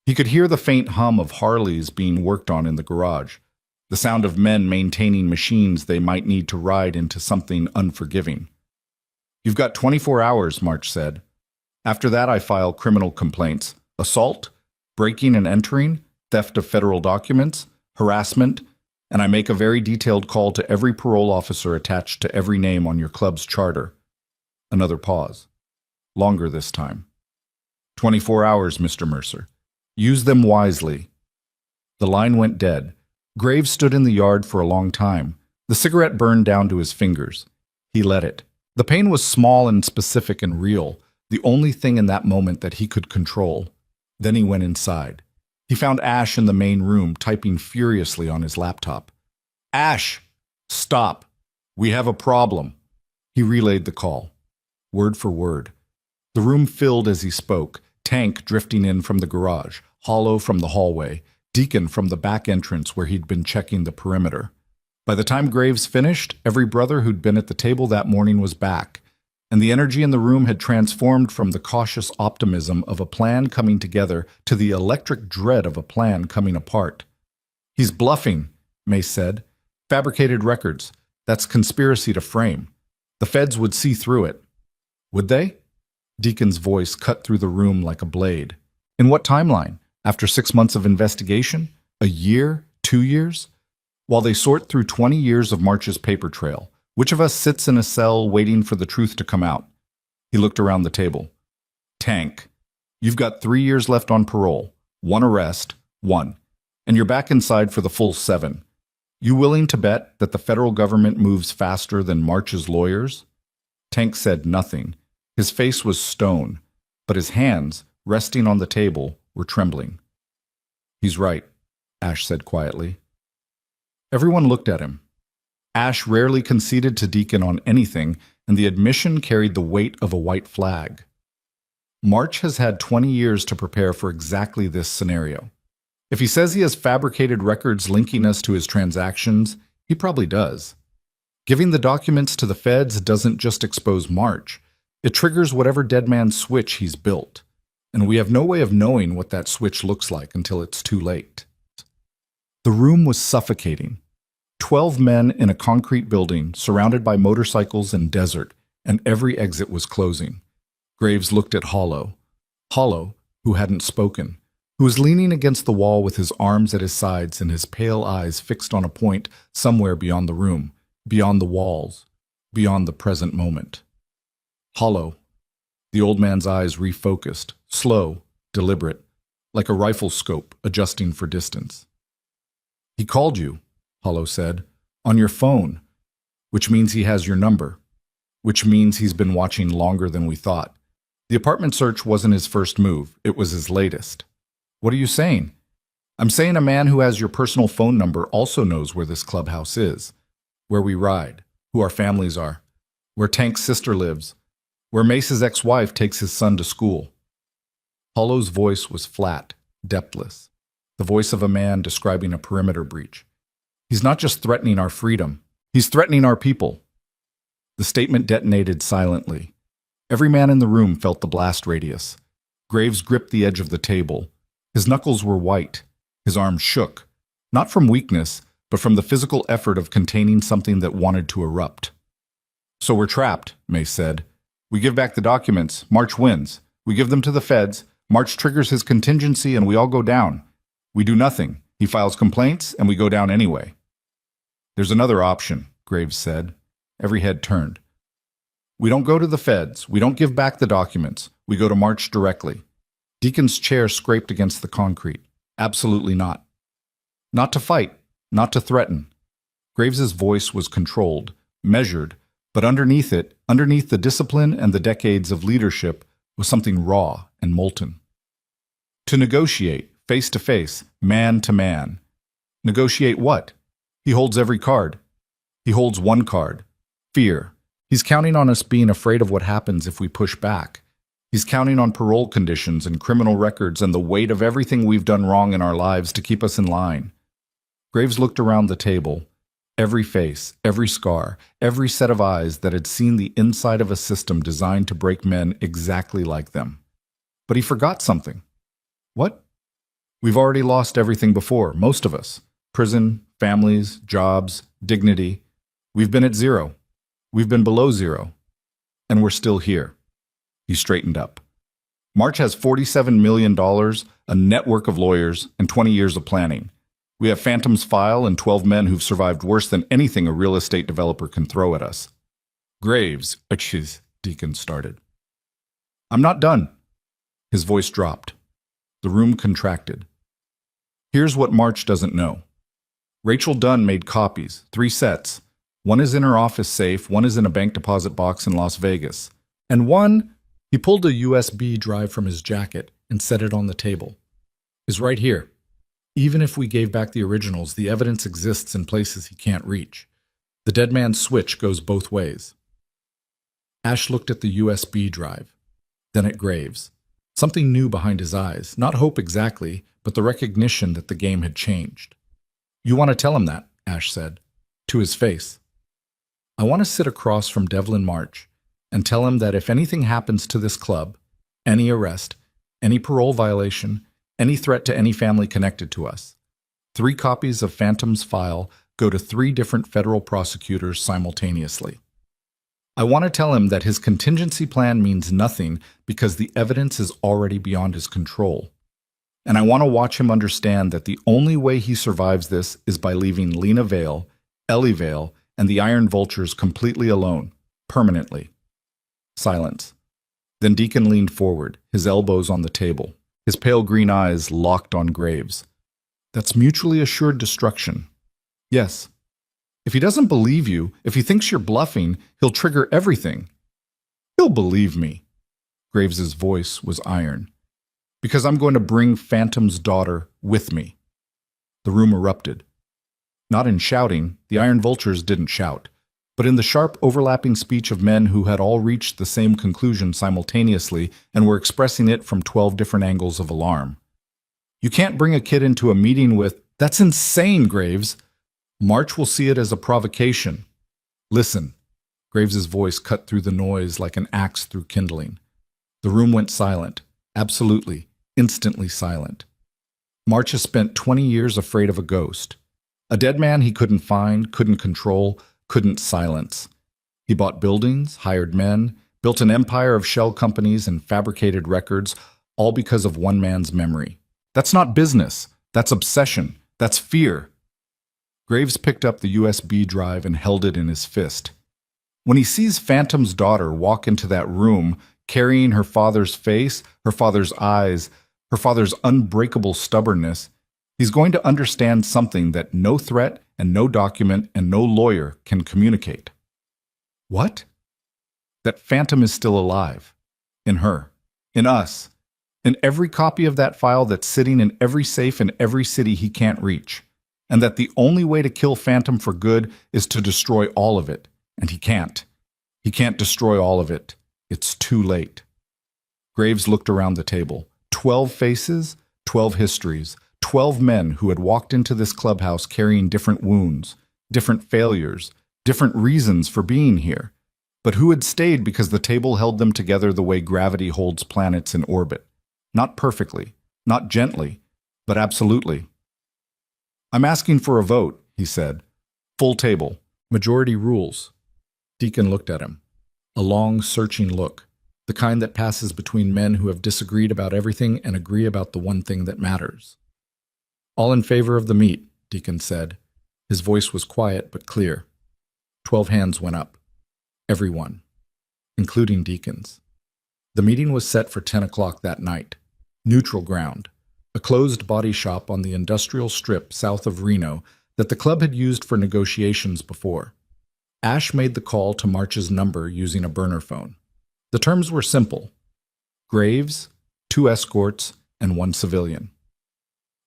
He could hear the faint hum of Harleys being worked on in the garage, the sound of men maintaining machines they might need to ride into something unforgiving. You've got 24 hours, March said. After that, I file criminal complaints, assault, breaking and entering, theft of federal documents, harassment, and I make a very detailed call to every parole officer attached to every name on your club's charter. Another pause. Longer this time. 24 hours, Mr. Mercer. Use them wisely. The line went dead. Graves stood in the yard for a long time. The cigarette burned down to his fingers. He let it. The pain was small and specific and real, the only thing in that moment that he could control. Then he went inside. He found Ash in the main room, typing furiously on his laptop. Ash! Stop! We have a problem. He relayed the call, word for word. The room filled as he spoke, Tank drifting in from the garage, Hollow from the hallway, Deacon from the back entrance where he'd been checking the perimeter. By the time Graves finished, every brother who'd been at the table that morning was back, and the energy in the room had transformed from the cautious optimism of a plan coming together to the electric dread of a plan coming apart. He's bluffing, Mace said. Fabricated records. That's conspiracy to frame. The feds would see through it. Would they? Deacon's voice cut through the room like a blade. In what timeline? After 6 months of investigation? A year? 2 years? While they sort through 20 years of March's paper trail, which of us sits in a cell waiting for the truth to come out? He looked around the table. Tank, you've got 3 years left on parole, 1 arrest, 1, and you're back inside for the full 7. You willing to bet that the federal government moves faster than March's lawyers? Tank said nothing. His face was stone, but his hands, resting on the table, were trembling. He's right, Ash said quietly. Everyone looked at him. Ash rarely conceded to Deacon on anything, and the admission carried the weight of a white flag. March has had 20 years to prepare for exactly this scenario. If he says he has fabricated records linking us to his transactions, he probably does. Giving the documents to the feds doesn't just expose March. It triggers whatever dead man's switch he's built, and we have no way of knowing what that switch looks like until it's too late. The room was suffocating. 12 men in a concrete building, surrounded by motorcycles and desert, and every exit was closing. Graves looked at Hollow, who hadn't spoken, who was leaning against the wall with his arms at his sides and his pale eyes fixed on a point somewhere beyond the room, beyond the walls, beyond the present moment. Hollow. The old man's eyes refocused, slow, deliberate, like a rifle scope adjusting for distance. He called you, Hollow said, on your phone, which means he has your number, which means he's been watching longer than we thought. The apartment search wasn't his first move, it was his latest. What are you saying? I'm saying a man who has your personal phone number also knows where this clubhouse is, where we ride, who our families are, where Tank's sister lives, where Mace's ex-wife takes his son to school. Hollow's voice was flat, depthless, the voice of a man describing a perimeter breach. He's not just threatening our freedom, he's threatening our people. The statement detonated silently. Every man in the room felt the blast radius. Graves gripped the edge of the table. His knuckles were white. His arms shook, not from weakness, but from the physical effort of containing something that wanted to erupt. So we're trapped, Mace said. We give back the documents, March wins. We give them to the feds, March triggers his contingency, and we all go down. We do nothing. He files complaints, and we go down anyway. There's another option, Graves said. Every head turned. We don't go to the feds. We don't give back the documents. We go to March directly. Deacon's chair scraped against the concrete. Absolutely not. Not to fight, not to threaten. Graves's voice was controlled, measured, but underneath it, underneath the discipline and the decades of leadership, was something raw and molten. To negotiate, face to face, man to man. Negotiate what? He holds every card. He holds one card. Fear. He's counting on us being afraid of what happens if we push back. He's counting on parole conditions and criminal records and the weight of everything we've done wrong in our lives to keep us in line. Graves looked around the table. Every face, every scar, every set of eyes that had seen the inside of a system designed to break men exactly like them. But he forgot something. What? We've already lost everything before, most of us. Prison, families, jobs, dignity. We've been at zero. We've been below zero. And we're still here. He straightened up. March has $47 million, a network of lawyers, and 20 years of planning. We have Phantom's file and 12 men who've survived worse than anything a real estate developer can throw at us. Graves, Deacon started. I'm not done. His voice dropped. The room contracted. Here's what March doesn't know. Rachel Dunn made copies, 3 sets. One is in her office safe, one is in a bank deposit box in Las Vegas. And one, he pulled a USB drive from his jacket and set it on the table, is right here. Even if we gave back the originals, the evidence exists in places he can't reach. The dead man's switch goes both ways. Ash looked at the USB drive, then at Graves. Something new behind his eyes, not hope exactly, but the recognition that the game had changed. You want to tell him that, Ash said, to his face. I want to sit across from Devlin March and tell him that if anything happens to this club, any arrest, any parole violation, any threat to any family connected to us, 3 copies of Phantom's file go to 3 different federal prosecutors simultaneously. I want to tell him that his contingency plan means nothing because the evidence is already beyond his control. And I want to watch him understand that the only way he survives this is by leaving Lena Vale, Ellie Vale, and the Iron Vultures completely alone, permanently. Silence. Then Deacon leaned forward, his elbows on the table, his pale green eyes locked on Graves. That's mutually assured destruction. Yes. If he doesn't believe you, if he thinks you're bluffing, he'll trigger everything. He'll believe me. Graves's voice was iron. Because I'm going to bring Phantom's daughter with me. The room erupted. Not in shouting, the Iron Vultures didn't shout, but in the sharp overlapping speech of men who had all reached the same conclusion simultaneously and were expressing it from 12 different angles of alarm. You can't bring a kid into a meeting with, "That's insane, Graves." March will see it as a provocation. Listen. Graves's voice cut through the noise like an axe through kindling. The room went silent. Absolutely, instantly silent. March has spent 20 years afraid of a ghost. A dead man he couldn't find, couldn't control, couldn't silence. He bought buildings, hired men, built an empire of shell companies and fabricated records, all because of one man's memory. That's not business. That's obsession. That's fear. Graves picked up the USB drive and held it in his fist. When he sees Phantom's daughter walk into that room, carrying her father's face, her father's eyes, her father's unbreakable stubbornness, he's going to understand something that no threat and no document and no lawyer can communicate. What? That Phantom is still alive. In her. In us. and every copy of that file that's sitting in every safe in every city he can't reach, and that the only way to kill Phantom for good is to destroy all of it, and he can't. He can't destroy all of it. It's too late. Graves looked around the table. 12 faces, 12 histories, 12 men who had walked into this clubhouse carrying different wounds, different failures, different reasons for being here, but who had stayed because the table held them together the way gravity holds planets in orbit. Not perfectly, not gently, but absolutely. "I'm asking for a vote," he said. "Full table. Majority rules." Deacon looked at him. A long, searching look, the kind that passes between men who have disagreed about everything and agree about the one thing that matters. "All in favor of the meat," Deacon said. His voice was quiet but clear. 12 hands went up. Everyone, including Deacon's. The meeting was set for 10 o'clock that night. Neutral ground, a closed body shop on the industrial strip south of Reno that the club had used for negotiations before. Ash made the call to March's number using a burner phone. The terms were simple: Graves, 2 escorts, and 1 civilian.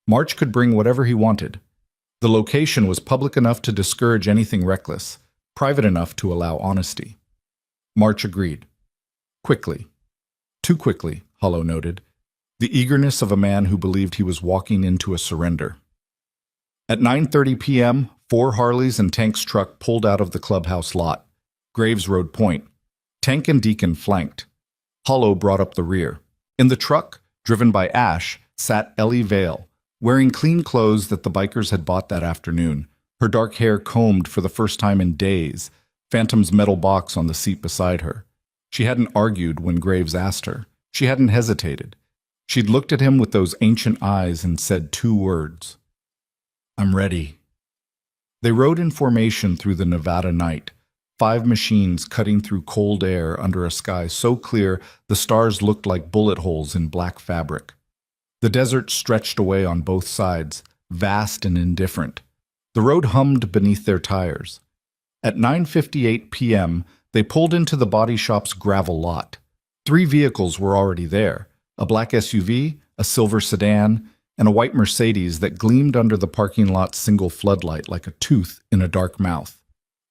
March could bring whatever he wanted. The location was public enough to discourage anything reckless, private enough to allow honesty. March agreed. Quickly. Too quickly, Hollow noted. The eagerness of a man who believed he was walking into a surrender. At 9:30 p.m., 4 Harleys and Tank's truck pulled out of the clubhouse lot. Graves rode point. Tank and Deacon flanked. Hollow brought up the rear. In the truck, driven by Ash, sat Ellie Vale, wearing clean clothes that the bikers had bought that afternoon, her dark hair combed for the first time in days, Phantom's metal box on the seat beside her. She hadn't argued when Graves asked her. She hadn't hesitated. She'd looked at him with those ancient eyes and said 2 words. "I'm ready." They rode in formation through the Nevada night, 5 machines cutting through cold air under a sky so clear the stars looked like bullet holes in black fabric. The desert stretched away on both sides, vast and indifferent. The road hummed beneath their tires. At 9:58 p.m., they pulled into the body shop's gravel lot. 3 vehicles were already there: a black SUV, a silver sedan, and a white Mercedes that gleamed under the parking lot's single floodlight like a tooth in a dark mouth.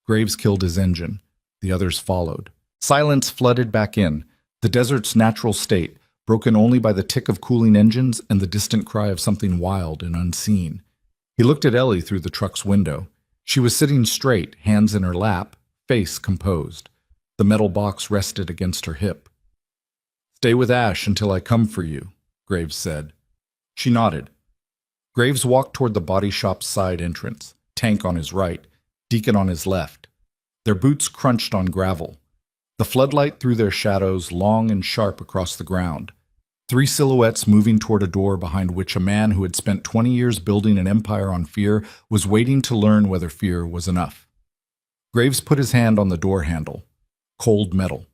Graves killed his engine. The others followed. Silence flooded back in, the desert's natural state, broken only by the tick of cooling engines and the distant cry of something wild and unseen. He looked at Ellie through the truck's window. She was sitting straight, hands in her lap, face composed. The metal box rested against her hip. "Stay with Ash until I come for you," Graves said. She nodded. Graves walked toward the body shop's side entrance, Tank on his right, Deacon on his left. Their boots crunched on gravel. The floodlight threw their shadows long and sharp across the ground. 3 silhouettes moving toward a door behind which a man who had spent 20 years building an empire on fear was waiting to learn whether fear was enough. Graves put his hand on the door handle. Cold metal.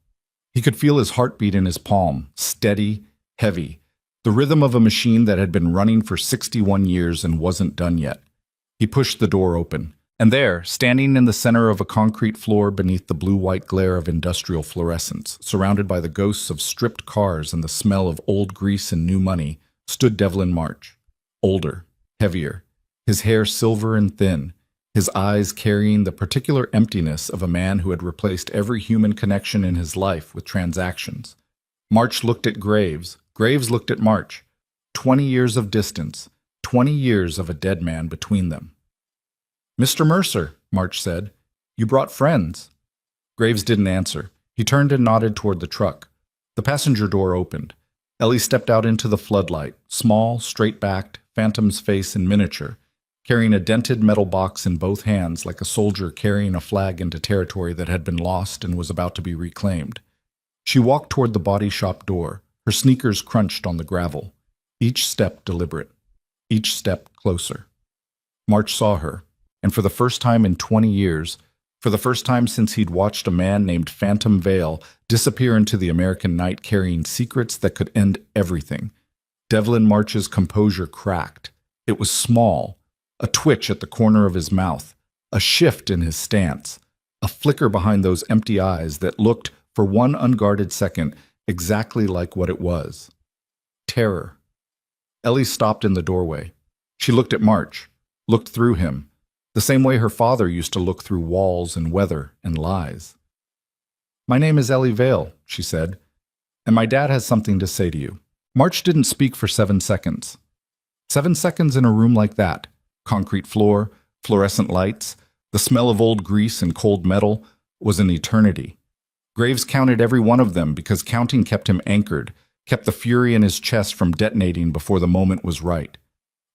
He could feel his heartbeat in his palm, steady, heavy, the rhythm of a machine that had been running for 61 years and wasn't done yet. He pushed the door open, and there, standing in the center of a concrete floor beneath the blue-white glare of industrial fluorescence, surrounded by the ghosts of stripped cars and the smell of old grease and new money, stood Devlin March. Older, heavier, his hair silver and thin, his eyes carrying the particular emptiness of a man who had replaced every human connection in his life with transactions. March looked at Graves. Graves looked at March. 20 years of distance, 20 years of a dead man between them. "Mr. Mercer," March said, "you brought friends." Graves didn't answer. He turned and nodded toward the truck. The passenger door opened. Ellie stepped out into the floodlight, small, straight-backed, Phantom's face in miniature, carrying a dented metal box in both hands like a soldier carrying a flag into territory that had been lost and was about to be reclaimed. She walked toward the body shop door. Her sneakers crunched on the gravel. Each step deliberate. Each step closer. March saw her, and for the first time in 20 years, for the first time since he'd watched a man named Phantom Vale disappear into the American night carrying secrets that could end everything, Devlin March's composure cracked. It was small, a twitch at the corner of his mouth, a shift in his stance, a flicker behind those empty eyes that looked, for one unguarded second, exactly like what it was. terror. Ellie stopped in the doorway. She looked at March, looked through him, the same way her father used to look through walls and weather and lies. "My name is Ellie Vale," she said, "and my dad has something to say to you." March didn't speak for 7 seconds. 7 seconds in a room like that, concrete floor, fluorescent lights, the smell of old grease and cold metal, was an eternity. Graves counted every one of them because counting kept him anchored, kept the fury in his chest from detonating before the moment was right.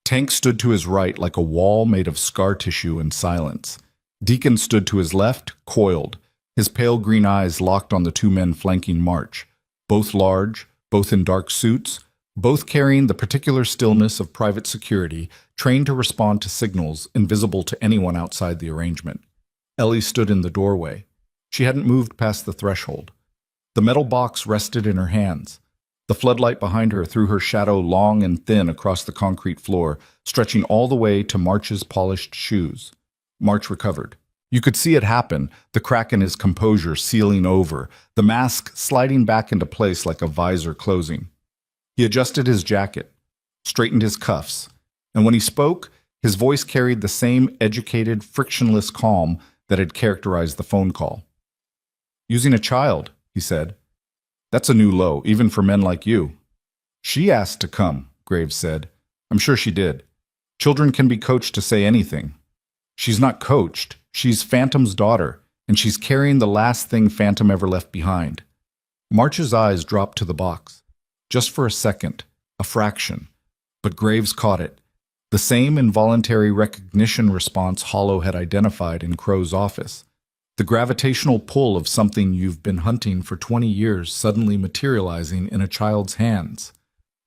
Tank stood to his right like a wall made of scar tissue and silence. Deacon stood to his left, coiled, his pale green eyes locked on the two men flanking March, both large, both in dark suits, both carrying the particular stillness of private security, trained to respond to signals invisible to anyone outside the arrangement. Ellie stood in the doorway. She hadn't moved past the threshold. The metal box rested in her hands. The floodlight behind her threw her shadow long and thin across the concrete floor, stretching all the way to March's polished shoes. March recovered. You could see it happen, the crack in his composure sealing over, the mask sliding back into place like a visor closing. He adjusted his jacket, straightened his cuffs, and when he spoke, his voice carried the same educated, frictionless calm that had characterized the phone call. "Using a child," he said. "That's a new low, even for men like you." "She asked to come," Graves said. "I'm sure she did. Children can be coached to say anything." "She's not coached. She's Phantom's daughter, and she's carrying the last thing Phantom ever left behind." March's eyes dropped to the box. Just for a second, a fraction. But Graves caught it. The same involuntary recognition response Hollow had identified in Crow's office. The gravitational pull of something you've been hunting for 20 years suddenly materializing in a child's hands.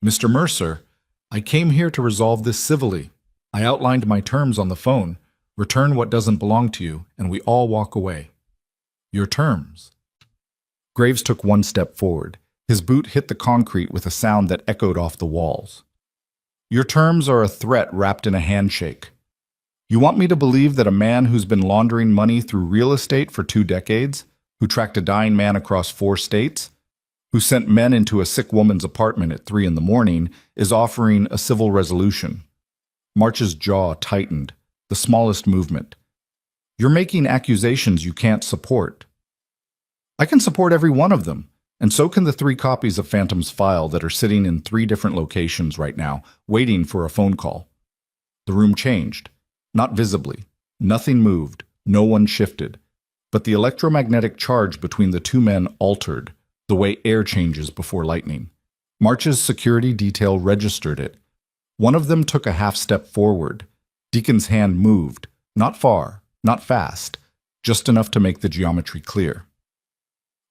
"Mr. Mercer, I came here to resolve this civilly. I outlined my terms on the phone. Return what doesn't belong to you, and we all walk away." "Your terms?" Graves took one step forward. His boot hit the concrete with a sound that echoed off the walls. "Your terms are a threat wrapped in a handshake. You want me to believe that a man who's been laundering money through real estate for 2 decades, who tracked a dying man across 4 states, who sent men into a sick woman's apartment at 3 in the morning, is offering a civil resolution?" March's jaw tightened, the smallest movement. "You're making accusations you can't support." "I can support every one of them, and so can the 3 copies of Phantom's file that are sitting in 3 different locations right now, waiting for a phone call." The room changed. Not visibly. Nothing moved. No one shifted. But the electromagnetic charge between the 2 men altered, the way air changes before lightning. March's security detail registered it. One of them took a half step forward. Deacon's hand moved. Not far, not fast, just enough to make the geometry clear.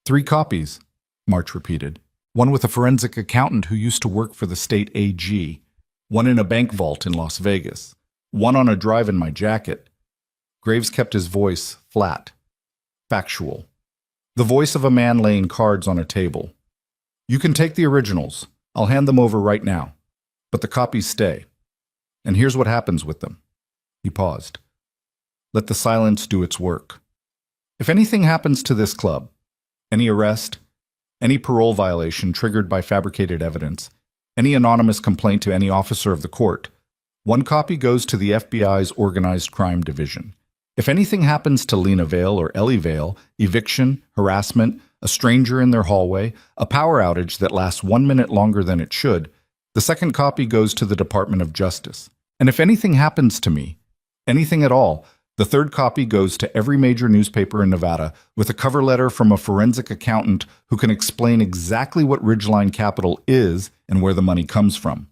3 copies, March repeated. One with a forensic accountant who used to work for the state AG. One in a bank vault in Las Vegas. One on a drive in my jacket. Graves kept his voice flat, factual. The voice of a man laying cards on a table. "You can take the originals. I'll hand them over right now. But the copies stay. And here's what happens with them." He paused. "Let the silence do its work. If anything happens to this club, any arrest, any parole violation triggered by fabricated evidence, any anonymous complaint to any officer of the court, 1 copy goes to the FBI's Organized Crime Division. If anything happens to Lena Vale or Ellie Vale, eviction, harassment, a stranger in their hallway, a power outage that lasts 1 minute longer than it should, the 2nd copy goes to the Department of Justice. And if anything happens to me, anything at all, the 3rd copy goes to every major newspaper in Nevada with a cover letter from a forensic accountant who can explain exactly what Ridgeline Capital is and where the money comes from."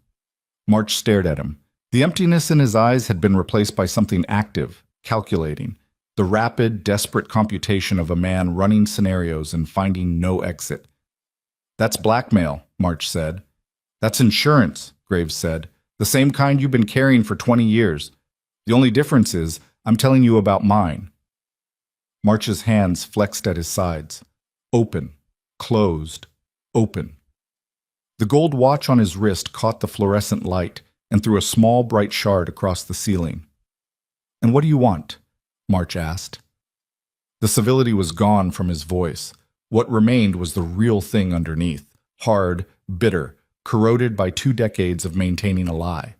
March stared at him. The emptiness in his eyes had been replaced by something active, calculating, the rapid, desperate computation of a man running scenarios and finding no exit. "That's blackmail," March said. "That's insurance," Graves said. "The same kind you've been carrying for 20 years. The only difference is, I'm telling you about mine." March's hands flexed at his sides. Open, closed, open. The gold watch on his wrist caught the fluorescent light and threw a small, bright shard across the ceiling. "And what do you want?" March asked. The civility was gone from his voice. What remained was the real thing underneath, hard, bitter, corroded by 2 decades of maintaining a lie.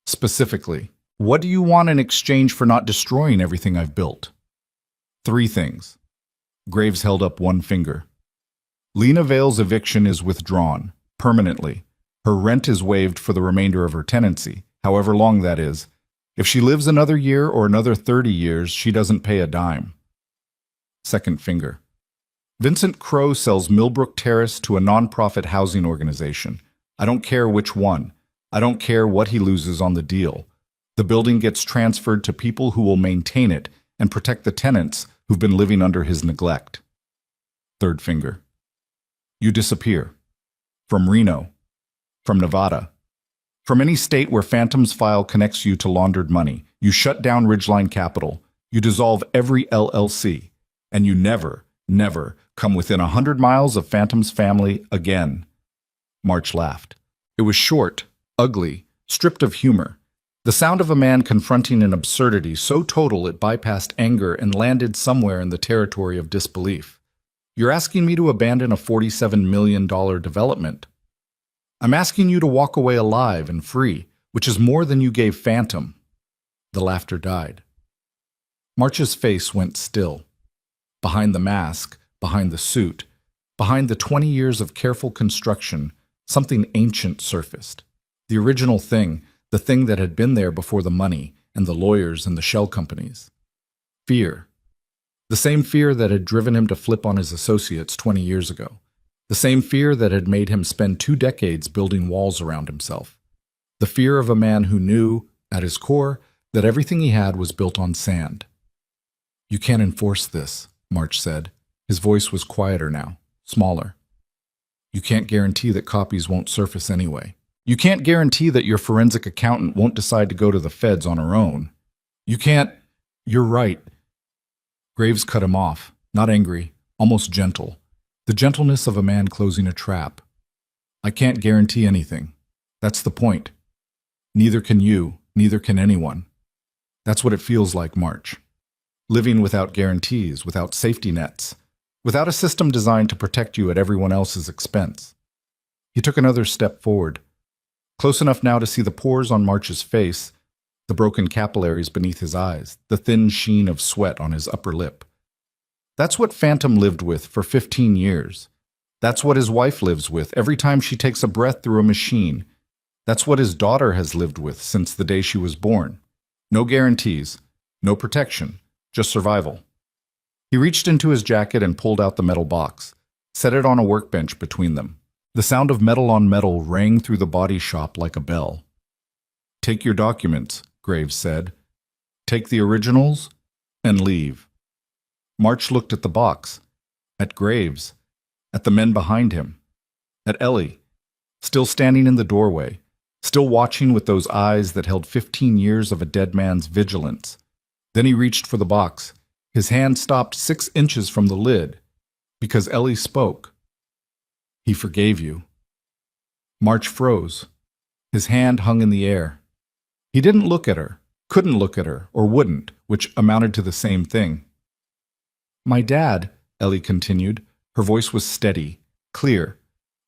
Specifically, what do you want in exchange for not destroying everything I've built? 3 things. Graves held up one finger. Lena Vale's eviction is withdrawn, permanently. Her rent is waived for the remainder of her tenancy, however long that is. If she lives another year or another 30 years, she doesn't pay a dime. Second finger. Vincent Crowe sells Millbrook Terrace to a nonprofit housing organization. I don't care which one. I don't care what he loses on the deal. The building gets transferred to people who will maintain it and protect the tenants who've been living under his neglect. Third finger. You disappear. From Reno. From Nevada. From any state where Phantom's file connects you to laundered money. You shut down Ridgeline Capital. You dissolve every LLC. And you never come within 100 miles of Phantom's family again. March laughed. It was short, ugly, stripped of humor. The sound of a man confronting an absurdity so total it bypassed anger and landed somewhere in the territory of disbelief. You're asking me to abandon a $47 million development. I'm asking you to walk away alive and free, which is more than you gave Phantom. The laughter died. March's face went still. Behind the mask, behind the suit, behind the 20 years of careful construction, something ancient surfaced. The original thing, the thing that had been there before the money and the lawyers and the shell companies. Fear. The same fear that had driven him to flip on his associates 20 years ago. The same fear that had made him spend 2 decades building walls around himself. The fear of a man who knew, at his core, that everything he had was built on sand. You can't enforce this, March said. His voice was quieter now, smaller. You can't guarantee that copies won't surface anyway. You can't guarantee that your forensic accountant won't decide to go to the feds on her own. You can't... You're right. Graves cut him off, not angry, almost gentle. The gentleness of a man closing a trap. I can't guarantee anything. That's the point. Neither can you, neither can anyone. That's what it feels like, March. Living without guarantees, without safety nets, without a system designed to protect you at everyone else's expense. He took another step forward, close enough now to see the pores on March's face, the broken capillaries beneath his eyes, the thin sheen of sweat on his upper lip. That's what Phantom lived with for 15 years. That's what his wife lives with every time she takes a breath through a machine. That's what his daughter has lived with since the day she was born. No guarantees, no protection, just survival. He reached into his jacket and pulled out the metal box, set it on a workbench between them. The sound of metal on metal rang through the body shop like a bell. Take your documents, Graves said. Take the originals and leave. March looked at the box, at Graves, at the men behind him, at Ellie, still standing in the doorway, still watching with those eyes that held 15 years of a dead man's vigilance. Then he reached for the box. His hand stopped 6 inches from the lid, because Ellie spoke. He forgave you. March froze. His hand hung in the air. He didn't look at her, couldn't look at her, or wouldn't, which amounted to the same thing. My dad, Ellie continued. Her voice was steady, clear.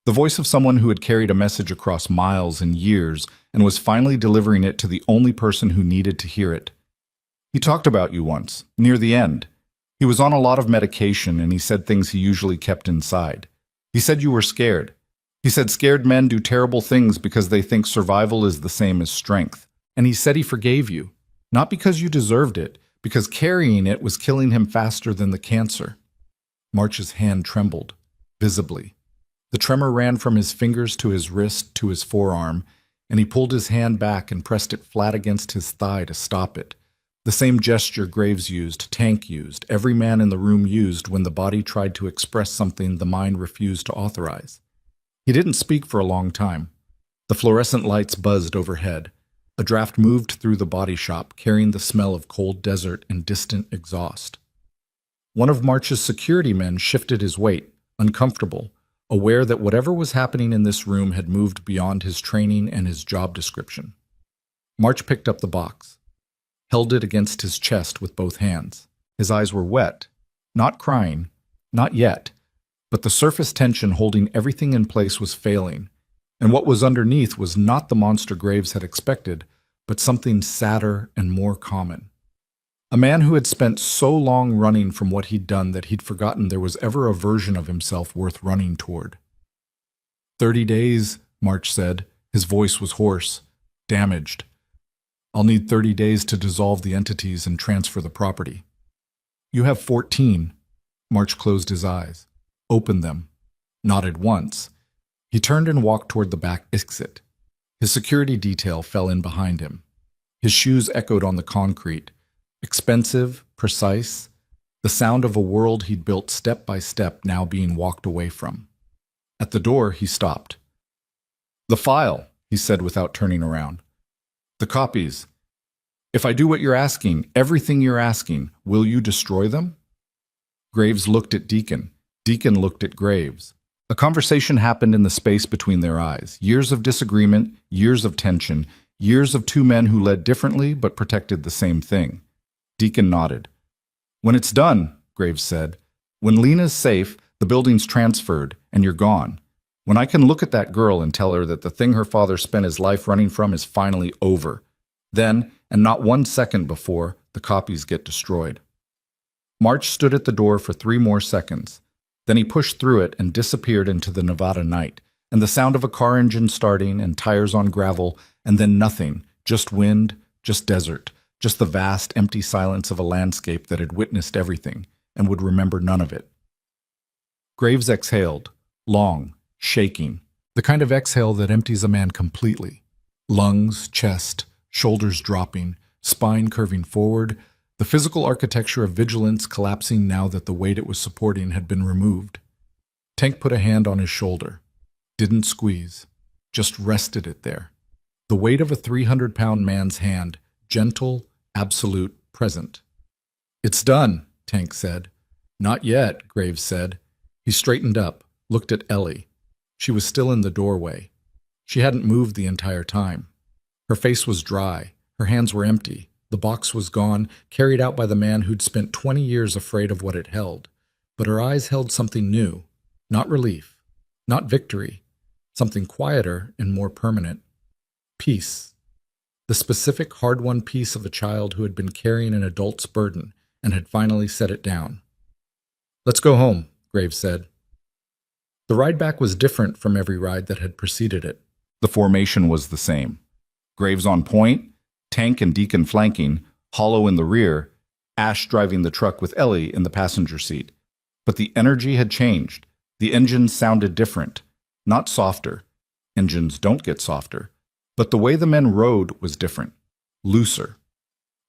The voice of someone who had carried a message across miles and years and was finally delivering it to the only person who needed to hear it. He talked about you once, near the end. He was on a lot of medication and he said things he usually kept inside. He said you were scared. He said scared men do terrible things because they think survival is the same as strength. And he said he forgave you, not because you deserved it, because carrying it was killing him faster than the cancer. March's hand trembled, visibly. The tremor ran from his fingers to his wrist to his forearm, and he pulled his hand back and pressed it flat against his thigh to stop it. The same gesture Graves used, Tank used, every man in the room used when the body tried to express something the mind refused to authorize. He didn't speak for a long time. The fluorescent lights buzzed overhead. A draft moved through the body shop, carrying the smell of cold desert and distant exhaust. One of March's security men shifted his weight, uncomfortable, aware that whatever was happening in this room had moved beyond his training and his job description. March picked up the box, held it against his chest with both hands. His eyes were wet, not crying, not yet, but the surface tension holding everything in place was failing. And what was underneath was not the monster Graves had expected, but something sadder and more common. A man who had spent so long running from what he'd done that he'd forgotten there was ever a version of himself worth running toward. 30 days, March said. His voice was hoarse, damaged. I'll need 30 days to dissolve the entities and transfer the property. You have 14. March closed his eyes, opened them, nodded once. He turned and walked toward the back exit. His security detail fell in behind him. His shoes echoed on the concrete, expensive, precise, the sound of a world he'd built step by step now being walked away from. At the door, he stopped. The file, he said without turning around. The copies. If I do what you're asking, everything you're asking, will you destroy them? Graves looked at Deacon. Deacon looked at Graves. A conversation happened in the space between their eyes. Years of disagreement, years of tension, years of two men who led differently but protected the same thing. Deacon nodded. When it's done, Graves said, when Lena's safe, the building's transferred, and you're gone. When I can look at that girl and tell her that the thing her father spent his life running from is finally over. Then, and not 1 second before, the copies get destroyed. March stood at the door for 3 more seconds. Then he pushed through it and disappeared into the Nevada night, and the sound of a car engine starting and tires on gravel, and then nothing, just wind, just desert, just the vast, empty silence of a landscape that had witnessed everything and would remember none of it. Graves exhaled, long, shaking, the kind of exhale that empties a man completely. Lungs, chest, shoulders dropping, spine curving forward, the physical architecture of vigilance collapsing now that the weight it was supporting had been removed. Tank put a hand on his shoulder. Didn't squeeze. Just rested it there. The weight of a 300-pound man's hand, gentle, absolute, present. It's done, Tank said. Not yet, Graves said. He straightened up, looked at Ellie. She was still in the doorway. She hadn't moved the entire time. Her face was dry. Her hands were empty. The box was gone, carried out by the man who'd spent 20 years afraid of what it held. But her eyes held something new. Not relief. Not victory. Something quieter and more permanent. Peace. The specific, hard-won peace of a child who had been carrying an adult's burden and had finally set it down. Let's go home, Graves said. The ride back was different from every ride that had preceded it. The formation was the same. Graves on point, Tank and Deacon flanking, Hollow in the rear, Ash driving the truck with Ellie in the passenger seat. But the energy had changed. The engines sounded different, not softer. Engines don't get softer. But the way the men rode was different, looser.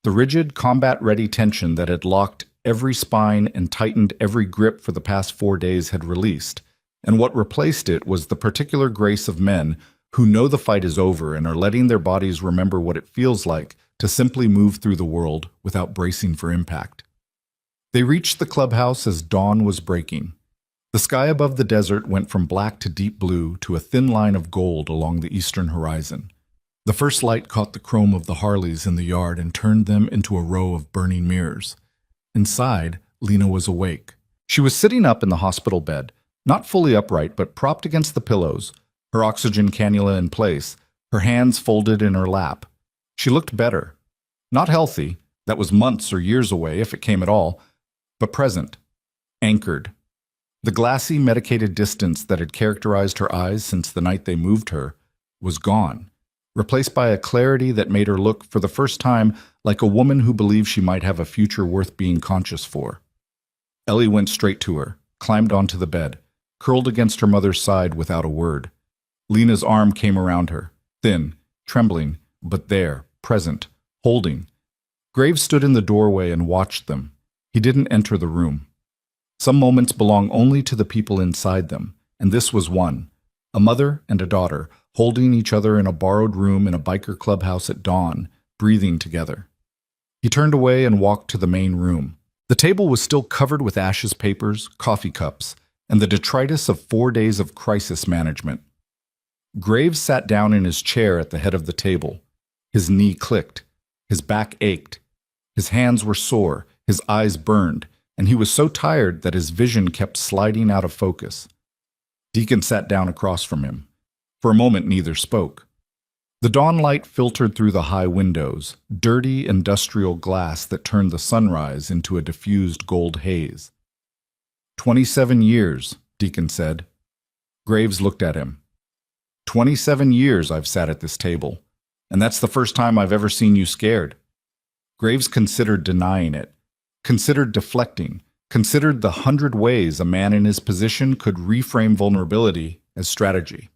The rigid, combat-ready tension that had locked every spine and tightened every grip for the past 4 days had released, and what replaced it was the particular grace of men who know the fight is over and are letting their bodies remember what it feels like to simply move through the world without bracing for impact. They reached the clubhouse as dawn was breaking. The sky above the desert went from black to deep blue to a thin line of gold along the eastern horizon. The first light caught the chrome of the Harleys in the yard and turned them into a row of burning mirrors. Inside, Lena was awake. She was sitting up in the hospital bed, not fully upright but propped against the pillows, her oxygen cannula in place, her hands folded in her lap. She looked better. Not healthy, that was months or years away if it came at all, but present, anchored. The glassy, medicated distance that had characterized her eyes since the night they moved her was gone, replaced by a clarity that made her look for the first time like a woman who believed she might have a future worth being conscious for. Ellie went straight to her, climbed onto the bed, curled against her mother's side without a word. Lena's arm came around her, thin, trembling, but there, present, holding. Graves stood in the doorway and watched them. He didn't enter the room. Some moments belong only to the people inside them, and this was one. A mother and a daughter, holding each other in a borrowed room in a biker clubhouse at dawn, breathing together. He turned away and walked to the main room. The table was still covered with Ash's papers, coffee cups, and the detritus of 4 days of crisis management. Graves sat down in his chair at the head of the table. His knee clicked. His back ached. His hands were sore. His eyes burned. And he was so tired that his vision kept sliding out of focus. Deacon sat down across from him. For a moment, neither spoke. The dawn light filtered through the high windows, dirty industrial glass that turned the sunrise into a diffused gold haze. 27 years, Deacon said. Graves looked at him. 27 years I've sat at this table, and that's the first time I've ever seen you scared. Graves considered denying it, considered deflecting, considered the 100 ways a man in his position could reframe vulnerability as strategy.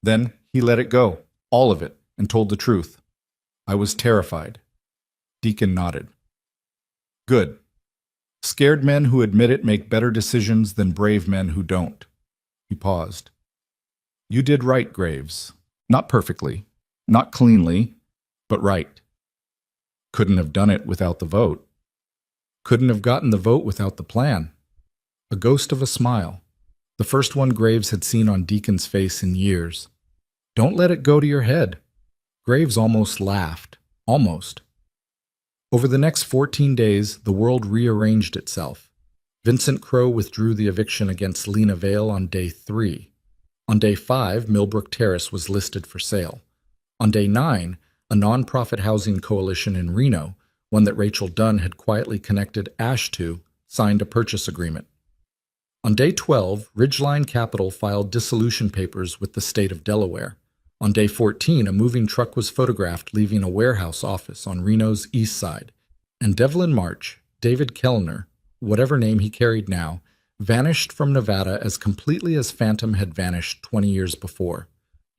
Then he let it go, all of it, and told the truth. I was terrified. Deacon nodded. Good. Scared men who admit it make better decisions than brave men who don't. He paused. You did right, Graves. Not perfectly, not cleanly, but right. Couldn't have done it without the vote. Couldn't have gotten the vote without the plan. A ghost of a smile, the first one Graves had seen on Deacon's face in years. Don't let it go to your head. Graves almost laughed. Almost. Over the next 14 days, the world rearranged itself. Vincent Crowe withdrew the eviction against Lena Vale on day 3. On day 5, Millbrook Terrace was listed for sale. On day 9, a non-profit housing coalition in Reno, one that Rachel Dunn had quietly connected Ash to, signed a purchase agreement. On day 12, Ridgeline Capital filed dissolution papers with the state of Delaware. On day 14, a moving truck was photographed leaving a warehouse office on Reno's east side, and Devlin March, David Kellner, whatever name he carried now, vanished from Nevada as completely as Phantom had vanished 20 years before.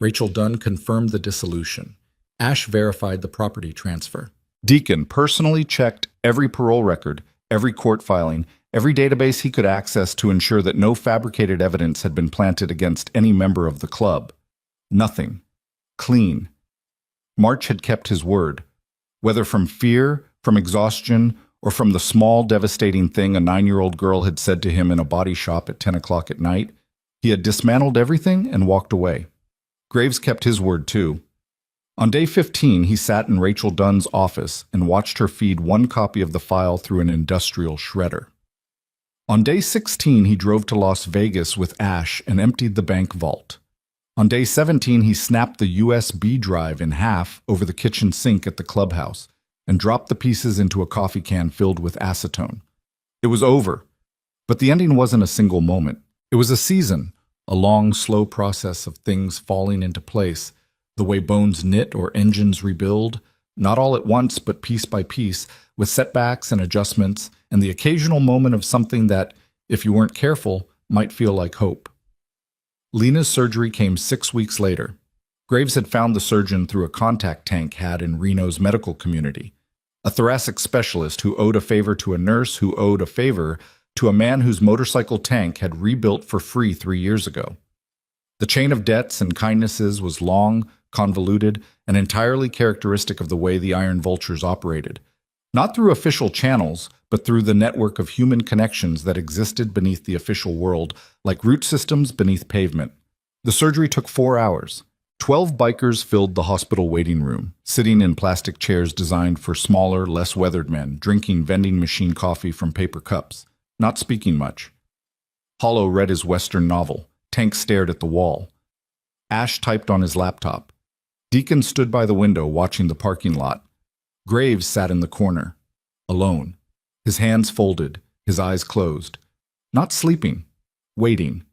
Rachel Dunn confirmed the dissolution. Ash verified the property transfer. Deacon personally checked every parole record, every court filing, every database he could access to ensure that no fabricated evidence had been planted against any member of the club. Nothing. Clean. March had kept his word. Whether from fear, from exhaustion, or from the small, devastating thing a 9-year-old girl had said to him in a body shop at 10 o'clock at night, he had dismantled everything and walked away. Graves kept his word too. On day 15, he sat in Rachel Dunn's office and watched her feed one copy of the file through an industrial shredder. On day 16, he drove to Las Vegas with Ash and emptied the bank vault. On day 17, he snapped the USB drive in half over the kitchen sink at the clubhouse and dropped the pieces into a coffee can filled with acetone. It was over, but the ending wasn't a single moment. It was a season, a long, slow process of things falling into place, the way bones knit or engines rebuild, not all at once but piece by piece, with setbacks and adjustments, and the occasional moment of something that, if you weren't careful, might feel like hope. Lena's surgery came 6 weeks later. Graves had found the surgeon through a contact Tank had in Reno's medical community, a thoracic specialist who owed a favor to a nurse who owed a favor to a man whose motorcycle Tank had rebuilt for free 3 years ago. The chain of debts and kindnesses was long, convoluted, and entirely characteristic of the way the Iron Vultures operated, not through official channels, but through the network of human connections that existed beneath the official world, like root systems beneath pavement. The surgery took 4 hours. 12 bikers filled the hospital waiting room, sitting in plastic chairs designed for smaller, less weathered men, drinking vending machine coffee from paper cups, not speaking much. Hollow read his Western novel. Tank stared at the wall. Ash typed on his laptop. Deacon stood by the window watching the parking lot. Graves sat in the corner, alone, his hands folded, his eyes closed. Not sleeping, waiting,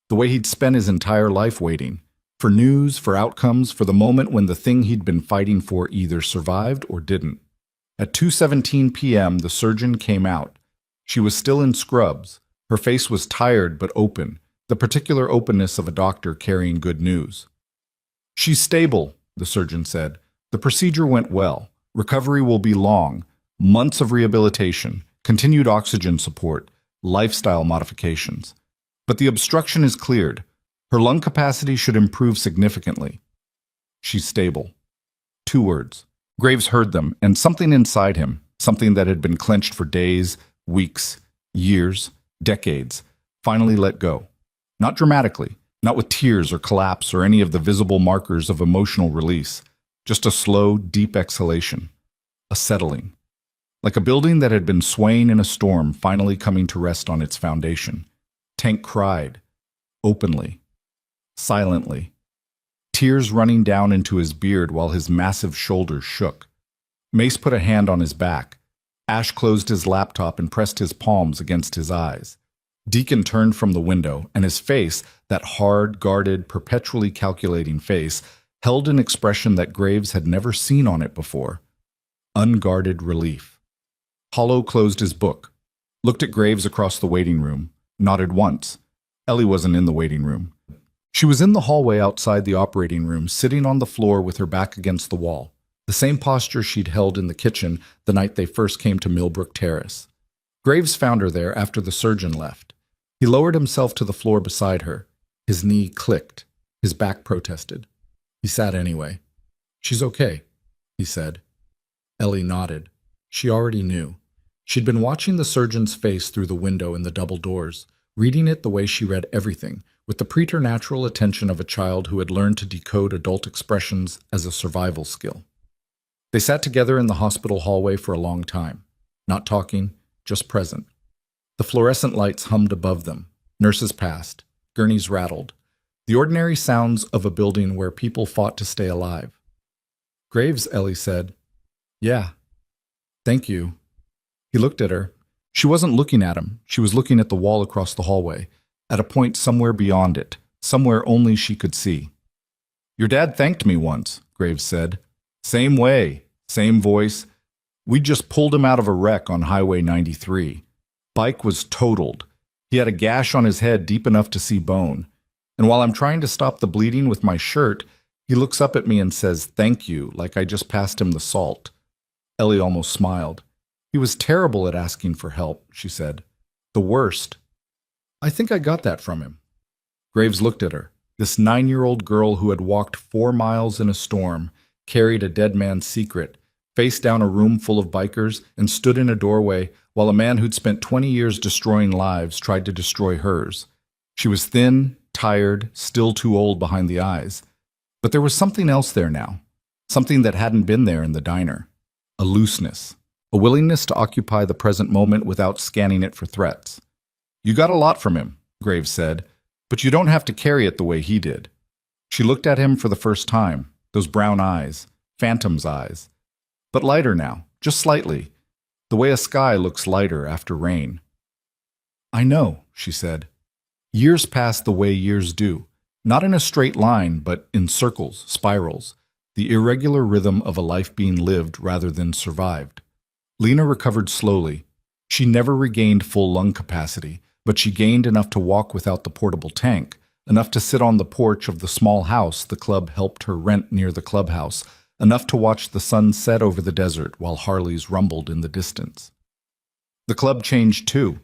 the way he'd spent his entire life waiting, for news, for outcomes, for the moment when the thing he'd been fighting for either survived or didn't. At 2:17 p.m., the surgeon came out. She was still in scrubs. Her face was tired but open, the particular openness of a doctor carrying good news. She's stable, the surgeon said. The procedure went well. Recovery will be long. Months of rehabilitation, continued oxygen support, lifestyle modifications. But the obstruction is cleared. Her lung capacity should improve significantly. She's stable. 2 words. Graves heard them, and something inside him, something that had been clenched for days, weeks, years, decades, finally let go. Not dramatically, not with tears or collapse or any of the visible markers of emotional release, just a slow, deep exhalation, a settling. Like a building that had been swaying in a storm finally coming to rest on its foundation. Tank cried, openly, silently, tears running down into his beard while his massive shoulders shook. Mace put a hand on his back. Ash closed his laptop and pressed his palms against his eyes. Deacon turned from the window, and his face, that hard, guarded, perpetually calculating face, held an expression that Graves had never seen on it before. Unguarded relief. Hollow closed his book, looked at Graves across the waiting room, nodded once. Ellie wasn't in the waiting room. She was in the hallway outside the operating room, sitting on the floor with her back against the wall, the same posture she'd held in the kitchen the night they first came to Millbrook Terrace. Graves found her there after the surgeon left. He lowered himself to the floor beside her. His knee clicked. His back protested. He sat anyway. "She's okay," he said. Ellie nodded. She already knew. She'd been watching the surgeon's face through the window in the double doors, reading it the way she read everything, with the preternatural attention of a child who had learned to decode adult expressions as a survival skill. They sat together in the hospital hallway for a long time, not talking, just present. The fluorescent lights hummed above them. Nurses passed. Gurneys rattled. The ordinary sounds of a building where people fought to stay alive. "Graves," Ellie said. "Yeah. Thank you." He looked at her. She wasn't looking at him. She was looking at the wall across the hallway, at a point somewhere beyond it, somewhere only she could see. "Your dad thanked me once," Graves said. "Same way, same voice. We just pulled him out of a wreck on Highway 93. Bike was totaled. He had a gash on his head deep enough to see bone. And while I'm trying to stop the bleeding with my shirt, he looks up at me and says, 'Thank you,' like I just passed him the salt." Ellie almost smiled. "He was terrible at asking for help," she said. "The worst." "I think I got that from him." Graves looked at her. This 9-year-old girl who had walked 4 miles in a storm, carried a dead man's secret, faced down a room full of bikers, and stood in a doorway while a man who'd spent 20 years destroying lives tried to destroy hers. She was thin, tired, still too old behind the eyes. But there was something else there now, something that hadn't been there in the diner. A looseness, a willingness to occupy the present moment without scanning it for threats. "You got a lot from him," Graves said, "but you don't have to carry it the way he did." She looked at him for the first time, those brown eyes, phantom's eyes. But lighter now, just slightly, the way a sky looks lighter after rain. "I know," she said. "Years pass the way years do, not in a straight line, but in circles, spirals, the irregular rhythm of a life being lived rather than survived." Lena recovered slowly. She never regained full lung capacity, but she gained enough to walk without the portable tank, enough to sit on the porch of the small house the club helped her rent near the clubhouse, enough to watch the sun set over the desert while Harleys rumbled in the distance. The club changed too.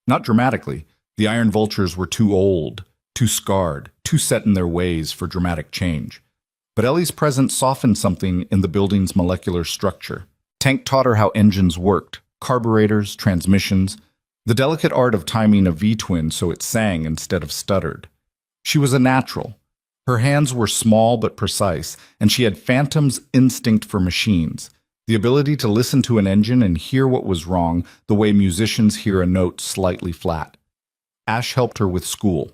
Not dramatically. The Iron Vultures were too old, too scarred, too set in their ways for dramatic change. But Ellie's presence softened something in the building's molecular structure. Tank taught her how engines worked, carburetors, transmissions, the delicate art of timing a V-twin so it sang instead of stuttered. She was a natural. Her hands were small but precise, and she had Phantom's instinct for machines, the ability to listen to an engine and hear what was wrong the way musicians hear a note slightly flat. Ash helped her with school.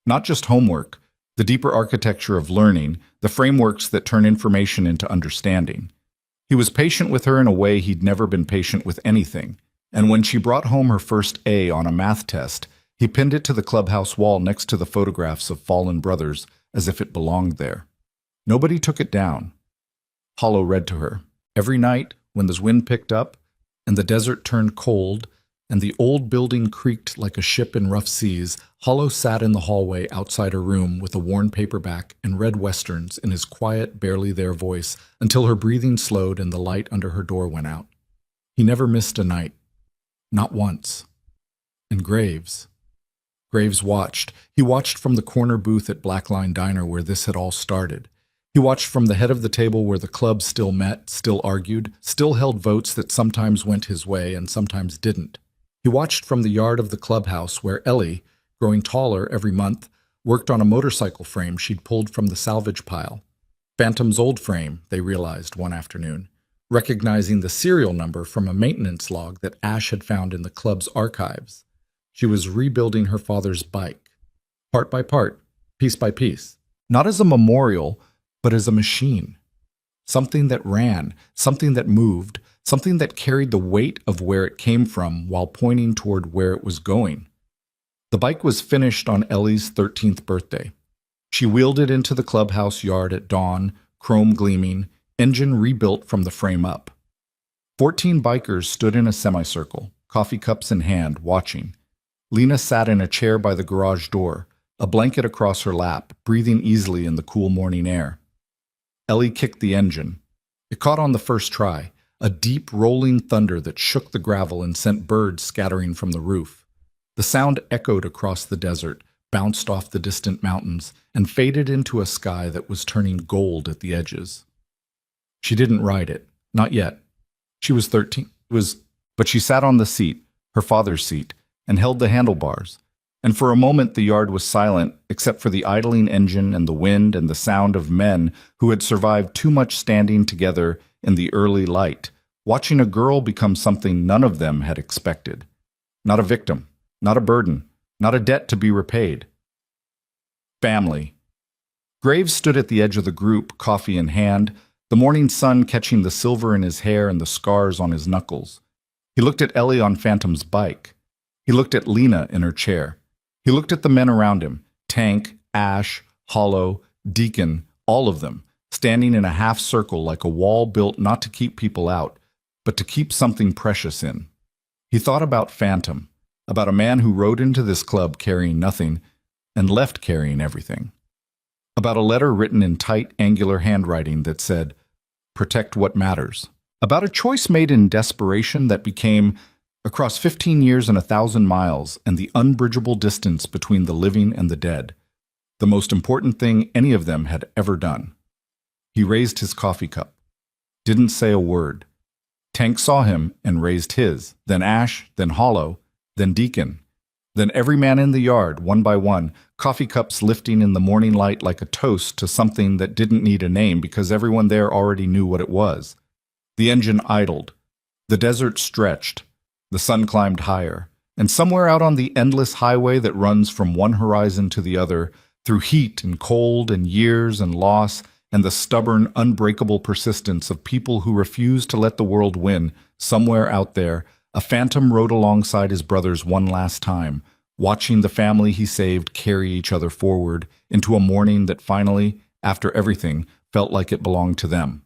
Not just homework, the deeper architecture of learning, the frameworks that turn information into understanding. He was patient with her in a way he'd never been patient with anything, and when she brought home her first A on a math test, he pinned it to the clubhouse wall next to the photographs of fallen brothers as if it belonged there. Nobody took it down. Hollow read to her. Every night, when the wind picked up, and the desert turned cold, and the old building creaked like a ship in rough seas, Hollow sat in the hallway outside her room with a worn paperback and read westerns in his quiet, barely there voice until her breathing slowed and the light under her door went out. He never missed a night. Not once. And Graves watched. He watched from the corner booth at Blackline Diner where this had all started. He watched from the head of the table where the club still met, still argued, still held votes that sometimes went his way and sometimes didn't. He watched from the yard of the clubhouse where Ellie, growing taller every month, worked on a motorcycle frame she'd pulled from the salvage pile. Phantom's old frame, they realized one afternoon, recognizing the serial number from a maintenance log that Ash had found in the club's archives. She was rebuilding her father's bike. Part by part, piece by piece, not as a memorial, but as a machine. Something that ran, something that moved, something that carried the weight of where it came from while pointing toward where it was going. The bike was finished on Ellie's 13th birthday. She wheeled it into the clubhouse yard at dawn, chrome gleaming, engine rebuilt from the frame up. 14 bikers stood in a semicircle, coffee cups in hand, watching. Lena sat in a chair by the garage door, a blanket across her lap, breathing easily in the cool morning air. Ellie kicked the engine. It caught on the first try, a deep rolling thunder that shook the gravel and sent birds scattering from the roof. The sound echoed across the desert, bounced off the distant mountains, and faded into a sky that was turning gold at the edges. She didn't ride it, not yet. She was 13. But she sat on the seat, her father's seat, and held the handlebars. And for a moment the yard was silent, except for the idling engine and the wind and the sound of men who had survived too much standing together in the early light, watching a girl become something none of them had expected. Not a victim, not a burden, not a debt to be repaid. Family. Graves stood at the edge of the group, coffee in hand, the morning sun catching the silver in his hair and the scars on his knuckles. He looked at Ellie on Phantom's bike. He looked at Lena in her chair. He looked at the men around him, Tank, Ash, Hollow, Deacon, all of them, standing in a half circle like a wall built not to keep people out, but to keep something precious in. He thought about Phantom, about a man who rode into this club carrying nothing and left carrying everything. About a letter written in tight, angular handwriting that said, "Protect what matters." About a choice made in desperation that became, across 15 years and 1,000 miles and the unbridgeable distance between the living and the dead, the most important thing any of them had ever done. He raised his coffee cup. Didn't say a word. Tank saw him and raised his, then Ash, then Hollow, then Deacon, then every man in the yard, one by one, coffee cups lifting in the morning light like a toast to something that didn't need a name because everyone there already knew what it was. The engine idled. The desert stretched. The sun climbed higher. And somewhere out on the endless highway that runs from one horizon to the other, through heat and cold and years and loss and the stubborn, unbreakable persistence of people who refuse to let the world win, somewhere out there, a phantom rode alongside his brothers one last time, watching the family he saved carry each other forward into a morning that finally, after everything, felt like it belonged to them.